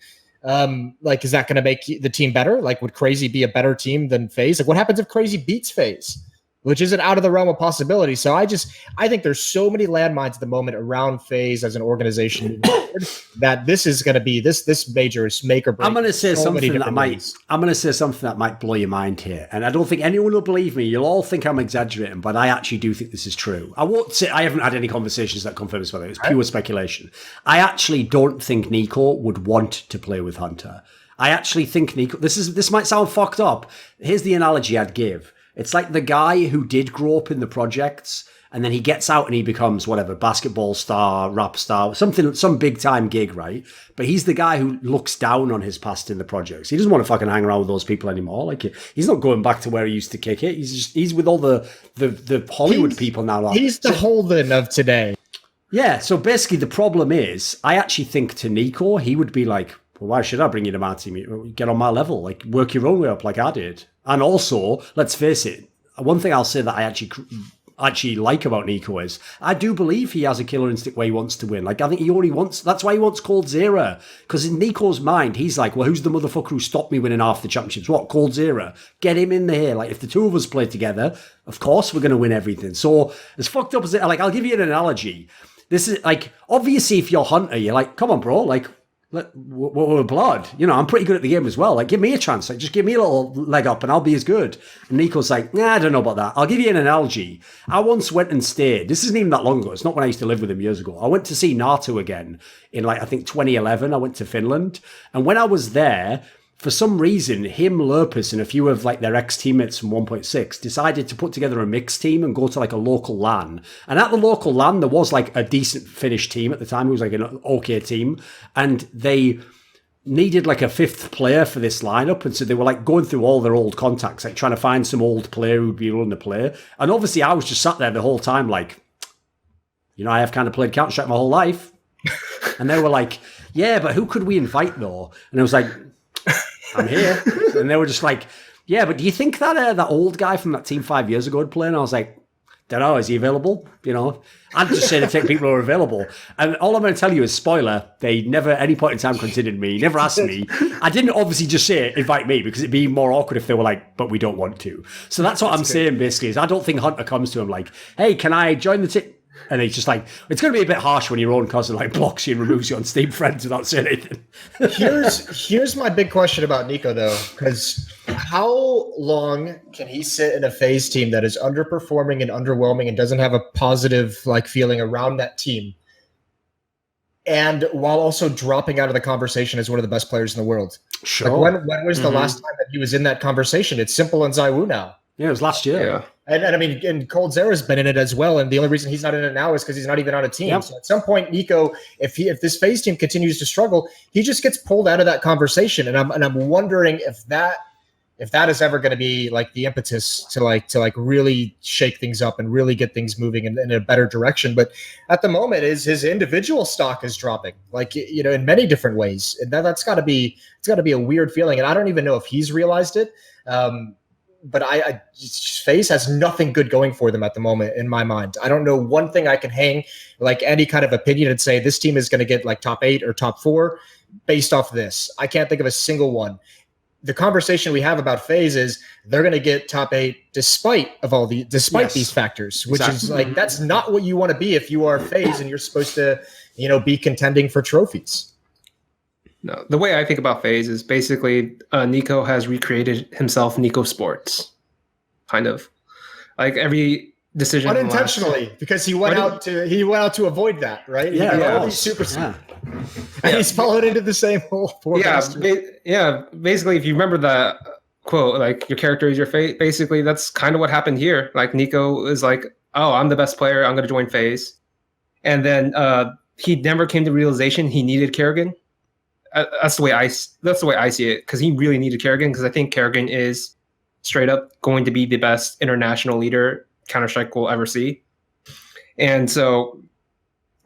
S3: like, is that going to make the team better? Like, would Crazy be a better team than FaZe? Like, what happens if Crazy beats FaZe? Which isn't out of the realm of possibility. So I think there's so many landmines at the moment around FaZe as an organization that this is going to be this major is make or break.
S2: I'm going to say something that might blow your mind here, and I don't think anyone will believe me. You'll all think I'm exaggerating, but I actually do think this is true. I won't say I haven't had any conversations that confirm this, whether it's pure speculation. I actually don't think Nico would want to play with Hunter. I actually think Nico. This might sound fucked up. Here's the analogy I'd give. It's like the guy who did grow up in the projects and then he gets out and he becomes whatever, basketball star, rap star, some big time gig, right? But he's the guy who looks down on his past in the projects. He doesn't want to fucking hang around with those people anymore. Like he's not going back to where he used to kick it. He's with all the Hollywood people now. Like.
S3: He's the Holden of today.
S2: Yeah. So basically the problem is I actually think to Nico, he would be like, well, why should I bring you to my team? Get on my level, like work your own way up like I did. And also, let's face it, one thing I'll say that I actually like about Nico is I do believe he has a killer instinct where he wants to win. Like, I think that's why he wants Coldzera. Because in Nico's mind, he's like, well, who's the motherfucker who stopped me winning half the championships? What, Coldzera? Get him in there. Like, if the two of us play together, of course we're going to win everything. So, as fucked up as it, like, I'll give you an analogy. This is, like, obviously if you're Hunter, you're like, come on, bro, like, we're blood. You know, I'm pretty good at the game as well. Like, give me a chance. Like, just give me a little leg up and I'll be as good. And Nico's like, nah, I don't know about that. I'll give you an analogy. I once went and stayed. This isn't even that long ago. It's not when I used to live with him years ago. I went to see Nato again in, like, I think 2011. I went to Finland. And when I was there, for some reason, him, Lurpus, and a few of like their ex-teammates from 1.6 decided to put together a mixed team and go to like a local LAN. And at the local LAN, there was like a decent Finnish team at the time. It was like an okay team. And they needed like a fifth player for this lineup. And so they were like going through all their old contacts, like trying to find some old player who'd be willing to play. And obviously I was just sat there the whole time like, you know, I have kind of played Counter-Strike my whole life. And they were like, yeah, but who could we invite though? And I was like, I'm here. And they were just like, yeah, but do you think that that old guy from that team 5 years ago would play? And I was like, don't know, is he available? You know, I'm just saying to take people who are available. And all I'm going to tell you is, spoiler, they never at any point in time considered me, never asked me. I didn't obviously just say invite me because it'd be more awkward if they were like, but we don't want to. So that's what I'm saying basically is I don't think Hunter comes to him like, hey, can I join the team? And he's just like, it's going to be a bit harsh when your own cousin like blocks you and removes you on Steam Friends without saying anything.
S3: Here's my big question about Nico though, because how long can he sit in a FaZe team that is underperforming and underwhelming and doesn't have a positive like feeling around that team, and while also dropping out of the conversation as one of the best players in the world?
S2: Sure.
S3: Like when was the last time that he was in that conversation? It's Simple and Zywoo now.
S2: Yeah, it was last year.
S4: Yeah.
S3: And I mean, and Coldzera's been in it as well. And the only reason he's not in it now is because he's not even on a team. Yep. So at some point, Nico, if this FaZe team continues to struggle, he just gets pulled out of that conversation. And I'm wondering if that is ever going to be like the impetus to really shake things up and really get things moving in a better direction. But at the moment, his individual stock is dropping, in many different ways. And it's got to be a weird feeling. And I don't even know if he's realized it. But FaZe has nothing good going for them at the moment in my mind. I don't know one thing I can hang like any kind of opinion and say this team is going to get like top 8 or top 4 based off this. I can't think of a single one. The conversation we have about FaZe is they're going to get top 8 despite these factors, which is like, that's not what you want to be if you are FaZe and you're supposed to, be contending for trophies.
S4: No, the way I think about FaZe is basically Nico has recreated himself Nico Sports, kind of like every decision
S3: unintentionally because he went out to avoid that, right?
S2: Yeah,
S3: and he's followed into the same hole.
S4: Basically, if you remember the quote, like your character is your fate. Basically, that's kind of what happened here. Like Nico is like, "Oh, I'm the best player. I'm going to join FaZe," and then he never came to realization he needed Kerrigan. That's the way I see it, because he really needed Kerrigan, because I think Kerrigan is straight up going to be the best international leader Counter-Strike will ever see. And so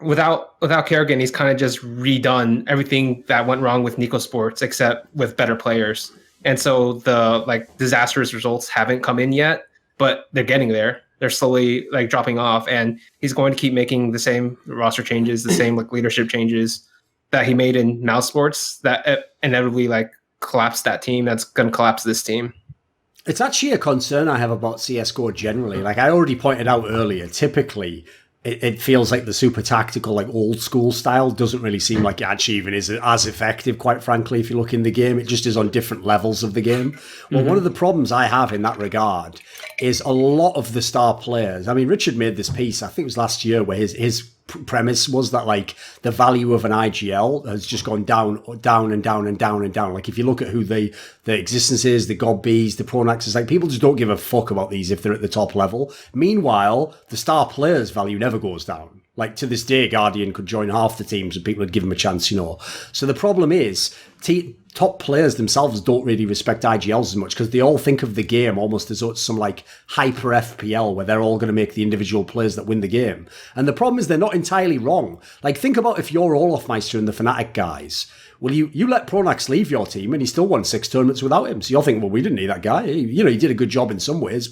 S4: without Kerrigan, he's kind of just redone everything that went wrong with Nico Sports, except with better players. And so the disastrous results haven't come in yet, but they're getting there. They're slowly dropping off, and he's going to keep making the same roster changes, the same leadership changes that he made in Mouse Sports that inevitably collapsed that team. That's going to collapse this team.
S2: It's actually a concern I have about CSGO generally. Like I already pointed out earlier, typically it feels like the super tactical, old school style doesn't really seem like it actually even is as effective, quite frankly, if you look in the game. It just is on different levels of the game. Well, one of the problems I have in that regard is a lot of the star players. I mean, Richard made this piece, I think it was last year, where his premise was that the value of an IGL has just gone down and down and down and down. Like if you look at who the existence is, the GodBs, the Pronaxes, people just don't give a fuck about these if they're at the top level. Meanwhile, the star players' value never goes down. To this day, Guardian could join half the teams and people would give him a chance, So the problem is top players themselves don't really respect IGLs as much because they all think of the game almost as though it's some hyper FPL where they're all going to make the individual players that win the game. And the problem is they're not entirely wrong. Think about if you're Olofmeister and the Fnatic guys. Well, you let Pronax leave your team and he still won 6 tournaments without him. So you're thinking, well, we didn't need that guy. He did a good job in some ways.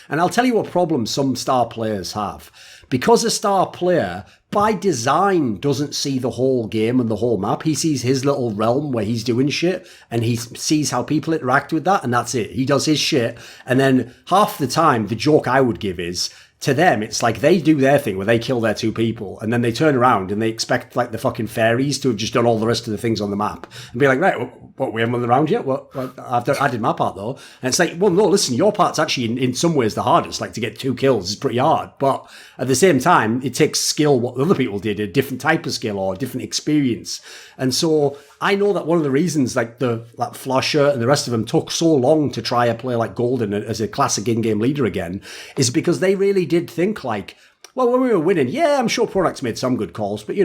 S2: And I'll tell you what problem some star players have. Because a star player, by design, doesn't see the whole game and the whole map. He sees his little realm where he's doing shit and he sees how people interact with that and that's it. He does his shit. And then half the time, the joke I would give is, to them, it's like they do their thing where they kill their 2 people and then they turn around and they expect the fucking fairies to have just done all the rest of the things on the map and be like, right, what, we haven't won the round yet? I did my part though. And it's like, well, no, listen, your part's actually in some ways the hardest. To get 2 kills is pretty hard. But at the same time, it takes skill what other people did, a different type of skill or a different experience. And so I know that one of the reasons that Flusher and the rest of them took so long to try a player like Golden as a classic in-game leader again is because they really did think well, when we were winning, yeah, I'm sure Pronax made some good calls, but,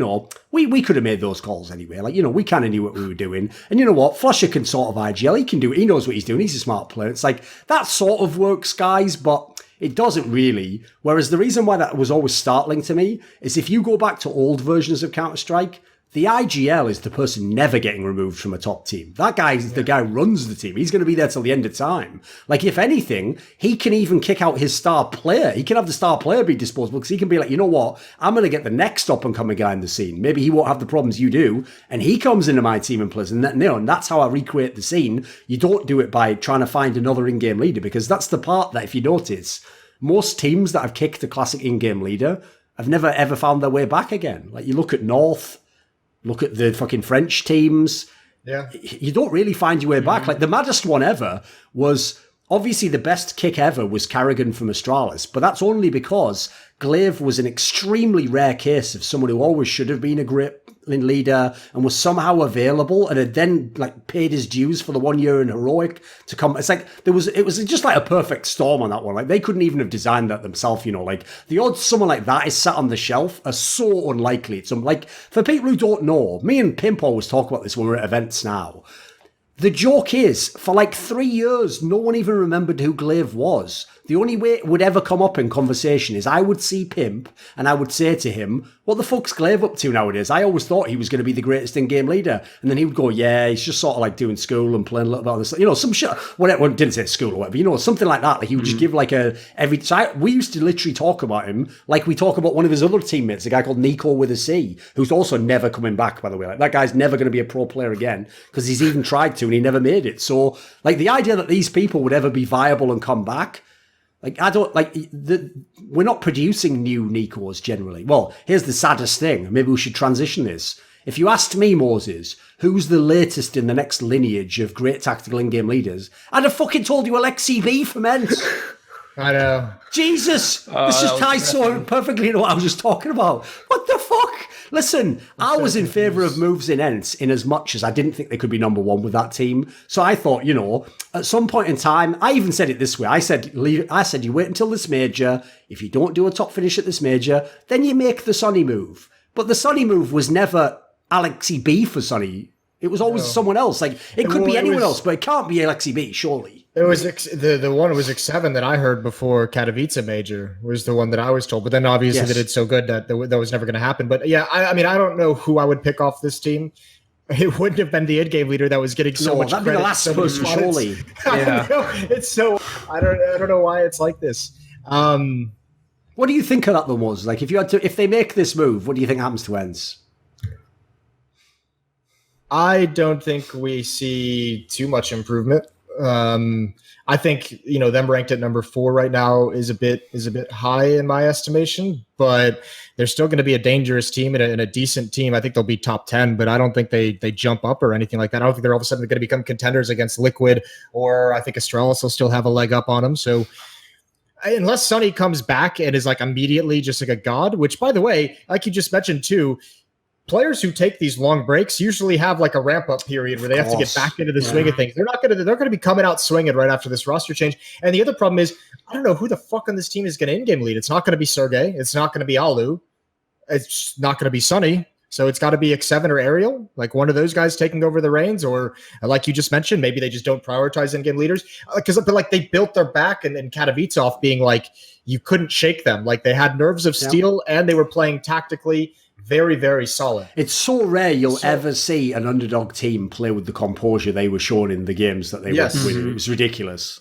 S2: we could have made those calls anyway. We kind of knew what we were doing. And you know what? Flusher can sort of IGL. He can do it. He knows what he's doing. He's a smart player. It's that sort of works, guys, but it doesn't really. Whereas the reason why that was always startling to me is if you go back to old versions of Counter-Strike, the IGL is the person never getting removed from a top team. That guy is the guy who runs the team. He's going to be there till the end of time. If anything, he can even kick out his star player. He can have the star player be disposable because he can be like, you know what? I'm going to get the next up-and-coming guy in the scene. Maybe he won't have the problems you do. And he comes into my team and plays. And that's how I recreate the scene. You don't do it by trying to find another in-game leader because that's the part that, if you notice, most teams that have kicked a classic in-game leader have never, ever found their way back again. You look at North, look at the fucking French teams.
S3: Yeah.
S2: You don't really find your way back. The maddest one ever was, obviously the best kick ever was Kerrigan from Astralis, but that's only because Glaive was an extremely rare case of someone who always should have been a great leader and was somehow available and had then like paid his dues for the 1 year in heroic to come. It's like it was just like a perfect storm on that one. Like they couldn't even have designed that themselves, you know, like the odds someone like that is sat on the shelf are so unlikely. It's like for people who don't know, me and Pimp always talk about this when we're at events now. The joke is, for like 3 years, no one even remembered who Glaive was. The only way it would ever come up in conversation is I would see Pimp and I would say to him, what the fuck's Glaive up to nowadays? I always thought he was going to be the greatest in-game leader. And then he would go, yeah, he's just sort of like doing school and playing a little bit of this, you know, some shit, whatever, well, didn't say school or whatever, you know, something like that. Like he would just give like we used to literally talk about him like we talk about one of his other teammates, a guy called Nico with a C, who's also never coming back, by the way. Like that guy's never going to be a pro player again because he's even tried to and he never made it. So like the idea that these people would ever be viable and come back, like, I don't, like, we're not producing new Nikos generally. Well, here's the saddest thing. Maybe we should transition this. If you asked me, Moses, who's the latest in the next lineage of great tactical in-game leaders, I'd have fucking told you Alexi B from ENCE.
S3: I know.
S2: Jesus! This just ties so perfectly into what I was just talking about. What the fuck? Listen, I was in favour of moves in ENCE in as much as I didn't think they could be number one with that team. So I thought, you know, at some point in time, I even said it this way. I said, you wait until this major. If you don't do a top finish at this major, then you make the Sonny move. But the Sonny move was never Alexi B for Sonny. It was always someone else. Like, it could be anyone else, but it can't be Alexi B, surely.
S3: It was the one was X7 that I heard before Katowice major was the one that I was told. But then obviously they did so good that that was never going to happen. But yeah, I mean, I don't know who I would pick off this team. It wouldn't have been the in-game leader that was getting so much
S2: that'd
S3: credit.
S2: Be the last person, surely.
S3: Yeah, it's so I don't know why it's like this.
S2: What do you think of that though, Moz? Like, if they make this move, what do you think happens to ENCE?
S3: I don't think we see too much improvement. I think, you know, them ranked at number 4 right now is a bit high in my estimation, but they're still going to be a dangerous team and a decent team. I think they'll be top 10, but I don't think they jump up or anything like that. I don't think they're all of a sudden going to become contenders against Liquid, or I think Astralis will still have a leg up on them. So unless Sonny comes back and is like immediately just like a god, which by the way, like you just mentioned too, players who take these long breaks usually have like a ramp up period where they have to get back into the swing of things. They're going to be coming out swinging right after this roster change. And the other problem is, I don't know who the fuck on this team is going to in-game lead. It's not going to be Sergey. It's not going to be Alu. It's not going to be Sonny. So it's got to be X7 or Ariel, like one of those guys taking over the reins, or like you just mentioned, maybe they just don't prioritize in-game leaders because like they built their back and Katowice off being like, you couldn't shake them. Like they had nerves of steel and they were playing tactically very, very solid.
S2: It's so rare you'll ever see an underdog team play with the composure they were shown in the games that they were winning. It was ridiculous.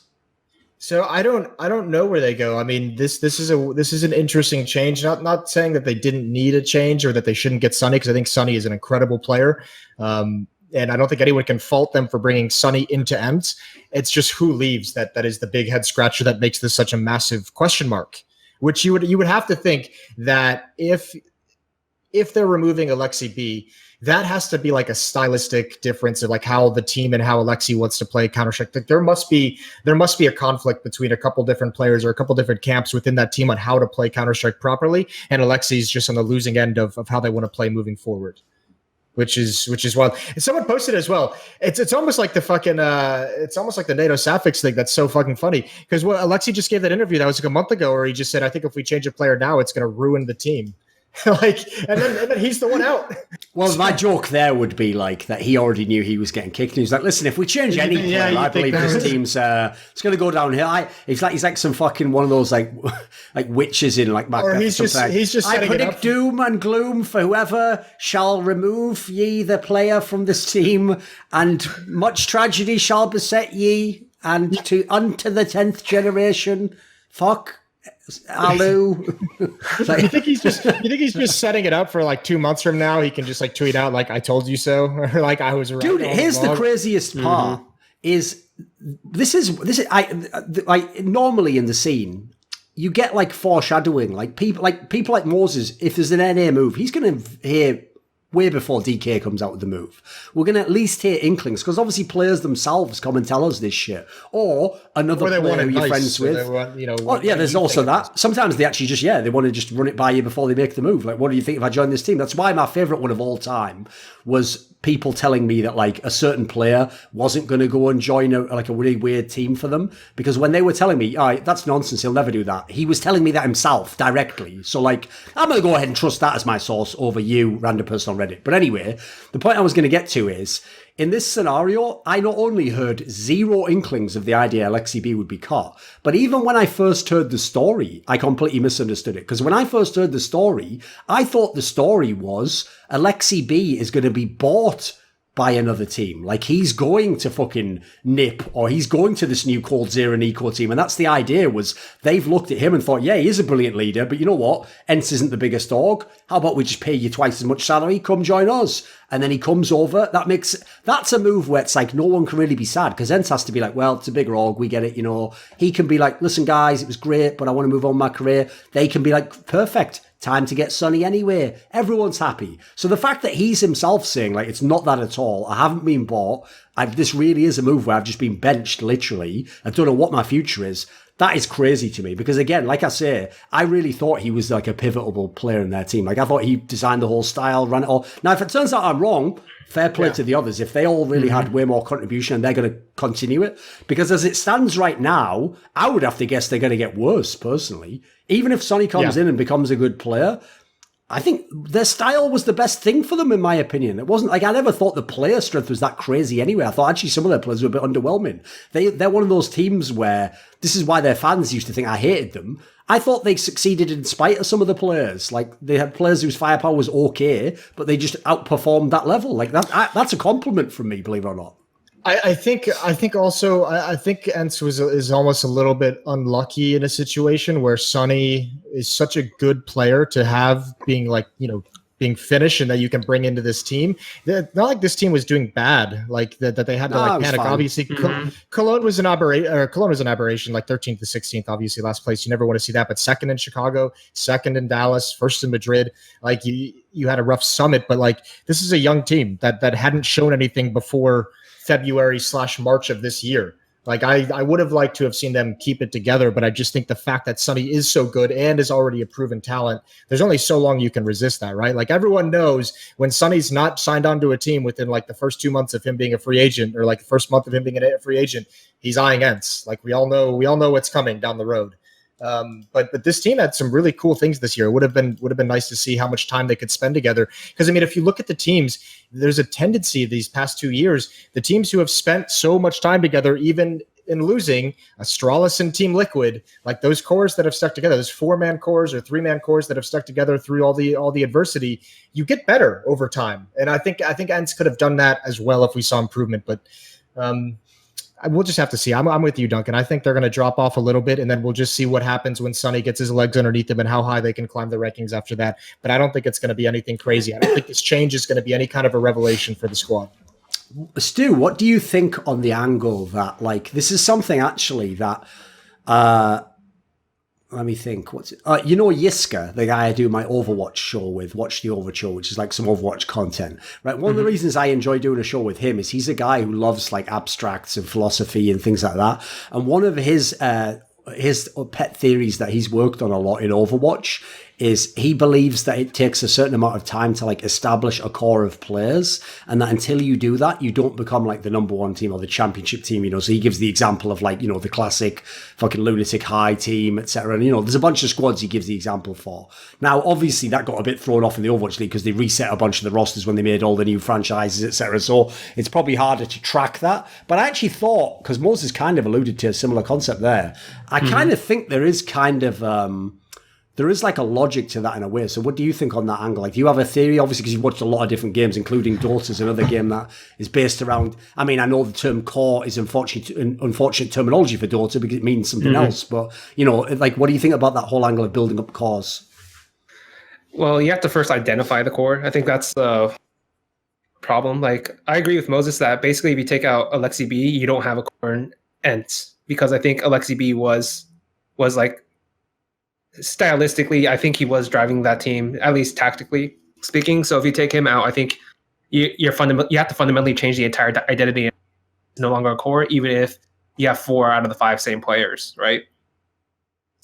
S3: So I don't know where they go. I mean, this is an interesting change. Not saying that they didn't need a change or that they shouldn't get Sonny, because I think Sonny is an incredible player. And I don't think anyone can fault them for bringing Sonny into ENCE. It's just who leaves that is the big head scratcher that makes this such a massive question mark. Which you would have to think that if they're removing Alexi B, that has to be like a stylistic difference of like how the team and how Alexi wants to play Counter-Strike. Like there must be a conflict between a couple different players or a couple different camps within that team on how to play Counter-Strike properly. And Alexi's just on the losing end of how they want to play moving forward. Which is wild. And someone posted as well. It's almost like the fucking it's almost like the NateDOhDoubleG thing that's so fucking funny. Because Alexi just gave that interview that was like a month ago where he just said, I think if we change a player now, it's gonna ruin the team. And then he's the one out.
S2: Well, my joke there would be like that he already knew he was getting kicked. And he was like, "Listen, if we change any player, I believe this team's it's going to go downhill." He's like some fucking one of those like witches in like Macbeth.
S3: Or he's just
S2: I predict doom and gloom for whoever shall remove ye the player from this team, and much tragedy shall beset ye, and unto the 10th generation. Fuck. Alu.
S3: You think he's just setting it up for like 2 months from now? He can just like tweet out like "I told you so" or like "I was right."
S2: Dude, here's the craziest part: is this is I normally in the scene you get like foreshadowing, like people like Moses. If there's an NA move, he's going to hear way before DK comes out with the move. We're going to at least hear inklings, because obviously players themselves come and tell us this shit. Or another player who you're friends with. There's also that. Sometimes they actually just, they want to just run it by you before they make the move. Like, what do you think if I join this team? That's why my favourite one of all time was people telling me that like a certain player wasn't going to go and join a really weird team for them, because when they were telling me, that's nonsense, he'll never do that, he was telling me that himself directly. So like, I'm going to go ahead and trust that as my source over you, random person on Reddit. But anyway, the point I was going to get to is, in this scenario, I not only heard zero inklings of the idea LXCB would be caught, but even when I first heard the story, I completely misunderstood it. Because when I first heard the story, I thought the story was LXCB is going to be bought by another team. Like, he's going to fucking NIP, or he's going to this new Cold Zero and Eco team. And that's the idea, was they've looked at him and thought, yeah, he is a brilliant leader, but you know what? ENCE isn't the biggest org. How about we just pay you twice as much salary? Come join us. And then he comes over. That's a move where it's like, no one can really be sad, because ENCE has to be like, well, it's a bigger org, we get it, you know. He can be like, listen guys, it was great, but I want to move on with my career. They can be like, perfect. Time to get Sonny anyway. Everyone's happy. So the fact that he's himself saying, like, it's not that at all, I haven't been bought, this really is a move where I've just been benched, literally, I don't know what my future is, that is crazy to me. Because again, like I say, I really thought he was like a pivotal player in their team. Like, I thought he designed the whole style, ran it all. Now, if it turns out I'm wrong, fair play to the others. If they all really had way more contribution and they're going to continue it. Because as it stands right now, I would have to guess they're going to get worse, personally. Even if Sonny comes in and becomes a good player, I think their style was the best thing for them, in my opinion. It wasn't like, I never thought the player strength was that crazy anyway. I thought actually some of their players were a bit underwhelming. They're one of those teams where, this is why their fans used to think I hated them. I thought they succeeded in spite of some of the players. Like, they had players whose firepower was okay, but they just outperformed that level. Like, that's a compliment from me, believe it or not.
S3: I think ENCE is almost a little bit unlucky in a situation where Sonny is such a good player to have, being like, you know, being finished and that you can bring into this team. Not like this team was doing bad, like that they had to like panic. Obviously, Cologne was an aberration, like 13th to 16th, obviously last place. You never want to see that, but second in Chicago, second in Dallas, first in Madrid. Like, you had a rough summit, but like, this is a young team that hadn't shown anything before February/March of this year. Like, I would have liked to have seen them keep it together, but I just think the fact that Sonny is so good and is already a proven talent, there's only so long you can resist that, right? Like, everyone knows when Sonny's not signed onto a team within like the first 2 months of him being a free agent, or like the first month of him being a free agent, he's eyeing ENCE. Like, we all know what's coming down the road. But this team had some really cool things this year. It would have been nice to see how much time they could spend together. Because, I mean, if you look at the teams, there's a tendency these past 2 years, the teams who have spent so much time together, even in losing, Astralis and Team Liquid, like those cores that have stuck together, those 4-man cores or 3-man cores that have stuck together through all the adversity, you get better over time. And I think ENCE could have done that as well if we saw improvement. But we'll just have to see. I'm with you, Duncan. I think they're going to drop off a little bit, and then we'll just see what happens when Sonny gets his legs underneath him and how high they can climb the rankings after that. But I don't think it's going to be anything crazy. I don't think this change is going to be any kind of a revelation for the squad.
S2: Stu, what do you think on the angle that, like, this is something actually that, let me think. What's it? You know, Yiska, the guy I do my Overwatch show with, Watch the Overture, which is like some Overwatch content, right? One of the reasons I enjoy doing a show with him is he's a guy who loves like abstracts and philosophy and things like that. And one of his pet theories that he's worked on a lot in Overwatch is he believes that it takes a certain amount of time to like establish a core of players, and that until you do that, you don't become like the number one team or the championship team, you know. So he gives the example of like, you know, the classic fucking Lunatic High team, etc. And, you know, there's a bunch of squads he gives the example for. Now, obviously, that got a bit thrown off in the Overwatch League because they reset a bunch of the rosters when they made all the new franchises, etc. So it's probably harder to track that. But I actually thought, because Moses kind of alluded to a similar concept there, I kind of think there is kind of... there is like a logic to that in a way. So what do you think on that angle? Like, do you have a theory? Obviously, because you've watched a lot of different games, including Dota's another game that is based around... I mean, I know the term core is unfortunate terminology for Dota because it means something else. But, you know, like, what do you think about that whole angle of building up cores?
S4: Well, you have to first identify the core. I think that's the problem. Like, I agree with Moses that basically if you take out AlexiB, you don't have a core in ENCE. Because I think AlexiB was like... stylistically, I think he was driving that team, at least tactically. speaking. So if you take him out, I think you have to fundamentally change the entire identity. It's no longer a core, even if you have 4 out of the 5 same players, right?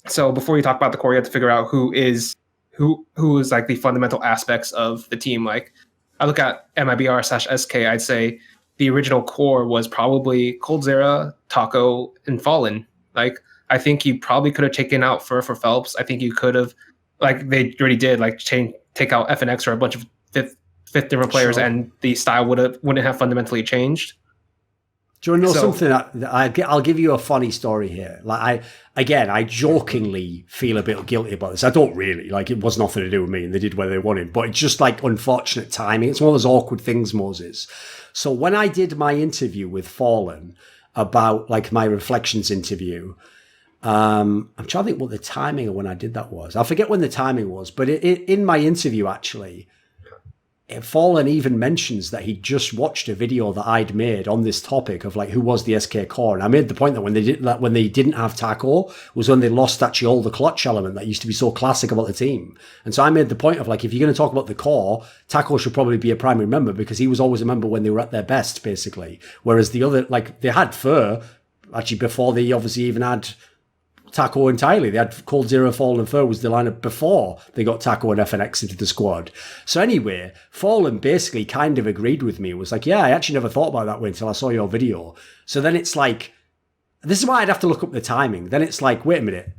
S4: So before you talk about the core, you have to figure out who is like the fundamental aspects of the team. Like I look at MIBR/SK, I'd say the original core was probably coldzera, Taco, and Fallen. Like I think you probably could have taken out Fur for Phelps. I think you could have, like they already did, like take out FNX or a bunch of fifth different players, and the style wouldn't have fundamentally changed.
S2: Do you want to know something? I'll give you a funny story here. Like I jokingly feel a bit guilty about this. I don't really. Like, it was nothing to do with me, and they did what they wanted. But it's just like unfortunate timing. It's one of those awkward things, Moses. So when I did my interview with Fallen about like my reflections interview, I'm trying to think what the timing of when I did that was. I forget when the timing was, but in my interview actually, Fallen even mentions that he just watched a video that I'd made on this topic of like who was the SK core, and I made the point that when they didn't have Taco was when they lost that Chaolan clutch element that used to be so classic about the team. And so I made the point of like, if you're going to talk about the core, Taco should probably be a primary member because he was always a member when they were at their best, basically. Whereas the other, like they had Fur actually before they obviously even had Taco entirely. They had coldzera, Fallen, and Fur was the lineup before they got Taco and FNX into the squad. So anyway, Fallen basically kind of agreed with me. It was like, yeah, I actually never thought about that way until I saw your video. So then it's like, this is why I'd have to look up the timing. Then it's like, wait a minute.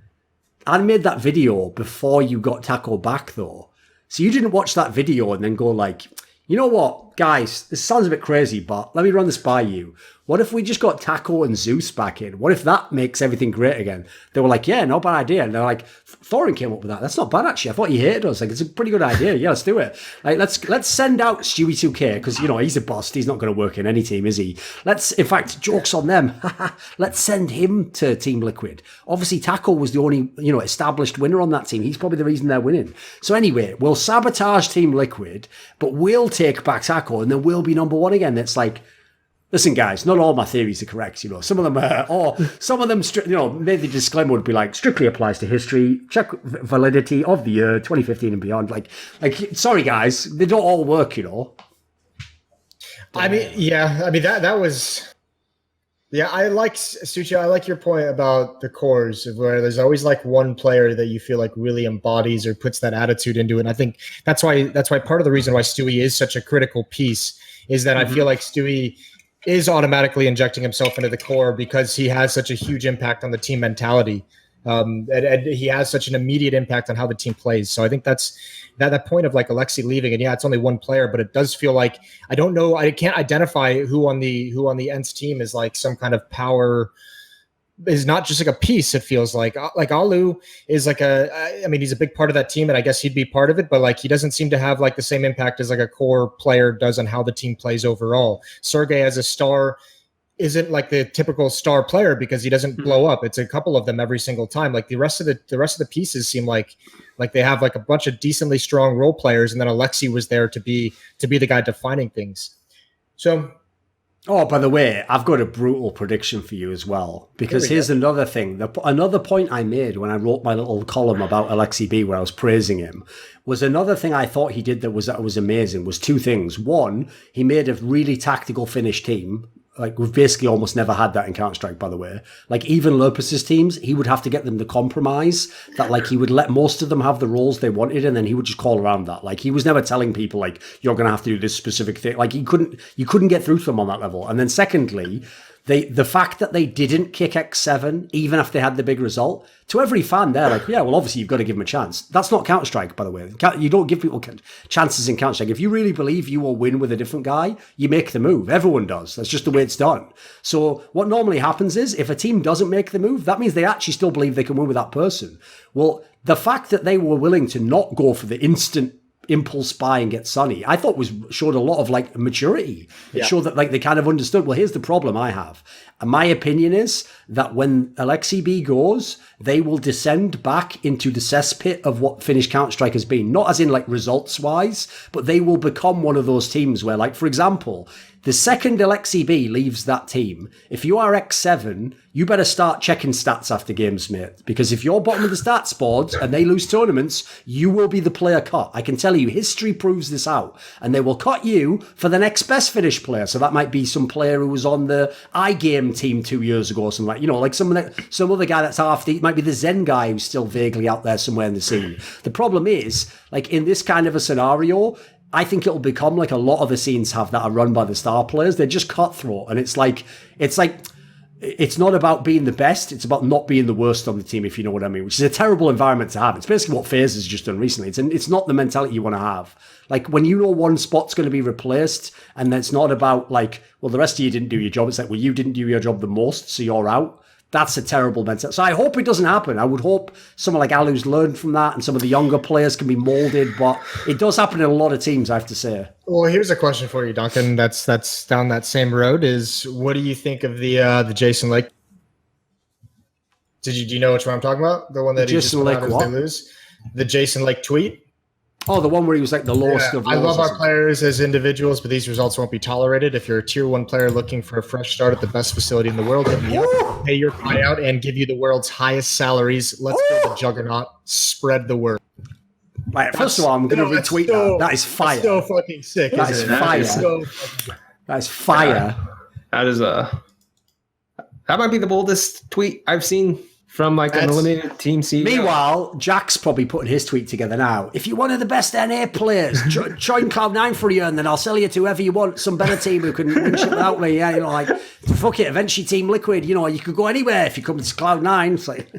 S2: I made that video before you got Taco back though. So you didn't watch that video and then go like, you know what, guys, this sounds a bit crazy, but let me run this by you. What if we just got Taco and Zeus back in? What if that makes everything great again? They were like, yeah, not bad idea. And they're like, Thorin came up with that. That's not bad, actually. I thought he hated us. Like, it's a pretty good idea. Yeah, let's do it. Like, let's send out Stewie 2K because, you know, he's a boss. He's not going to work in any team, is he? In fact, joke's on them. Let's send him to Team Liquid. Obviously, Taco was the only, you know, established winner on that team. He's probably the reason they're winning. So anyway, we'll sabotage Team Liquid, but we'll take back Taco and then we'll be number one again. That's like, listen, guys, not all my theories are correct, you know. Some of them are, or some of them, you know, maybe the disclaimer would be like, strictly applies to history, check validity of the year 2015 and beyond. Like, sorry, guys, they don't all work, you know.
S3: I mean, yeah, I mean, that was, yeah, I like, stuchiu, I like your point about the cores, where there's always like one player that you feel like really embodies or puts that attitude into it. And I think that's why part of the reason why Stewie is such a critical piece is that I feel like Stewie is automatically injecting himself into the core because he has such a huge impact on the team mentality. And he has such an immediate impact on how the team plays. So I think that's that point of like Alexi leaving, and yeah, it's only one player, but it does feel like, I don't know, I can't identify who on the ENCE team is like some kind of power, is not just like a piece. It feels like Alu is like I mean, he's a big part of that team and I guess he'd be part of it, but like he doesn't seem to have like the same impact as like a core player does on how the team plays overall. Sergey as a star isn't like the typical star player because he doesn't blow up. It's a couple of them every single time. Like the rest of the pieces seem like they have like a bunch of decently strong role players, and then Alexi was there to be the guy defining things. So,
S2: oh, by the way, I've got a brutal prediction for you as well, because here's another thing. Another point I made when I wrote my little column about Alexi B, where I was praising him, was another thing I thought he did that was amazing, was two things. One, he made a really tactical Finnish team. Like, we've basically almost never had that in Counter-Strike, by the way. Like, even Lopez's teams, he would have to get them to compromise that, like, he would let most of them have the roles they wanted, and then he would just call around that. Like, he was never telling people, like, you're going to have to do this specific thing. Like, you couldn't get through to them on that level. And then secondly, the fact that they didn't kick X7, even if they had the big result, to every fan, they're like, yeah, well, obviously you've got to give them a chance. That's not Counter-Strike, by the way. You don't give people chances in Counter-Strike. If you really believe you will win with a different guy, you make the move. Everyone does. That's just the way it's done. So what normally happens is, if a team doesn't make the move, that means they actually still believe they can win with that person. Well, the fact that they were willing to not go for the instant impulse buy and get Sunny, I thought showed a lot of like maturity. It showed that like they kind of understood, well, here's the problem I have. And my opinion is that when Alexi B goes, they will descend back into the cesspit of what Finnish Counter-Strike has been. Not as in like results wise, but they will become one of those teams where, like, for example, The second LXCB leaves that team, if you are X7, you better start checking stats after games, mate. Because if you're bottom of the stats board and they lose tournaments, you will be the player cut. I can tell you, history proves this out. And they will cut you for the next best finish player. So that might be some player who was on the iGame team 2 years ago or something like, like some other guy that's half the, it might be the Zen guy who's still vaguely out there somewhere in the scene. The problem is, like in this kind of a scenario, I think it'll become like a lot of the scenes have that are run by the star players. They're just cutthroat. And it's not about being the best. It's about not being the worst on the team, if you know what I mean, which is a terrible environment to have. It's basically what FaZe has just done recently. It's not the mentality you want to have. Like when you know one spot's going to be replaced and it's not about like, well, the rest of you didn't do your job. It's like, well, you didn't do your job the most, so you're out. That's a terrible mentality. So I hope it doesn't happen. I would hope someone like Alu's learned from that and some of the younger players can be molded, but it does happen in a lot of teams, I have to say.
S3: Well, here's a question for you, Duncan. That's down that same road. Is what do you think of the Jason Lake? Do you know which one I'm talking about? The one that
S2: Jason Lake, what?
S3: They lose? The Jason Lake tweet?
S2: Oh, the one where he was like the lowest of lows.
S3: I love our players as individuals, but these results won't be tolerated. If you're a tier 1 player looking for a fresh start at the best facility in the world, hit me up, pay your buyout, and give you the world's highest salaries. Let's build a juggernaut. Spread the word.
S2: Right, first of all, I'm going to retweet that. That is fire.
S3: That's so fucking sick.
S2: That is fire. That is fire.
S4: That is that might be the boldest tweet I've seen from like an eliminated team CEO.
S2: Meanwhile, Jack's probably putting his tweet together now. If you're one of the best NA players, join Cloud9 for a year and then I'll sell you to whoever you want, some better team who can win shit without me. Yeah, like, fuck it, eventually Team Liquid, you could go anywhere if you come to Cloud9. It's like...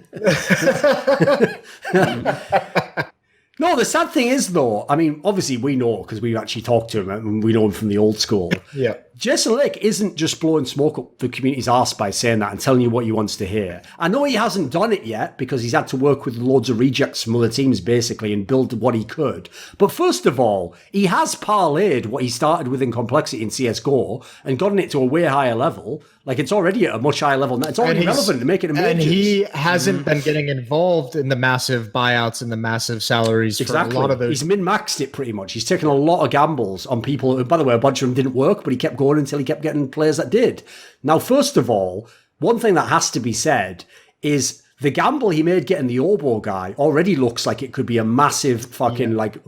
S2: No, the sad thing is, though, I mean, obviously we know because we've actually talked to him and we know him from the old school.
S3: Yeah.
S2: Jason Lake isn't just blowing smoke up the community's arse by saying that and telling you what he wants to hear. I know he hasn't done it yet because he's had to work with loads of rejects from other teams, basically, and build what he could. But first of all, he has parlayed what he started with in complexity in CSGO and gotten it to a way higher level. Like, it's already at a much higher level. It's already relevant to make it a majors.
S3: And he hasn't been getting involved in the massive buyouts and the massive salaries for a lot of those.
S2: He's min-maxed it pretty much. He's taken a lot of gambles on people. By the way, a bunch of them didn't work, but he kept going until he kept getting players that did. Now, first of all, one thing that has to be said is the gamble he made getting the Obo guy already looks like it could be a massive fucking, like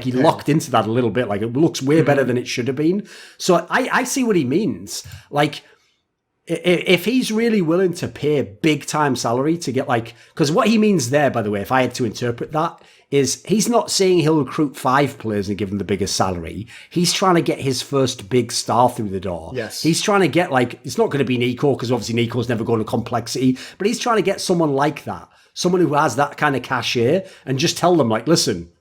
S2: he locked into that a little bit. Like, it looks way better than it should have been. So I see what he means. Like, if he's really willing to pay a big time salary to get because what he means there, by the way, if I had to interpret that, is he's not saying he'll recruit 5 players and give them the biggest salary. He's trying to get his first big star through the door.
S3: Yes.
S2: He's trying to get it's not going to be Nico because obviously Nico's never going to complexity, but he's trying to get someone like that, someone who has that kind of cachet and just tell them listen,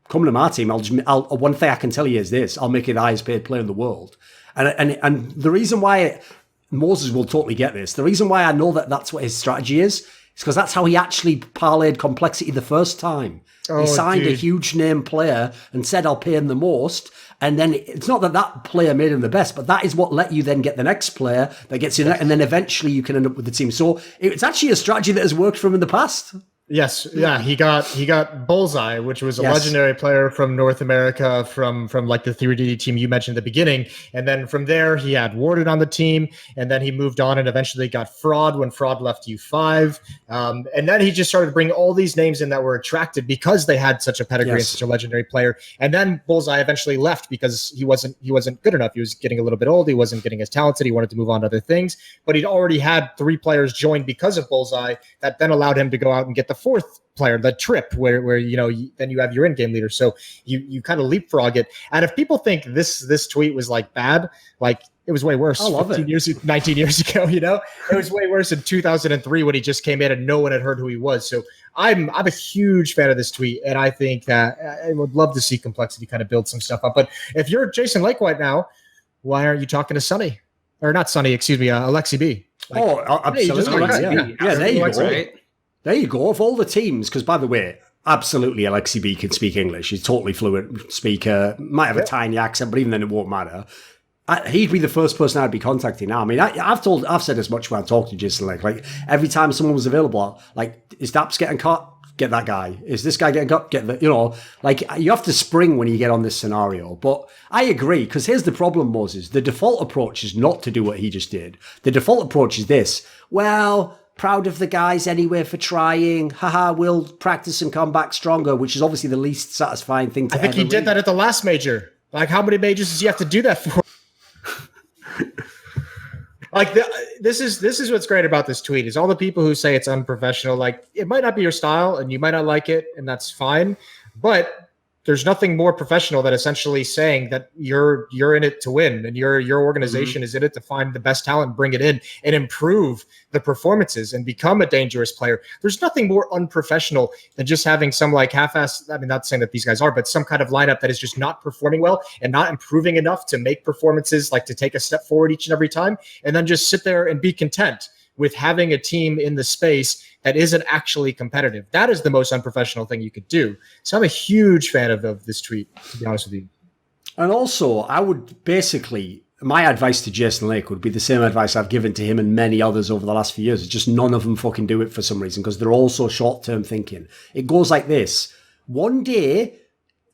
S2: come to my team. One thing I can tell you is this, I'll make you the highest paid player in the world. And the reason why Moses will totally get this. The reason why I know that that's what his strategy is because that's how he actually parlayed complexity the first time. He signed a huge name player and said, I'll pay him the most. And then it's not that player made him the best, but that is what let you then get the next player that gets in. And then eventually you can end up with the team. So it's actually a strategy that has worked for him in the past.
S3: Yes, yeah, he got Bullseye, which was a legendary player from North America, from like the 3D team you mentioned at the beginning, and then from there he had Warden on the team, and then he moved on and eventually got Fraud when Fraud left U5, and then he just started bringing all these names in that were attracted because they had such a pedigree and such a legendary player, and then Bullseye eventually left because he wasn't good enough. He was getting a little bit old. He wasn't getting as talented. He wanted to move on to other things, but he'd already had 3 players join because of Bullseye that then allowed him to go out and get the 4th player, the Trip, where then you have your in-game leader. So you kind of leapfrog it. And if people think this tweet was bad, it was way worse. 19 years ago, it was way worse in 2003 when he just came in and no one had heard who he was. So I'm a huge fan of this tweet, and I think that I would love to see Complexity kind of build some stuff up. But if you're Jason Lake right now, why aren't you talking to Sonny? Or not Sonny, excuse me, Alexi B.
S2: Absolutely. Yeah, there you go.
S4: Right?
S2: There you go. Of all the teams, because by the way, absolutely, Alexi B can speak English. He's totally fluent speaker. Might have a tiny accent, but even then it won't matter. He'd be the first person I'd be contacting now. I mean, I've said as much when I talk to Jason Lake. Like every time someone was available, is Daps getting cut? get that guy. Is this guy getting up? Get the, you know, like you have to spring when you get on this scenario. But I agree, because here's the problem, Moses. The default approach is not to do what he just did. The default approach is this. Well, proud of the guys anyway for trying. Haha, we'll practice and come back stronger, which is obviously the least satisfying thing to
S3: I think he did that at the last major. Like, how many majors does he have to do that for? Like, this is what's great about this tweet is all the people who say it's unprofessional. Like, it might not be your style and you might not like it, and that's fine. But there's nothing more professional than essentially saying that you're in it to win, and your organization is in it to find the best talent, bring it in, and improve the performances and become a dangerous player. There's nothing more unprofessional than just having some like half-ass, I mean, not saying that these guys are, but some kind of lineup that is just not performing well and not improving enough to make performances like to take a step forward each and every time, and then just sit there and be content with having a team in the space that isn't actually competitive. That is the most unprofessional thing you could do. So I'm a huge fan of this tweet, to be honest with you.
S2: And also, I would basically, my advice to Jason Lake would be the same advice I've given to him and many others over the last few years. It's just none of them fucking do it for some reason, because they're all so short-term thinking. It goes like this. One day,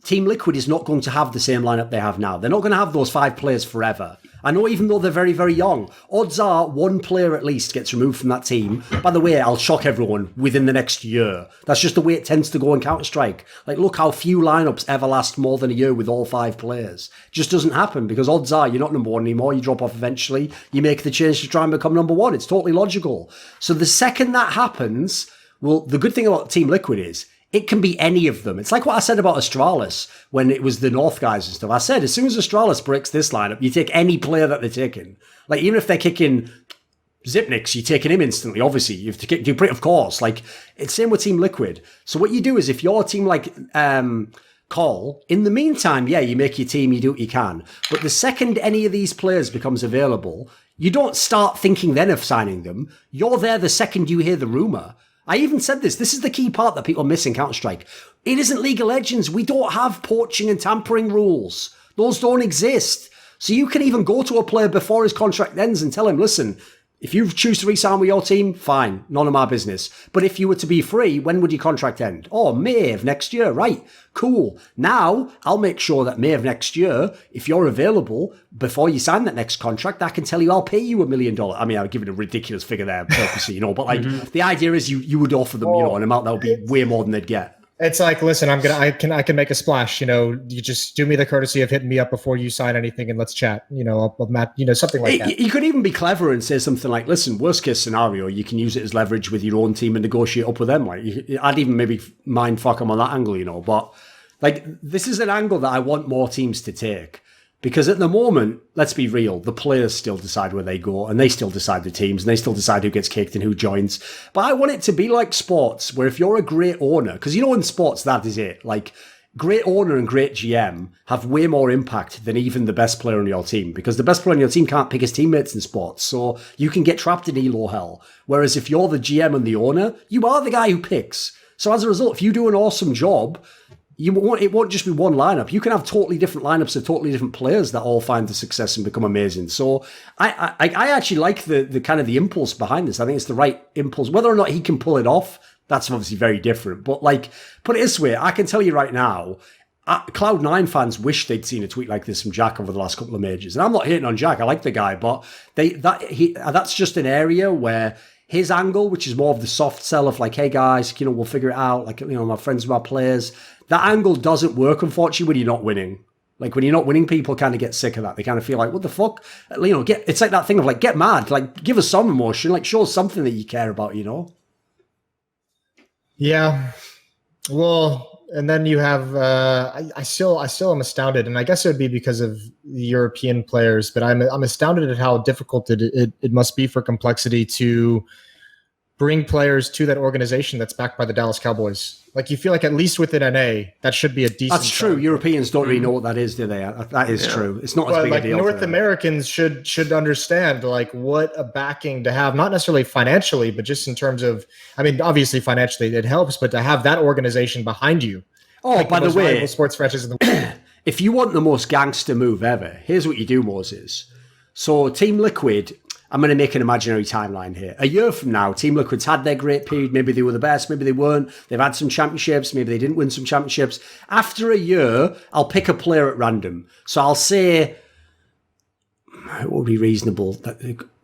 S2: Team Liquid is not going to have the same lineup they have now. They're not going to have those 5 players forever. I know, even though they're very, very young, odds are one player at least gets removed from that team. By the way, I'll shock everyone within the next year. That's just the way it tends to go in Counter-Strike. Like, look how few lineups ever last more than a year with all 5 players. It just doesn't happen, because odds are you're not number 1 anymore. You drop off eventually. You make the change to try and become number 1. It's totally logical. So the second that happens, well, the good thing about Team Liquid is it can be any of them. It's like what I said about Astralis when it was the North guys and stuff. I said, as soon as Astralis breaks this lineup, you take any player that they're taking. Like, even if they're kicking Zipnix, you're taking him instantly, obviously. You have to kick, of course. Like, it's same with Team Liquid. So what you do is, if you're a team like Call, in the meantime, yeah, you make your team, you do what you can. But the second any of these players becomes available, you don't start thinking then of signing them. You're there the second you hear the rumor. I even said this. This is the key part that people miss in Counter-Strike. It isn't League of Legends. We don't have poaching and tampering rules. Those don't exist. So you can even go to a player before his contract ends and tell him, listen, if you choose to re-sign with your team, fine, none of my business. But if you were to be free, when would your contract end? Oh, May of next year, right? Cool. Now, I'll make sure that May of next year, if you're available, before you sign that next contract, I can tell you I'll pay you $1 million. I mean, I've given a ridiculous figure there purposely, but like the idea is you would offer them, an amount that would be way more than they'd get.
S3: It's like, listen, I can make a splash. You just do me the courtesy of hitting me up before you sign anything, and let's chat. Something like that.
S2: You could even be clever and say something like, "Listen, worst case scenario, you can use it as leverage with your own team and negotiate up with them." Like, I'd even maybe mind fuck them on that angle, But like, this is an angle that I want more teams to take. Because at the moment, let's be real, the players still decide where they go, and they still decide the teams, and they still decide who gets kicked and who joins. But I want it to be like sports, where if you're a great owner, because in sports, that is it. Like, great owner and great GM have way more impact than even the best player on your team, because the best player on your team can't pick his teammates in sports, so you can get trapped in elo hell. Whereas if you're the GM and the owner, you are the guy who picks. So as a result, if you do an awesome job, it won't just be one lineup. You can have totally different lineups of totally different players that all find the success and become amazing. So I actually like the kind of the impulse behind this. I think it's the right impulse. Whether or not he can pull it off, that's obviously very different. But like, put it this way, I can tell you right now, Cloud9 fans wish they'd seen a tweet like this from Jack over the last couple of majors. And I'm not hating on Jack. I like the guy, but that's just an area where his angle, which is more of the soft sell of like, hey guys, we'll figure it out. Like, my friends, my players. That angle doesn't work, unfortunately, when you're not winning. Like, when you're not winning, people kind of get sick of that. They kind of feel like, what the fuck? It's like that thing of like, get mad. Like, give us some emotion. Like, show us something that you care about,
S3: Yeah. Well, and then you have, I still am astounded. And I guess it would be because of the European players, but I'm astounded at how difficult it must be for Complexity to bring players to that organization that's backed by the Dallas Cowboys. Like, you feel like at least within NA, that should be a decent.
S2: That's true. Europeans don't really know what that is, do they? That is true. It's not as big a deal.
S3: North Americans should understand like what a backing to have, not necessarily financially, but just in terms of, I mean, obviously financially it helps, but to have that organization behind you.
S2: Oh, like by the way,
S3: sports franchises in the world.
S2: If you want the most gangster move ever, here's what you do, Moses. So Team Liquid, I'm going to make an imaginary timeline here. A year from now, Team Liquid's had their great period. Maybe they were the best, maybe they weren't. They've had some championships, maybe they didn't win some championships. After a year, I'll pick a player at random. So I'll say, it will be reasonable.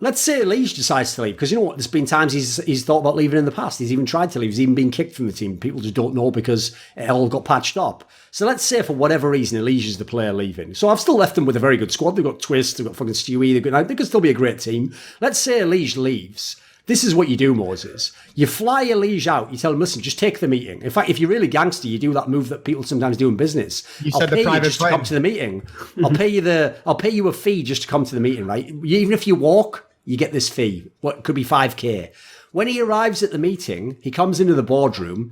S2: Let's say EllieJ decides to leave, because you know what? There's been times he's thought about leaving in the past. He's even tried to leave. He's even been kicked from the team. People just don't know because it all got patched up. So let's say for whatever reason, EllieJ is the player leaving. So I've still left them with a very good squad. They've got Twist, they've got fucking Stewie. They could still be a great team. Let's say EllieJ leaves. This is what you do, Moses. You fly EllieJ out. You tell him, listen, just take the meeting. In fact, if you're really gangster, you do that move that people sometimes do in business.
S3: I'll pay you just
S2: to come to the meeting. I'll pay you a fee just to come to the meeting, right? Even if you walk, you get this fee. What could be 5k. When he arrives at the meeting, he comes into the boardroom.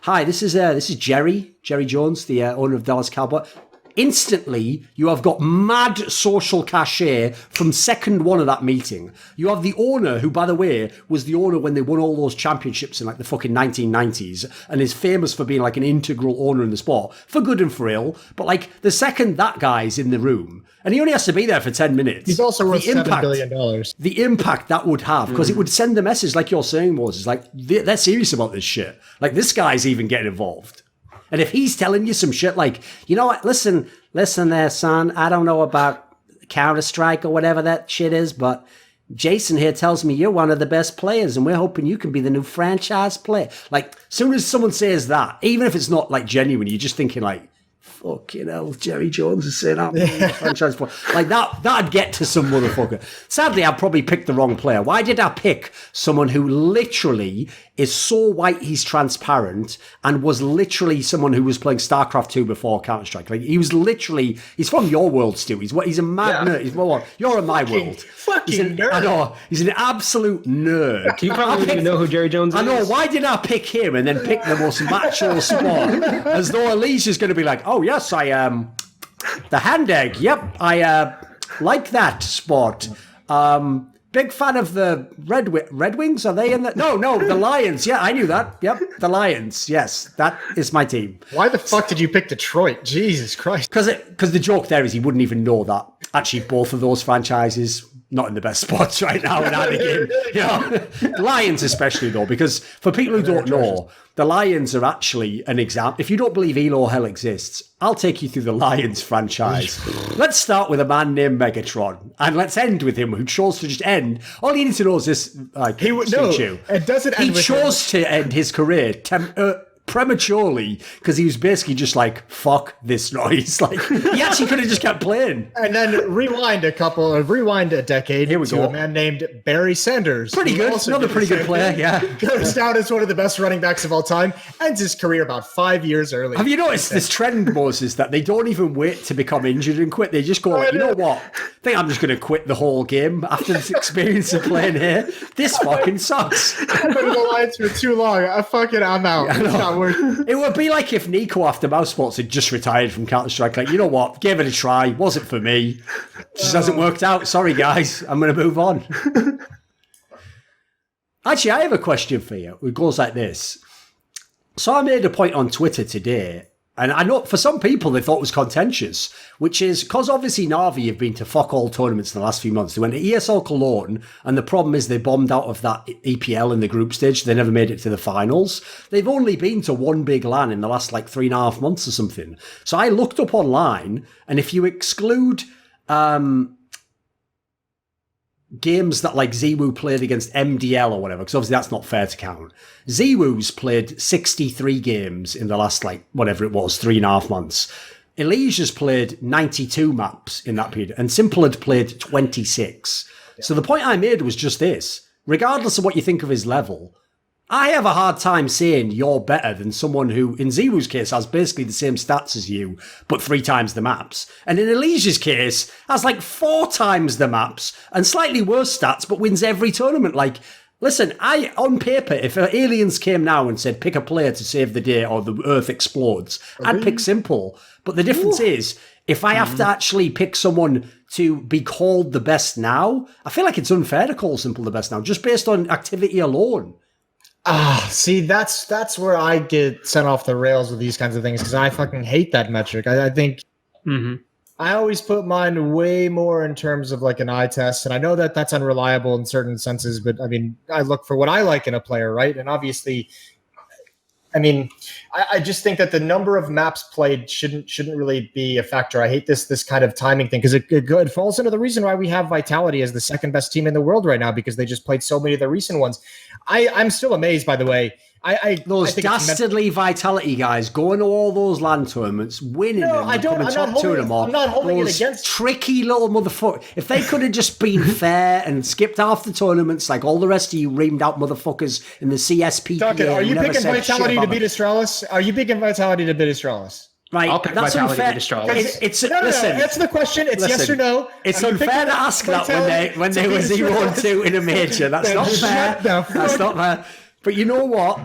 S2: Hi, this is Jerry Jones, the owner of Dallas Cowboy. Instantly, you have got mad social cachet from second one of that meeting. You have the owner, who, by the way, was the owner when they won all those championships in like the fucking 1990s and is famous for being like an integral owner in the sport, for good and for ill. But like the second that guy's in the room, and he only has to be there for 10 minutes.
S3: He's also worth $7 billion.
S2: The impact that would have, because it would send the message, like you're saying, Moses, like they're serious about this shit. Like this guy's even getting involved. And if he's telling you some shit like, you know what, listen there, son, I don't know about Counter-Strike or whatever that shit is, but Jason here tells me you're one of the best players and we're hoping you can be the new franchise player. Like, as soon as someone says that, even if it's not like genuine, you're just thinking like, fucking hell, Jerry Jones is saying that. Franchise player. Like that'd get to some motherfucker. Sadly, I'd probably pick the wrong player. Why did I pick someone who literally is so white he's transparent and was literally someone who was playing StarCraft 2 before Counter-Strike? Like he's from your world, Stu. He's a mad nerd. You're in my world.
S3: Fucking nerd.
S2: I know. He's an absolute nerd.
S4: You probably don't even know who Jerry Jones is.
S2: I know. Why did I pick him and then pick the most macho sport? As though EllieJ is going to be like, oh yes, I the hand egg. Yep, I like that sport. Big fan of the Red Wings. Are they in that? No, the Lions. Yeah, I knew that. Yep, the Lions. Yes, that is my team.
S3: Why the fuck did you pick Detroit? Jesus Christ.
S2: Because the joke there is he wouldn't even know that actually both of those franchises not in the best spots right now in either game. You know? Lions especially though, because for people who don't know, the Lions are actually an example. If you don't believe Elo Hell exists, I'll take you through the Lions franchise. Let's start with a man named Megatron, and let's end with him, who chose to just end. All you need to know is this: like
S3: it doesn't.
S2: He chose to end his career prematurely because he was basically just like, fuck this noise. Like he actually could have just kept playing.
S3: And then rewind a decade to a man named Barry Sanders.
S2: Pretty good. Another pretty good player, yeah.
S3: Goes down as one of the best running backs of all time. Ends his career about 5 years early.
S2: Have you noticed this trend, Moses, that they don't even wait to become injured and quit? They just go, like, you know what? I think I'm just going to quit the whole game after this experience of playing here. This fucking sucks.
S3: I've been in the Lions for too long. I'm out. It's not worth it.
S2: It would be like if Nico after Mousesports had just retired from Counter-Strike. Like, you know what? Gave it a try. Wasn't for me. Just hasn't worked out. Sorry, guys. I'm going to move on. Actually, I have a question for you. It goes like this. So I made a point on Twitter today, and I know for some people they thought it was contentious, which is because obviously Na'Vi have been to fuck all tournaments in the last few months. They went to ESL Cologne, and the problem is they bombed out of that EPL in the group stage. They never made it to the finals. They've only been to one big LAN in the last like 3.5 months or something. So I looked up online, and if you exclude games that like ZWoo played against MDL or whatever, because obviously that's not fair to count. ZWoo's played 63 games in the last like whatever it was, 3.5 months. EllieJ has played 92 maps in that period, and Simple had played 26. Yeah. So the point I made was just this: regardless of what you think of his level, I have a hard time saying you're better than someone who, in ZWoo's case, has basically the same stats as you, but 3 times the maps. And in EllieJ's case, has like 4 times the maps and slightly worse stats, but wins every tournament. Like, listen, on paper, if aliens came now and said, pick a player to save the day or the Earth explodes, I'd pick Simple. But the difference is, if I have to actually pick someone to be called the best now, I feel like it's unfair to call Simple the best now, just based on activity alone.
S3: See, that's where I get sent off the rails with these kinds of things, because I fucking hate that metric. I think I always put mine way more in terms of like an eye test. And I know that that's unreliable in certain senses, but I mean, I look for what I like in a player, right? And obviously, I mean, I just think that the number of maps played shouldn't really be a factor. I hate this kind of timing thing because it falls into the reason why we have Vitality as the second best team in the world right now, because they just played so many of the recent ones. I'm still amazed, by the way.
S2: Those dastardly Vitality guys going to all those LAN tournaments, winning them, coming top two of them all.
S3: I'm not holding
S2: those
S3: it against
S2: tricky little motherfuckers. If they could have just been fair and skipped half the tournaments like all the rest of you reamed out motherfuckers in the CSP.
S3: Are you picking Vitality to beat Astralis? Are you picking Vitality to beat Astralis?
S4: Right, I'll pick
S2: that's
S4: Vitality
S2: unfair.
S4: to Astralis.
S2: Listen,
S3: answer the question. It's yes or no.
S2: It's unfair to ask that when they were 0-2 in a major. That's not fair. That's not fair. But you know what?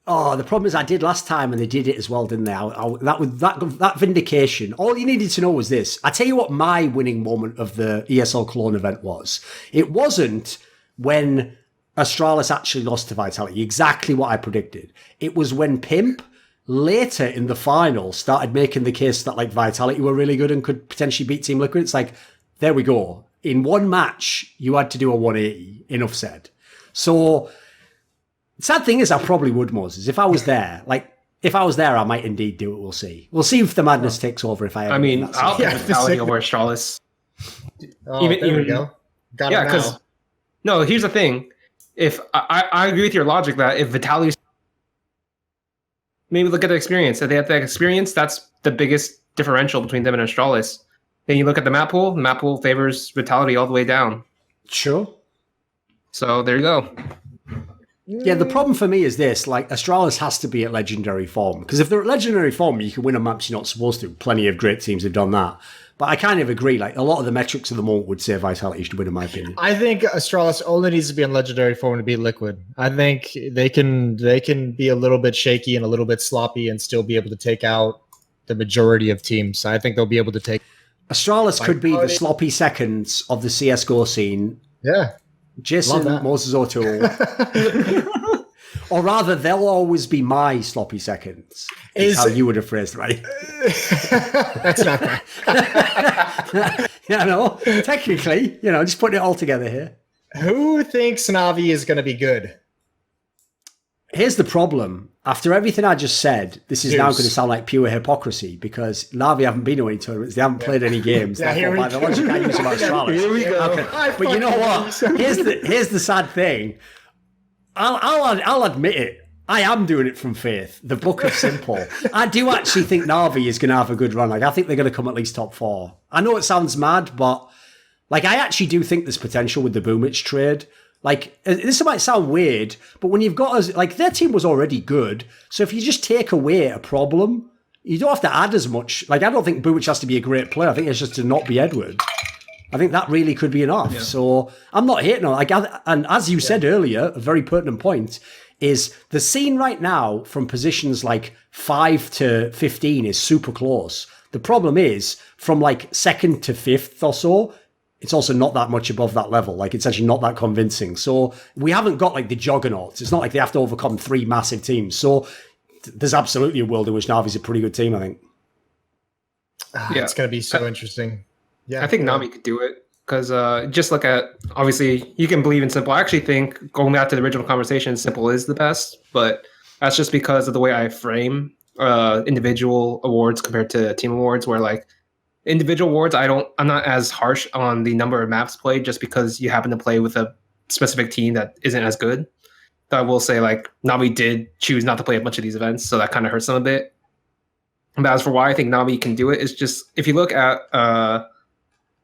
S2: Oh, the problem is I did last time and they did it as well, didn't they? That vindication. All you needed to know was this. I tell you what my winning moment of the ESL Cologne event was. It wasn't when Astralis actually lost to Vitality, exactly what I predicted. It was when Pimp later in the final started making the case that like Vitality were really good and could potentially beat Team Liquid. It's like, there we go. In one match, you had to do a 180, enough said. So the sad thing is I probably would, Moses. If I was there, I might indeed do it. We'll see. We'll see if the madness takes over.
S4: I'll pick Vitality over Astralis.
S3: There we go.
S4: Because no, here's the thing. If I agree with your logic that if Vitality, maybe look at the experience. If they have that experience, that's the biggest differential between them and Astralis. Then you look at the map pool. The map pool favors Vitality all the way down.
S2: Sure.
S4: So there you go.
S2: Yeah, the problem for me is this, like, Astralis has to be at legendary form. Because if they're at legendary form, you can win a maps you're not supposed to. Plenty of great teams have done that. But I kind of agree, like, a lot of the metrics of the moment would say Vitality should win, in my opinion.
S3: I think Astralis only needs to be in legendary form to beat Liquid. I think they can be a little bit shaky and a little bit sloppy and still be able to take out the majority of teams. I think they'll be able to take...
S2: Astralis could be the sloppy seconds of the CSGO scene.
S3: Yeah.
S2: Jason, Moses O'Toole. Or rather, they'll always be my sloppy seconds. Is how you would have phrased it, right?
S3: That's not right.
S2: Technically, just putting it all together here.
S3: Who thinks Navi is going to be good?
S2: Here's the problem. After everything I just said, this is now going to sound like pure hypocrisy because Navi haven't been to any tournaments. They haven't played any games.
S3: Here we go.
S2: Okay. But you know what? Here's the sad thing. I'll admit it. I am doing it from faith. The book of simple. I do actually think Navi is going to have a good run. Like, I think they're going to come at least top 4. I know it sounds mad, but like, I actually do think there's potential with the Boomich trade. Like, this might sound weird, but when you've got like, their team was already good. So if you just take away a problem, you don't have to add as much. Like, I don't think Boomich has to be a great player. I think it's just to not be Edward. I think that really could be enough. Yeah. So I'm not hating on it. And as you said earlier, a very pertinent point is the scene right now from positions like 5 to 15 is super close. The problem is from like 2nd to 5th or so, it's also not that much above that level. Like, it's actually not that convincing. So we haven't got like the juggernauts. It's not like they have to overcome 3 massive teams. So there's absolutely a world in which Navi's a pretty good team, I think.
S3: It's going to be so interesting. Yeah,
S4: I think Navi could do it because just look at, obviously, you can believe in Simple. I actually think, going back to the original conversation, Simple is the best, but that's just because of the way I frame individual awards compared to team awards, where like individual awards, I'm not as harsh on the number of maps played just because you happen to play with a specific team that isn't as good. So I will say, like, Navi did choose not to play a bunch of these events, so that kind of hurts them a bit. But as for why I think Navi can do it, is just, if you look at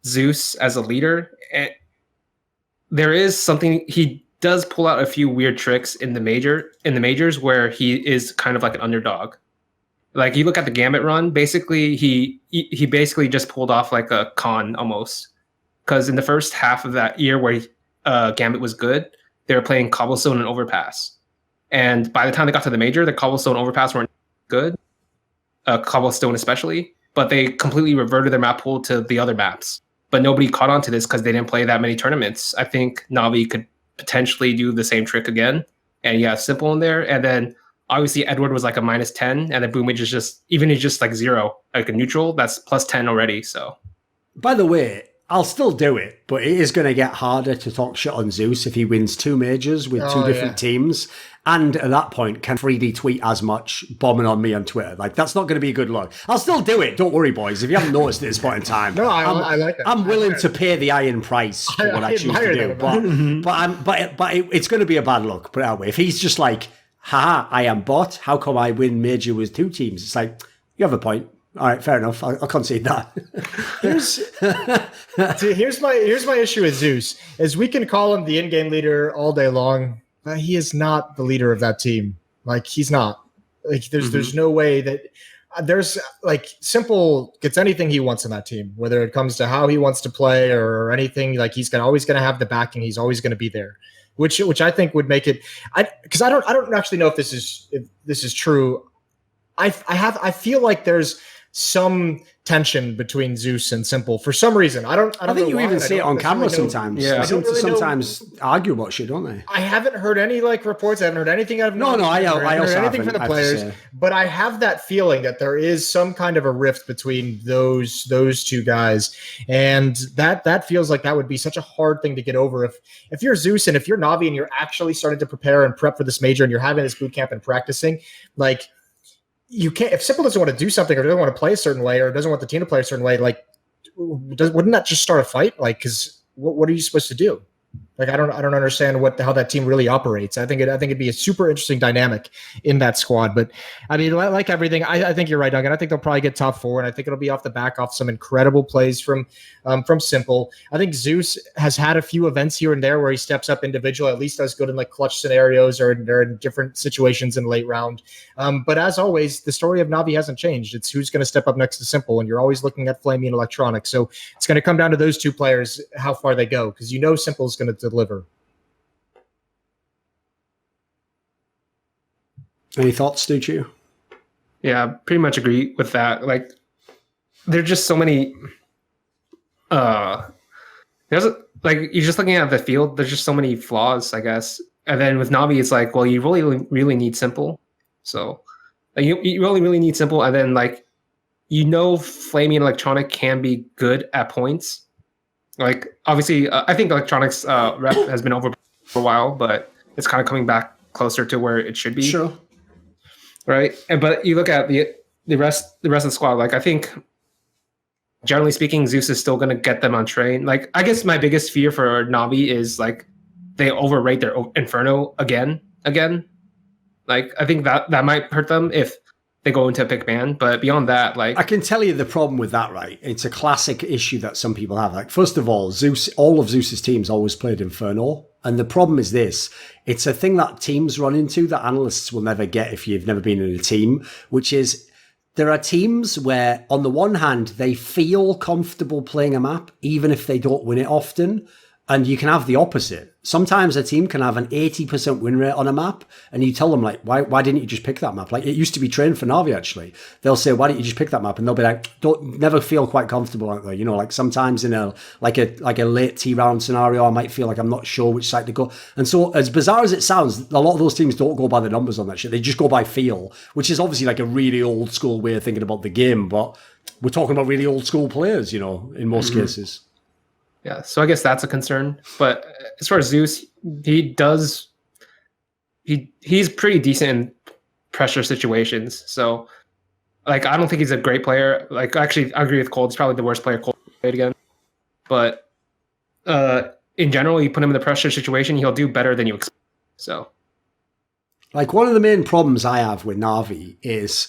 S4: Zeus as a leader, there is something, he does pull out a few weird tricks in the majors where he is kind of like an underdog. Like, you look at the Gambit run, basically he basically just pulled off like a con almost, because in the first half of that year where Gambit was good, they were playing Cobblestone and Overpass, and by the time they got to the major, the Cobblestone and Overpass weren't good, Cobblestone especially, but they completely reverted their map pool to the other maps. But nobody caught on to this because they didn't play that many tournaments. I think Navi could potentially do the same trick again. And yeah, Simple in there. And then obviously Edward was like a -10. And then Boomage is just, even he's just like 0, like a neutral, that's +10 already. So
S2: By the way, I'll still do it, but it is going to get harder to talk shit on Zeus if he wins 2 majors with 2 different teams. And at that point, can 3D tweet as much bombing on me on Twitter. Like, that's not going to be a good look. I'll still do it. Don't worry, boys. If you haven't noticed at this point in time.
S3: No, I like that.
S2: I'm willing to pay the iron price for what I choose to do. But it's going to be a bad look, put it that way. If he's just like, haha, I am bot. How come I win major with 2 teams? It's like, you have a point. All right, fair enough. I'll concede that.
S3: Here's my issue with Zeus is we can call him the in-game leader all day long, but he is not the leader of that team. Like, he's not. Like, there's no way that there's like Simple gets anything he wants in that team, whether it comes to how he wants to play or anything. Like, he's always going to have the backing. He's always going to be there, which I think would make it. Because I don't actually know if this is true. I feel like there's some tension between Zeus and Simple for some reason. I think
S2: you even see it on camera sometimes.
S4: Yeah,
S2: they seem to sometimes argue about shit, don't they?
S3: I haven't heard any like reports. I haven't heard anything out of
S2: I also
S3: anything from the players. But I have that feeling that there is some kind of a rift between those 2 guys, and that feels like that would be such a hard thing to get over. If you're Zeus and if you're Navi and you're actually starting to prepare and prep for this major and you're having this boot camp and practicing, like. You can't, if Simple doesn't want to do something or doesn't want to play a certain way or doesn't want the team to play a certain way, like, wouldn't that just start a fight? Like, because what are you supposed to do? Like, I don't understand how that team really operates. I think it'd be a super interesting dynamic in that squad. But I mean, like everything, I think you're right, Duncan. I think they'll probably get top 4, and I think it'll be off the back off some incredible plays from Simple. I think Zeus has had a few events here and there where he steps up individually, at least does good in like clutch scenarios or in different situations in late round. But as always, the story of Navi hasn't changed. It's who's going to step up next to Simple, and you're always looking at Flamey and Electronic. So it's going to come down to those 2 players, how far they go, because Simple's going to deliver.
S2: Any thoughts, stuchiu?
S4: Yeah, pretty much agree with that. Like, there's just so many. There's like you're just looking at the field. There's just so many flaws, I guess. And then with Navi, it's like, well, you really need Simple. So like, you really need Simple. And then like, Flamey and Electronic can be good at points. Like, obviously, I think Electronics rep has been over for a while, but it's kind of coming back closer to where it should be.
S2: Sure.
S4: Right. But you look at the rest of the squad, like, I think generally speaking, Zeus is still going to get them on train. Like, I guess my biggest fear for Navi is like they overrate their Inferno again. Like, I think that might hurt them if they go into a pick ban. But beyond that, like,
S2: I can tell you the problem with that, right? It's a classic issue that some people have. Like, first of all, all of Zeus's teams always played Inferno. And the problem is this, it's a thing that teams run into that analysts will never get if you've never been in a team, which is there are teams where on the one hand, they feel comfortable playing a map, even if they don't win it often. And you can have the opposite. Sometimes a team can have an 80% win rate on a map, and you tell them, like, why didn't you just pick that map? Like, it used to be trained for Navi, actually. They'll say, why didn't you just pick that map? And they'll be like, never feel quite comfortable out there. You know, like sometimes in a late T round scenario, I might feel like I'm not sure which side to go. And so, as bizarre as it sounds, a lot of those teams don't go by the numbers on that shit. They just go by feel, which is obviously like a really old school way of thinking about the game. But we're talking about really old school players, you know, in most cases.
S4: Yeah, so I guess that's a concern. But as far as Zeus, he's pretty decent in pressure situations. So, like, I don't think he's a great player. Like, actually, I agree with Cold. He's probably the worst player Cold played again. But in general, you put him in the pressure situation, he'll do better than you expect. So,
S2: like, one of the main problems I have with Navi is,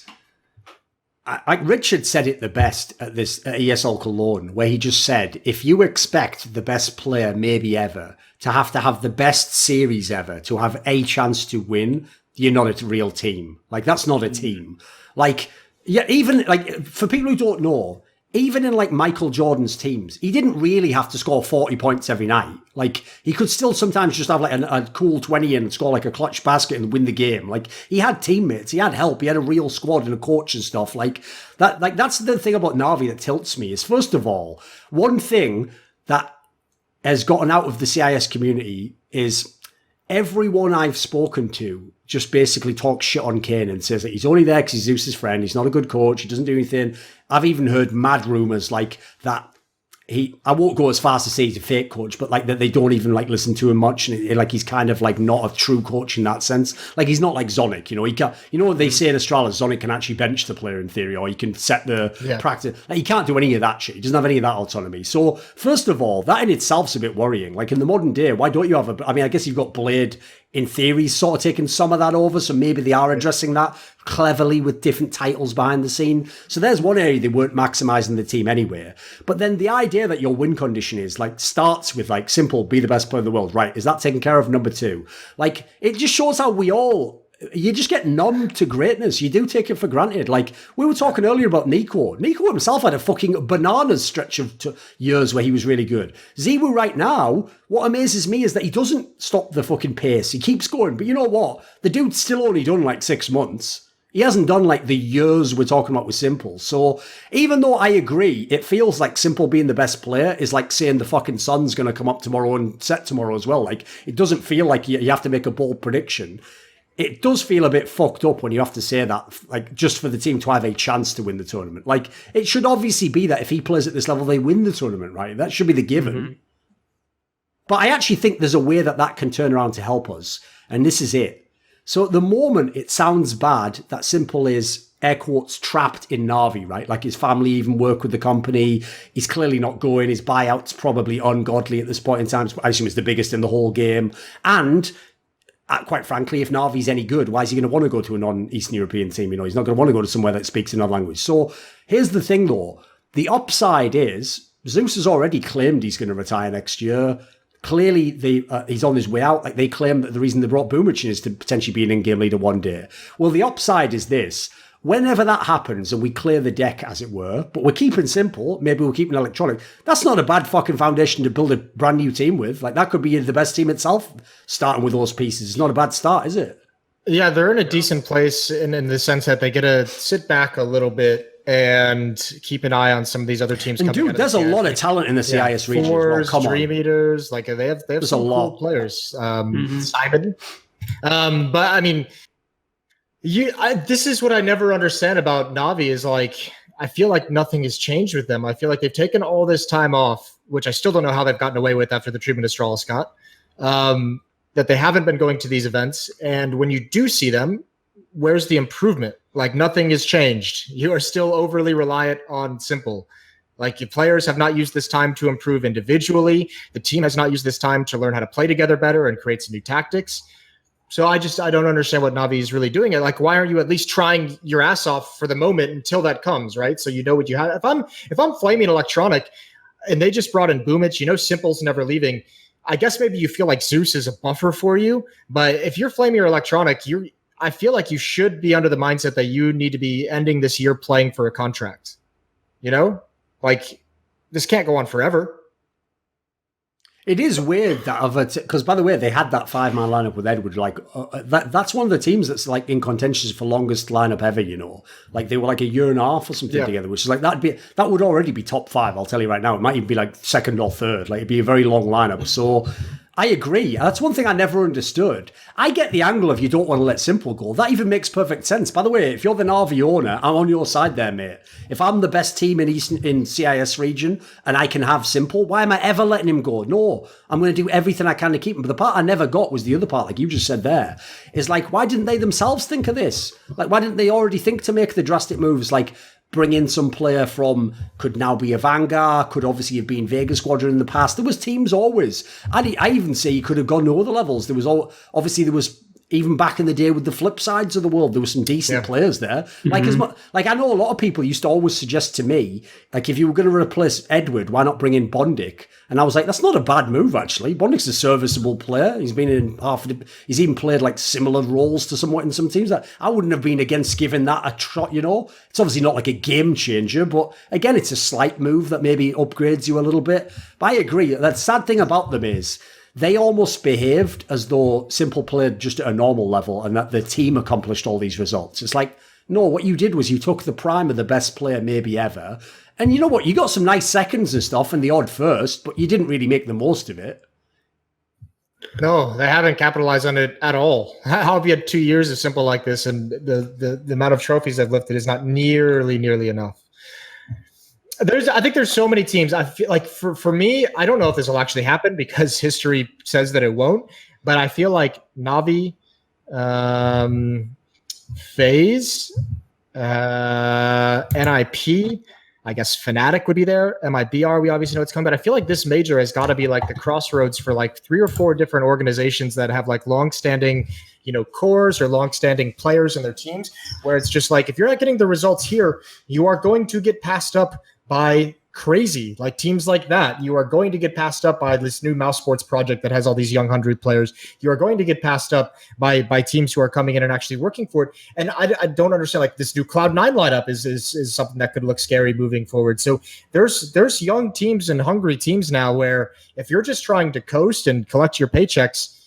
S2: like Richard said it the best at this ESL Cologne, where he just said, if you expect the best player maybe ever to have the best series ever to have a chance to win, you're not a real team. Like, that's not a team. Like, yeah, even like for people who don't know, even in like Michael Jordan's teams, he didn't really have to score 40 points every night. Like, he could still sometimes just have like a cool 20 and score like a clutch basket and win the game. Like, he had teammates, he had help, he had a real squad and a coach and stuff. Like that. Like, that's the thing about Navi that tilts me is, first of all, one thing that has gotten out of the CIS community is everyone I've spoken to just basically talks shit on Kane and says that he's only there because he's Zeus's friend. He's not a good coach. He doesn't do anything. I've even heard mad rumors like that I won't go as fast as say he's a fake coach, but like that they don't even like listen to him much, and like he's kind of like not a true coach in that sense. Like he's not like Zonic, he can't. What they say in Astralis, Zonic can actually bench the player in theory, or he can set the practice. Like he can't do any of that shit. He doesn't have any of that autonomy. So first of all, that in itself's a bit worrying. Like in the modern day, why don't you have I guess you've got Blade. In theory, sort of taking some of that over, so maybe they are addressing that cleverly with different titles behind the scene. So there's one area they weren't maximising the team anyway. But then the idea that your win condition is like starts with like simple, be the best player in the world, right? Is that taken care of? Number 2, like it just shows how you just get numb to greatness. You do take it for granted. Like, we were talking earlier about Nico. Nico himself had a fucking bananas stretch of years where he was really good. Ziwu right now, what amazes me is that he doesn't stop the fucking pace. He keeps going. But you know what? The dude's still only done like 6 months. He hasn't done like the years we're talking about with Simple. So even though I agree, it feels like Simple being the best player is like saying the fucking sun's going to come up tomorrow and set tomorrow as well. Like, it doesn't feel like you have to make a bold prediction. It does feel a bit fucked up when you have to say that, like, just for the team to have a chance to win the tournament. Like, it should obviously be that if he plays at this level, they win the tournament, right? That should be the given. Mm-hmm. But I actually think there's a way that can turn around to help us. And this is it. So at the moment, it sounds bad that Simple is, air quotes, trapped in Na'Vi, right? Like his family even work with the company. He's clearly not going. His buyout's probably ungodly at this point in time. I assume it's the biggest in the whole game. And quite frankly, if Na'Vi's any good, why is he going to want to go to a non-Eastern European team? He's not going to want to go to somewhere that speaks another language. So here's the thing, though. The upside is Zeus has already claimed he's going to retire next year. Clearly, he's on his way out. Like, they claim that the reason they brought Boomich in is to potentially be an in-game leader one day. Well, the upside is this. Whenever that happens and we clear the deck, as it were, but we're keeping Simple, maybe we're keeping Electronic, that's not a bad fucking foundation to build a brand new team with. Like, that could be the best team itself, starting with those pieces. It's not a bad start, is it?
S3: Yeah, they're in a decent place in the sense that they get to sit back a little bit and keep an eye on some of these other teams.
S2: And dude, there's a lot of talent in the CIS region.
S3: Fours, well, Dream Eaters, like they have some cool players. Simon, but I mean, this is what I never understand about Na'Vi is like, I feel like nothing has changed with them. I feel like they've taken all this time off, which I still don't know how they've gotten away with after the treatment of Astralis Scott, that they haven't been going to these events. And when you do see them, where's the improvement? Like, nothing has changed. You are still overly reliant on Simple. Like, your players have not used this time to improve individually. The team has not used this time to learn how to play together better and create some new tactics. So I don't understand what Na'Vi is really doing. Like, why aren't you at least trying your ass off for the moment until that comes, right? So you know what you have. If I'm flaming Electronic and they just brought in Boomich, Simple's never leaving. I guess maybe you feel like Zeus is a buffer for you. But if you're flaming your Electronic, I feel like you should be under the mindset that you need to be ending this year playing for a contract. Like, this can't go on forever.
S2: It is weird that because by the way, they had that 5-man lineup with Edward. Like that's one of the teams that's like in contention for longest lineup ever. Like they were like a year and a half or something together, which is like that would already be top 5. I'll tell you right now, it might even be like second or third. Like it'd be a very long lineup. So I agree. That's one thing I never understood. I get the angle of you don't want to let Simple go. That even makes perfect sense. By the way, if you're the Na'Vi owner, I'm on your side there, mate. If I'm the best team in CIS region and I can have Simple, why am I ever letting him go? No, I'm going to do everything I can to keep him. But the part I never got was the other part, like you just said there, is like, why didn't they themselves think of this? Like, why didn't they already think to make the drastic moves? Like, bring in some player from, could now be a Vanguard, could obviously have been Vega Squadron in the past. There was teams always. I even say he could have gone to other levels. There was even back in the day with the flip sides of the world, there were some decent players there. Like I know a lot of people used to always suggest to me, like if you were going to replace Edward, why not bring in Bondic? And I was like, that's not a bad move actually. Bondic's a serviceable player. He's been in he's even played like similar roles to somewhat in some teams. That I wouldn't have been against giving that a trot. It's obviously not like a game changer, but again, it's a slight move that maybe upgrades you a little bit. But I agree. The sad thing about them is, they almost behaved as though Simple played just at a normal level and that the team accomplished all these results. It's like, no, what you did was you took the prime of the best player maybe ever. And you know what? You got some nice seconds and stuff and the odd first, but you didn't really make the most of it.
S3: No, they haven't capitalized on it at all. How have you had 2 years of Simple like this and the amount of trophies they've lifted is not nearly enough. I think there's so many teams. I feel like for me, I don't know if this will actually happen because history says that it won't. But I feel like Navi, FaZe, NIP, I guess Fnatic would be there. MIBR, we obviously know it's coming, but I feel like this major has got to be like the crossroads for like 3 or 4 different organizations that have like long-standing, cores or long-standing players in their teams, where it's just like, if you're not getting the results here, you are going to get passed up by crazy, like teams like that. You are going to get passed up by this new Mouse Sports project that has all these young 100 players. You are going to get passed up by teams who are coming in and actually working for it. And I don't understand, like this new Cloud9 lineup is something that could look scary moving forward. So there's young teams and hungry teams now where if you're just trying to coast and collect your paychecks,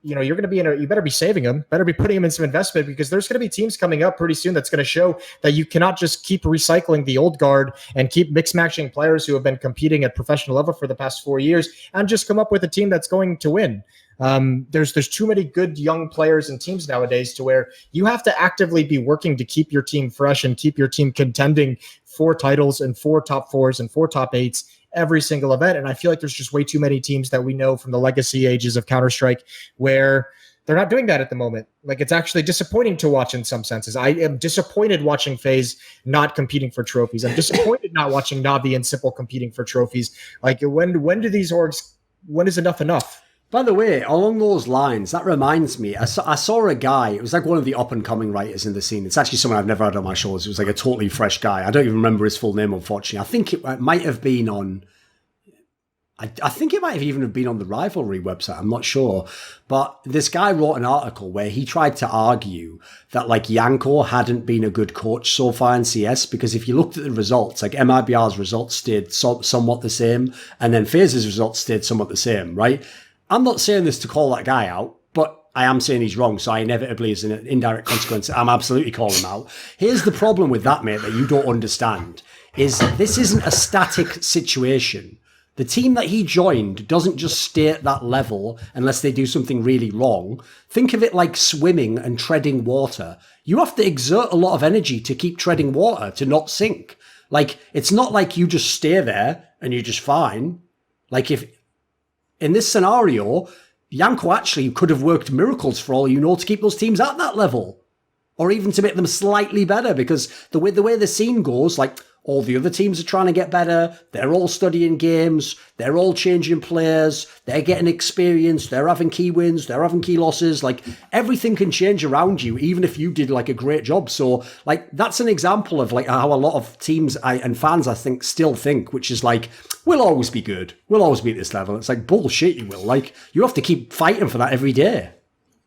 S3: you're going to be you better be saving them, better be putting them in some investment, because there's going to be teams coming up pretty soon that's going to show that you cannot just keep recycling the old guard and keep mix matching players who have been competing at professional level for the past 4 years and just come up with a team that's going to win. There's too many good young players and teams nowadays to where you have to actively be working to keep your team fresh and keep your team contending for titles and for top 4s and for top 8s every single event. And I feel like there's just way too many teams that we know from the legacy ages of Counter-Strike where they're not doing that at the moment. Like, it's actually disappointing to watch in some senses. I am disappointed watching FaZe not competing for trophies. I'm disappointed not watching Navi and Simple competing for trophies. Like, when do these orgs, when is enough?
S2: By the way, along those lines, that reminds me, I saw a guy, it was like one of the up-and-coming writers in the scene. It's actually someone I've never had on my shows. It was like a totally fresh guy. I don't even remember his full name, unfortunately. I think it might have been on... I think it might have even been on the Rivalry website. I'm not sure. But this guy wrote an article where he tried to argue that like Yanko hadn't been a good coach so far in CS, because if you looked at the results, like MIBR's results stayed somewhat the same, and then FaZe's results stayed somewhat the same, right? I'm not saying this to call that guy out, but I am saying he's wrong. So I inevitably, as an indirect consequence, I'm absolutely calling him out. Here's the problem with that, mate, that you don't understand, is this isn't a static situation. The team that he joined doesn't just stay at that level unless they do something really wrong. Think of it like swimming and treading water. You have to exert a lot of energy to keep treading water, to not sink. Like, it's not like you just stay there and you're just fine. Like, if in this scenario, Yanko actually could have worked miracles for all you know to keep those teams at that level, or even to make them slightly better, because the way the scene goes, like, all the other teams are trying to get better. They're all studying games. They're all changing players. They're getting experience. They're having key wins. They're having key losses. Like, everything can change around you, even if you did like a great job. So like, that's an example of like how a lot of teams and fans, I think, still think, which is like, we'll always be good. We'll always be at this level. It's like, bullshit, you will. Like, you have to keep fighting for that every day.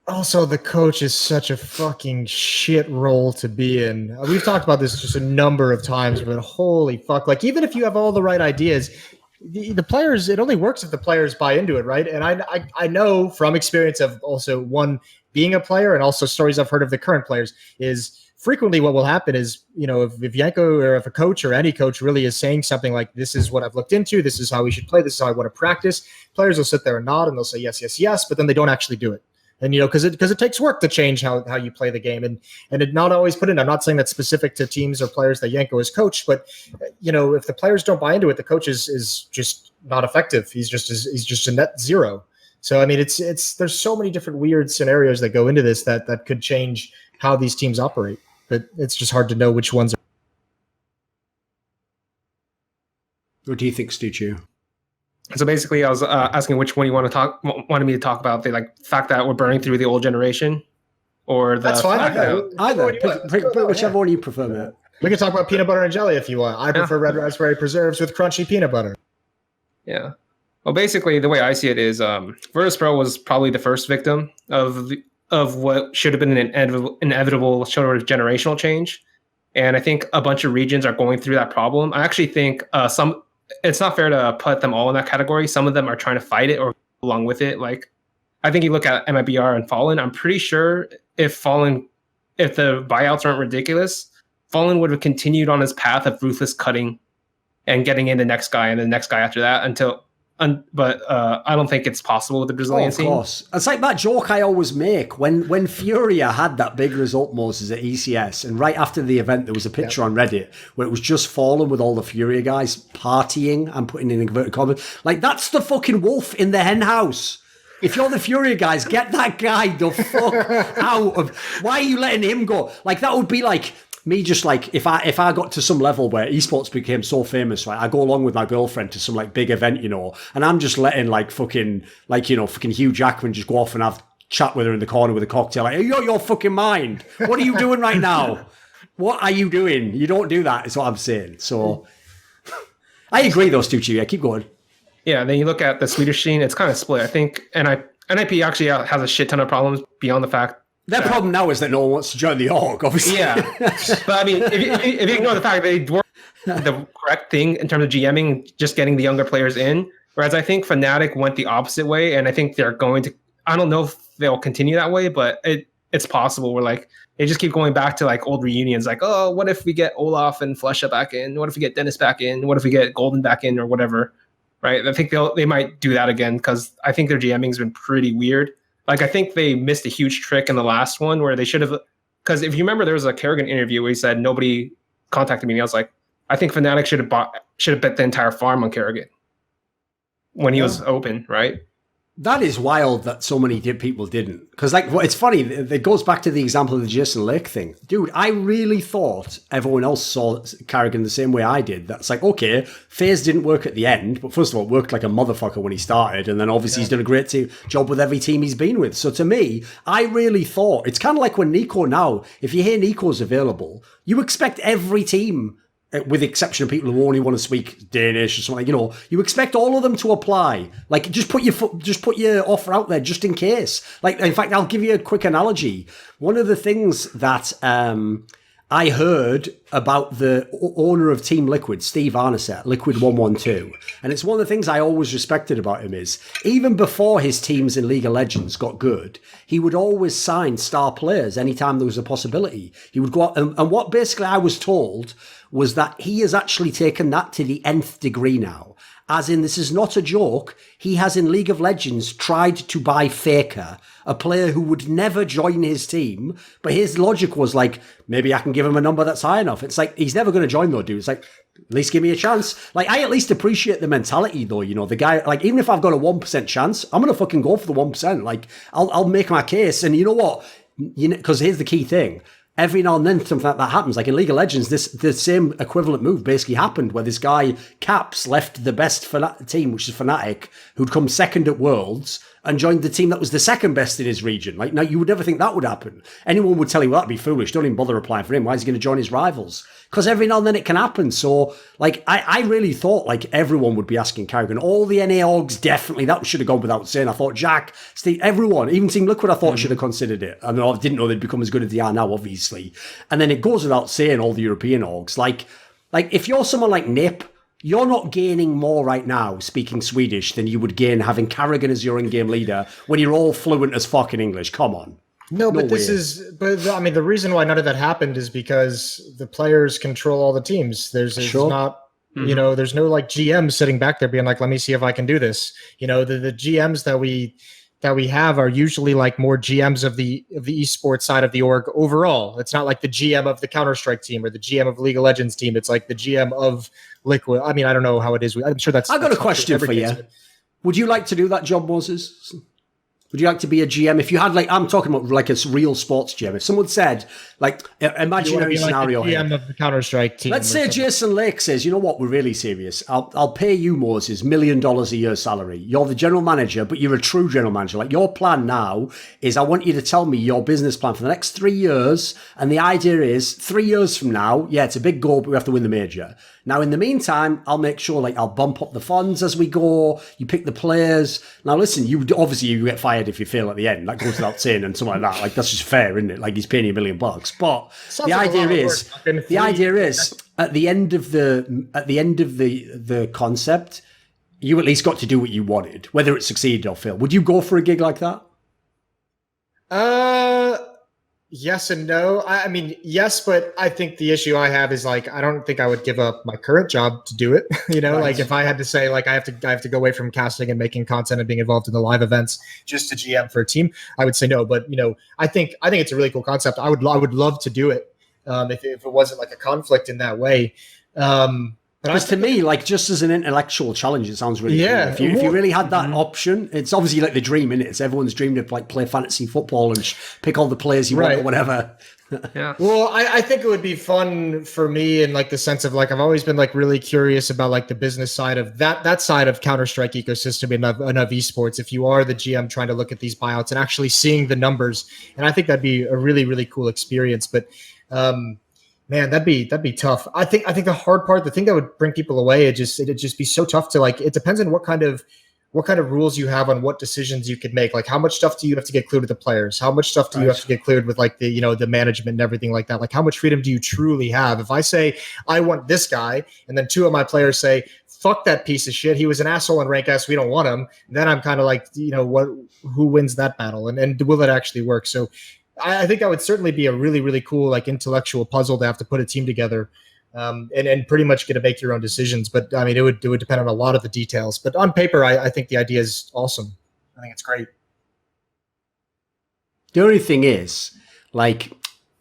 S3: Also, the coach is such a fucking shit role to be in. We've talked about this just a number of times, but holy fuck. Like, even if you have all the right ideas, the players, it only works if the players buy into it, right? And I know from experience of also, one, being a player, and also stories I've heard of the current players, is frequently what will happen is, if Yanko or if a coach or any coach really is saying something like, this is what I've looked into, this is how we should play, this is how I want to practice, players will sit there and nod and they'll say yes, yes, yes, but then they don't actually do it. And, because it takes work to change how you play the game, and it not always put in. I'm not saying that's specific to teams or players that Yanko has coached, but if the players don't buy into it, the coach is just not effective. He's just a net zero. So I mean, there's so many different weird scenarios that go into this that could change how these teams operate, but it's just hard to know which ones.
S2: What do you think, stuchiu?
S4: So basically, I was asking which one you wanted me to talk about, the like fact that we're burning through the old generation, or the
S3: that's fine.
S2: Either whichever one you prefer, mate.
S3: We can talk about peanut butter and jelly if you want. I prefer red raspberry preserves with crunchy peanut butter.
S4: Yeah. Well, basically, the way I see it is, Virtus.pro was probably the first victim of what should have been an inevitable sort of generational change, and I think a bunch of regions are going through that problem. I actually think it's not fair to put them all in that category. Some of them are trying to fight it or along with it. Like, I think you look at MIBR and Fallen. I'm pretty sure if the buyouts aren't ridiculous, Fallen would have continued on his path of ruthless cutting and getting in the next guy and the next guy after that but I don't think it's possible with the Brazilian
S2: of
S4: scene.
S2: course. It's like that joke I always make when Furia had that big result, Moses, at ECS, and right after the event there was a picture on Reddit where it was just Fallen with all the Furia guys partying. I'm putting in inverted commas. Like, that's the fucking wolf in the hen house. If you're the Furia guys, get that guy the fuck out of. Why are you letting him go? Like, that would be like me just like, if I got to some level where esports became so famous, right, I go along with my girlfriend to some like big event, you know, and I'm just letting like fucking, like, you know, fucking Hugh Jackman just go off and have chat with her in the corner with a cocktail. Like, you're your fucking mind. What are you doing right now? What are you doing? You don't do that, is what I'm saying. So I agree though, stuchiu. Yeah, keep going.
S4: Yeah, then you look at the Swedish scene, it's kind of split. I think NIP actually has a shit ton of problems beyond the fact.
S2: Their problem now is that no one wants to join the org, obviously. Yeah.
S4: But I mean, if you ignore the fact that they were the correct thing in terms of GMing, just getting the younger players in, whereas I think Fnatic went the opposite way, and I think they're going to, I don't know if they'll continue that way, but it's possible where like they just keep going back to like old reunions, like, oh, what if we get Olaf and Flesha back in? What if we get Dennis back in? What if we get Golden back in or whatever? Right? I think they might do that again because I think their GMing's been pretty weird. Like, I think they missed a huge trick in the last one where they should have, because if you remember, there was a Kerrigan interview where he said nobody contacted me. And I was like, I think Fnatic should have bet the entire farm on Kerrigan when he was open, right?
S2: That is wild that so many people didn't. Because, like, it's funny, it goes back to the example of the Jason Lake thing. Dude, I really thought everyone else saw Carrigan the same way I did. That's like, okay, FaZe didn't work at the end, but first of all, it worked like a motherfucker when he started, and then obviously he's done a great job with every team he's been with. So to me, I really thought, it's kind of like when Nico now, if you hear Nico's available, you expect every team, with the exception of people who only want to speak Danish or something, you know, you expect all of them to apply. Like, just put your offer out there just in case. Like, in fact, I'll give you a quick analogy. One of the things that I heard about the owner of Team Liquid, Steve Arneset, Liquid 112, and it's one of the things I always respected about him is, even before his teams in League of Legends got good, he would always sign star players anytime there was a possibility. He would go out, and what basically I was told was that he has actually taken that to the nth degree now. As in, this is not a joke. He has in League of Legends tried to buy Faker, a player who would never join his team. But his logic was like, maybe I can give him a number that's high enough. It's like, he's never going to join though, dude. It's like, at least give me a chance. Like, I at least appreciate the mentality though, you know, the guy, like, even if I've got a 1% chance, I'm going to fucking go for the 1%. Like, I'll make my case. And you know what? You know, because here's the key thing. Every now and then something like that happens. Like in League of Legends, the same equivalent move basically happened where this guy, Caps, left the best team, which is Fnatic, who'd come second at Worlds, and joined the team that was the second best in his region. Like, now you would never think that would happen. Anyone would tell you, well, that'd be foolish. Don't even bother applying for him. Why is he going to join his rivals? Because every now and then it can happen. So, like, I really thought, like, everyone would be asking Carrigan. All the NA orgs, definitely. That should have gone without saying. I thought Jack, Steve, everyone, even Team Liquid, I thought should have considered it. I mean, I didn't know they'd become as good as they are now, obviously. And then it goes without saying, all the European orgs. Like if you're someone like Nip, you're not gaining more right now speaking Swedish than you would gain having Carrigan as your in-game leader when you're all fluent as fucking English. Come on.
S3: No, but I mean, the reason why none of that happened is because the players control all the teams. There's not, you know, there's no like GM sitting back there being like, let me see if I can do this. You know, the GMs that we have are usually like more GMs of the esports side of the org overall. It's not like the GM of the Counter-Strike team or the GM of League of Legends team. It's like the GM of Liquid. I mean, I don't know how it is. I'm sure that's.
S2: I got a question for you. Would you like to do that job, Moses? Would you like to be a GM? If you had, like, I'm talking about like a real sports GM. If someone said, like, imaginary scenario
S3: like the GM of the Counter-Strike team.
S2: Let's say Jason Lake says, you know what, we're really serious. I'll pay you, Moses, $1 million a year salary. You're the general manager, but you're a true general manager. Like, your plan now is I want you to tell me your business plan for the next 3 years. And the idea is 3 years from now, yeah, it's a big goal, but we have to win the major. Now, in the meantime, I'll make sure, like, I'll bump up the funds as we go. You pick the players. Now, listen, you get fired if you fail at the end. That goes without saying, and something like that. Like, that's just fair, isn't it? Like, he's paying you $1 million. But the idea is, at the end of the concept, you at least got to do what you wanted, whether it succeeded or failed. Would you go for a gig like that?
S3: Yes and no. I mean, yes, but I think the issue I have is like I don't think I would give up my current job to do it.
S1: Right.
S3: Like if I had to say like I have to go away from casting and making content and being involved in the live events just to GM for a team, I would say no. But I think it's a really cool concept. I would love to do it if it wasn't like a conflict in that way.
S2: Because to me, like just as an intellectual challenge, it sounds really cool. If you really had that option, it's obviously like the dream, isn't it? It's everyone's dream to like play fantasy football and pick all the players you want or whatever.
S4: Yeah.
S3: Well, I think it would be fun for me in like the sense of like I've always been like really curious about like the business side of that side of Counter-Strike ecosystem and of esports. If you are the GM trying to look at these buyouts and actually seeing the numbers, and I think that'd be a really, really cool experience. But man, that'd be tough. I think the hard part, the thing that would bring people away, it'd just be so tough to like. It depends on what kind of rules you have on what decisions you could make. Like how much stuff do you have to get cleared with the players? How much stuff do you have to get cleared with like the the management and everything like that? Like how much freedom do you truly have? If I say I want this guy, and then two of my players say fuck that piece of shit, he was an asshole in rank S, we don't want him. Then I'm kind of like who wins that battle, and will it actually work? So. I think that would certainly be a really, really cool, like intellectual puzzle to have to put a team together, and pretty much get to make your own decisions. But I mean, it would depend on a lot of the details. But on paper, I think the idea is awesome. I think it's great.
S2: The only thing is, like,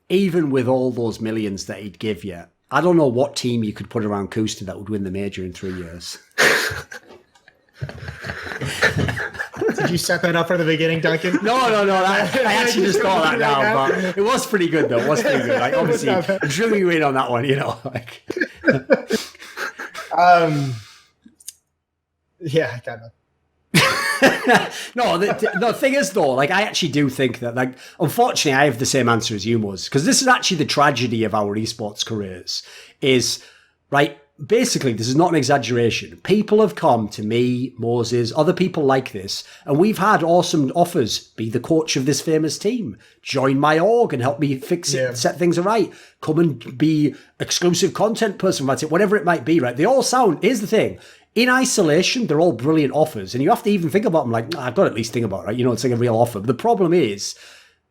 S2: even with all those millions that he'd give you, I don't know what team you could put around Kuster that would win the major in 3 years.
S3: Did you set that up from the beginning, Duncan?
S2: No. I actually just thought that now, but it was pretty good, though. It was pretty good. Like, obviously, drew you in on that one, Like,
S3: yeah, kind of.
S2: No, the thing is, though, like, I actually do think that, like, unfortunately, I have the same answer as you, Moses, because this is actually the tragedy of our esports careers, is, right, basically, this is not an exaggeration. People have come to me, Moses, other people like this, and we've had awesome offers. Be the coach of this famous team. Join my org and help me fix it, set things right. Come and be exclusive content person, that's it, whatever it might be, right? They all sound, here's the thing, in isolation, they're all brilliant offers, and you have to even think about them like, I've got to at least think about it, right? It's like a real offer. But the problem is,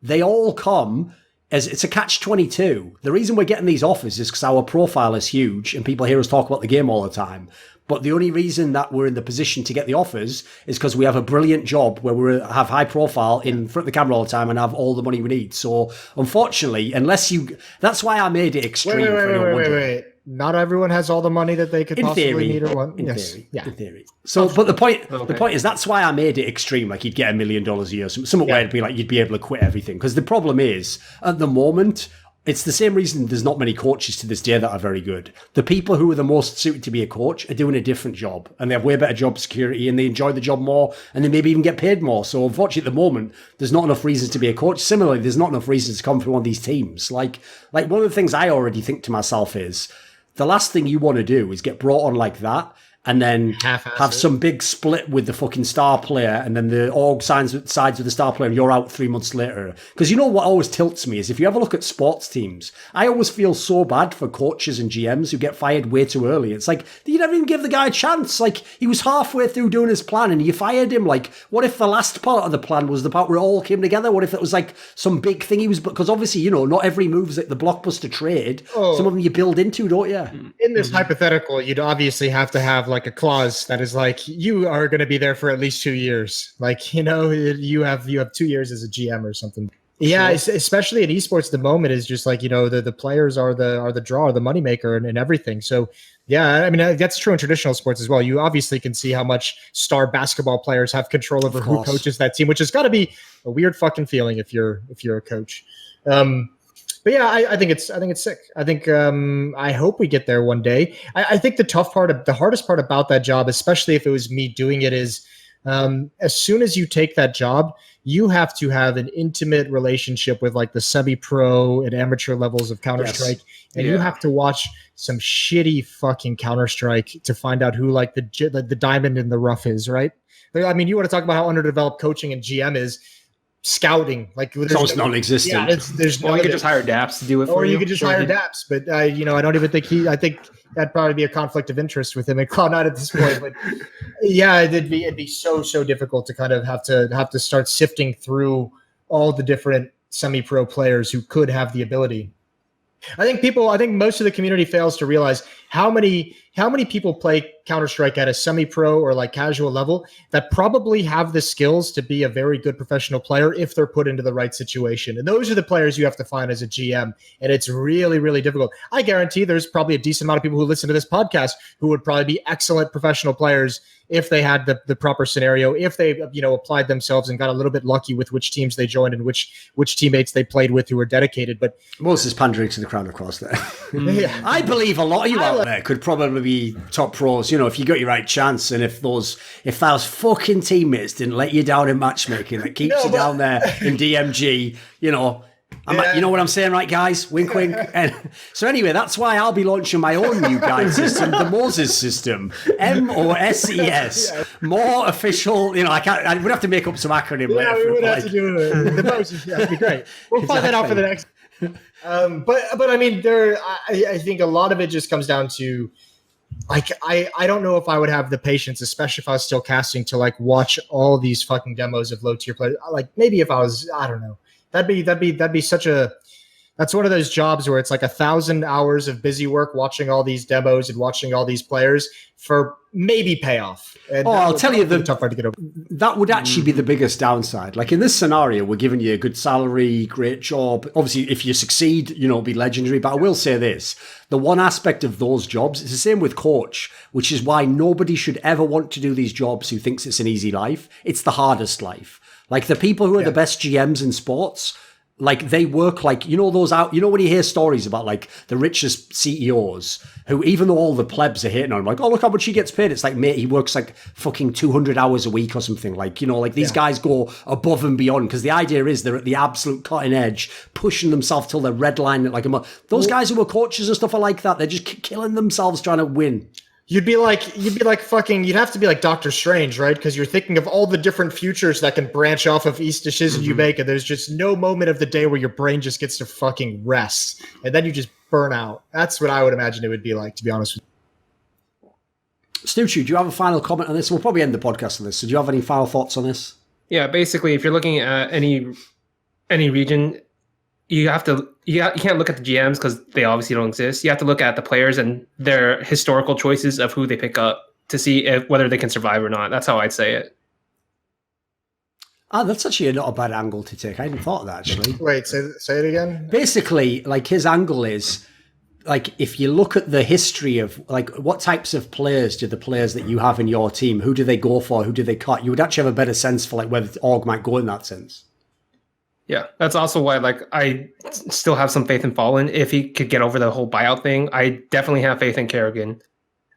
S2: they all come as it's a catch-22. The reason we're getting these offers is because our profile is huge and people hear us talk about the game all the time. But the only reason that we're in the position to get the offers is because we have a brilliant job where we have high profile in front of the camera all the time and have all the money we need. So unfortunately, that's why I made it extreme.
S3: Wait. Not everyone has all the money that they could possibly need or want.
S2: In theory. So, but the point is, that's why I made it extreme. Like, you'd get $1 million a year, something where it'd be like you'd be able to quit everything. Because the problem is, at the moment, it's the same reason there's not many coaches to this day that are very good. The people who are the most suited to be a coach are doing a different job, and they have way better job security, and they enjoy the job more, and they maybe even get paid more. So unfortunately, at the moment, there's not enough reasons to be a coach. Similarly, there's not enough reasons to come from one of these teams. Like one of the things I already think to myself is, the last thing you want to do is get brought on like that and then have some big split with the fucking star player, and then the org sides with the star player and you're out 3 months later. Because what always tilts me is, if you ever look at sports teams, I always feel so bad for coaches and GMs who get fired way too early. It's like, you never even give the guy a chance. Like, he was halfway through doing his plan and you fired him. Like, what if the last part of the plan was the part where it all came together? What if it was like some big thing because obviously, not every move's like the blockbuster trade. Some of them you build into, don't you?
S3: In this hypothetical, you'd obviously have to have like a clause that is like, you are going to be there for at least 2 years. Like, you have 2 years as a GM or something. Yeah, especially in esports, the moment is just like, the players are the draw, the moneymaker and everything. So yeah, I mean, that's true in traditional sports as well. You obviously can see how much star basketball players have control over who coaches that team, which has got to be a weird fucking feeling if you're a coach. But yeah, I think it's sick. I think I hope we get there one day. I think the hardest part about that job, especially if it was me doing it, is as soon as you take that job, you have to have an intimate relationship with like the semi-pro and amateur levels of Counter-Strike, and you have to watch some shitty fucking Counter-Strike to find out who like the diamond in the rough is, right? I mean, you want to talk about how underdeveloped coaching and GM is. Scouting, like
S2: it's almost non-existent.
S3: Yeah,
S4: you could just hire Daps to do it for you.
S3: Or you could just hire Daps, but I don't even think I think that'd probably be a conflict of interest with him at Cloud9 at this point. But yeah, it'd be so difficult to kind of have to start sifting through all the different semi-pro players who could have the ability. I think most of the community fails to realize how many people play Counter-Strike at a semi-pro or like casual level that probably have the skills to be a very good professional player if they're put into the right situation. And those are the players you have to find as a GM. And it's really, really difficult. I guarantee there's probably a decent amount of people who listen to this podcast who would probably be excellent professional players if they had the proper scenario, if they, applied themselves and got a little bit lucky with which teams they joined and which teammates they played with who were dedicated. But
S2: Moses pandering to the crowd, of course, there.
S3: Yeah.
S2: I believe a lot of you out there could probably be top pros, if you got your right chance, and if those fucking teammates didn't let you down in matchmaking that keeps you down there in DMG, you know what I'm saying, right, guys? Wink, wink. And so anyway, that's why I'll be launching my own new guide system, the Moses system, MOSES, more official. I would have to make up some acronym.
S3: Yeah, we would have to do the Moses. Yeah, that'd be great. We'll find that out for the next. But I mean, I think a lot of it just comes down to, like, I don't know if I would have the patience, especially if I was still casting, to like watch all these fucking demos of low tier players. Like maybe if I was, I don't know. That'd be such a, that's one of those jobs where it's like 1,000 hours of busy work watching all these demos and watching all these players for maybe payoff. And
S2: I'll tell you,
S3: tough to get over.
S2: That would actually be the biggest downside. Like in this scenario, we're giving you a good salary, great job. Obviously, if you succeed, it'll be legendary. But I will say this, the one aspect of those jobs, it's the same with coach, which is why nobody should ever want to do these jobs who thinks it's an easy life. It's the hardest life. Like the people who are the best GMs in sports, like they work like, those out, when you hear stories about like the richest CEOs who, even though all the plebs are hating on him, like, oh, look how much he gets paid. It's like, mate, he works like fucking 200 hours a week or something. Like, like these guys go above and beyond because the idea is they're at the absolute cutting edge, pushing themselves till they're redlining like a month. Those guys who are coaches and stuff are like that. They're just killing themselves trying to win.
S3: You'd have to be like Doctor Strange, right? Because you're thinking of all the different futures that can branch off of each decision you make, and there's just no moment of the day where your brain just gets to fucking rest, and then you just burn out. That's what I would imagine it would be like, to be honest with you.
S2: Stuchiu, do you have a final comment on this? We'll probably end the podcast on this. So do you have any final thoughts on this?
S4: Yeah, basically, if you're looking at any region, you can't look at the GMs because they obviously don't exist. You have to look at the players and their historical choices of who they pick up to see whether they can survive or not. That's how I'd say it.
S2: That's actually not a bad angle to take. I hadn't thought of that, actually.
S3: Wait, say it again?
S2: Basically, like his angle is, like, if you look at the history of, like, what types of players do the players that you have in your team, who do they go for, who do they cut? You would actually have a better sense for, like, whether the org might go in that sense.
S4: Yeah, that's also why, like, I still have some faith in Fallen. If he could get over the whole buyout thing, I definitely have faith in Kerrigan.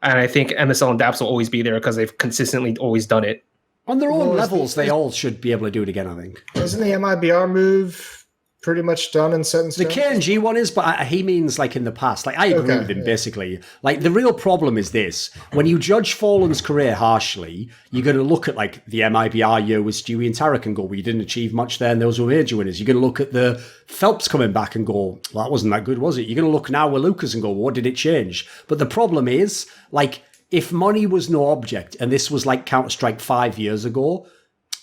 S4: And I think MSL and Daps will always be there because they've consistently always done it.
S2: On their own levels, they all should be able to do it again, I think.
S3: Isn't the MIBR move pretty much done and set in stone?
S2: The KNG one is, but he means like in the past. Like I agree with him, basically. Like the real problem is this. When you judge Fallen's career harshly, you're going to look at like the MIBR year with Stewie and Tarek and go, well, you didn't achieve much there and those were major winners. You're going to look at the Phelps coming back and go, well, that wasn't that good, was it? You're going to look now with Lucas and go, what did it change? But the problem is, like, if money was no object and this was like Counter-Strike 5 years ago,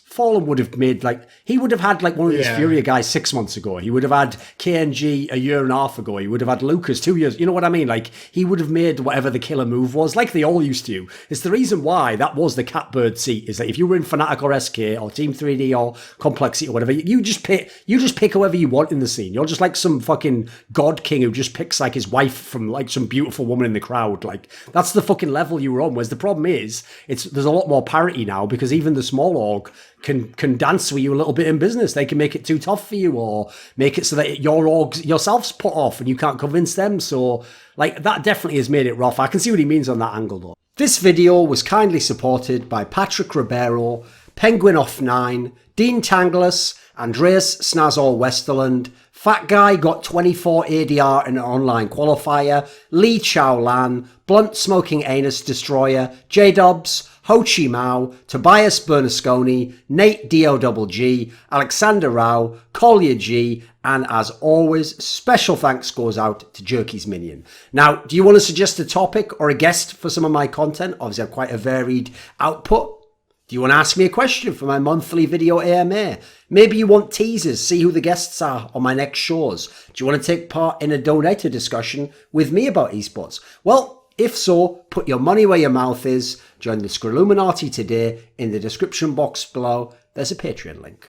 S2: Fallen would have made, like, he would have had like one of these Furia guys 6 months ago. He would have had KNG a year and a half ago. He would have had Lucas 2 years. You know what I mean? Like, he would have made whatever the killer move was, like they all used to. It's the reason why that was the catbird seat, is that if you were in Fnatic or SK or Team 3D or Complexity or whatever, you just pick whoever you want in the scene. You're just like some fucking god king who just picks like his wife from like some beautiful woman in the crowd. Like, that's the fucking level you were on. Whereas the problem is, there's a lot more parity now because even the small org can dance with you a little bit in business. They can make it too tough for you or make it so that your orgs yourself's put off and you can't convince them. So, like, that definitely has made it rough. I can see what he means on that angle, though. This video was kindly supported by Patrick Ribeiro, Penguin Off 9, Dean Tanglis, Andreas Snazore Westerlund, Fat Guy got 24 ADR in an online qualifier, Lee Chaolan, Blunt Smoking Anus Destroyer, JDubs, Chi Mao, Tobias Bernasconi, NateDOhDoubleG, Alexander Rao, Kolja G, and as always, special thanks goes out to Jerky's Minion. Now, do you want to suggest a topic or a guest for some of my content? Obviously, I have quite a varied output. Do you want to ask me a question for my monthly video AMA? Maybe you want teasers, see who the guests are on my next shows. Do you want to take part in a donator discussion with me about esports? Well, if so, put your money where your mouth is. Join the Scrilluminati today. In the description box below, there's a Patreon link.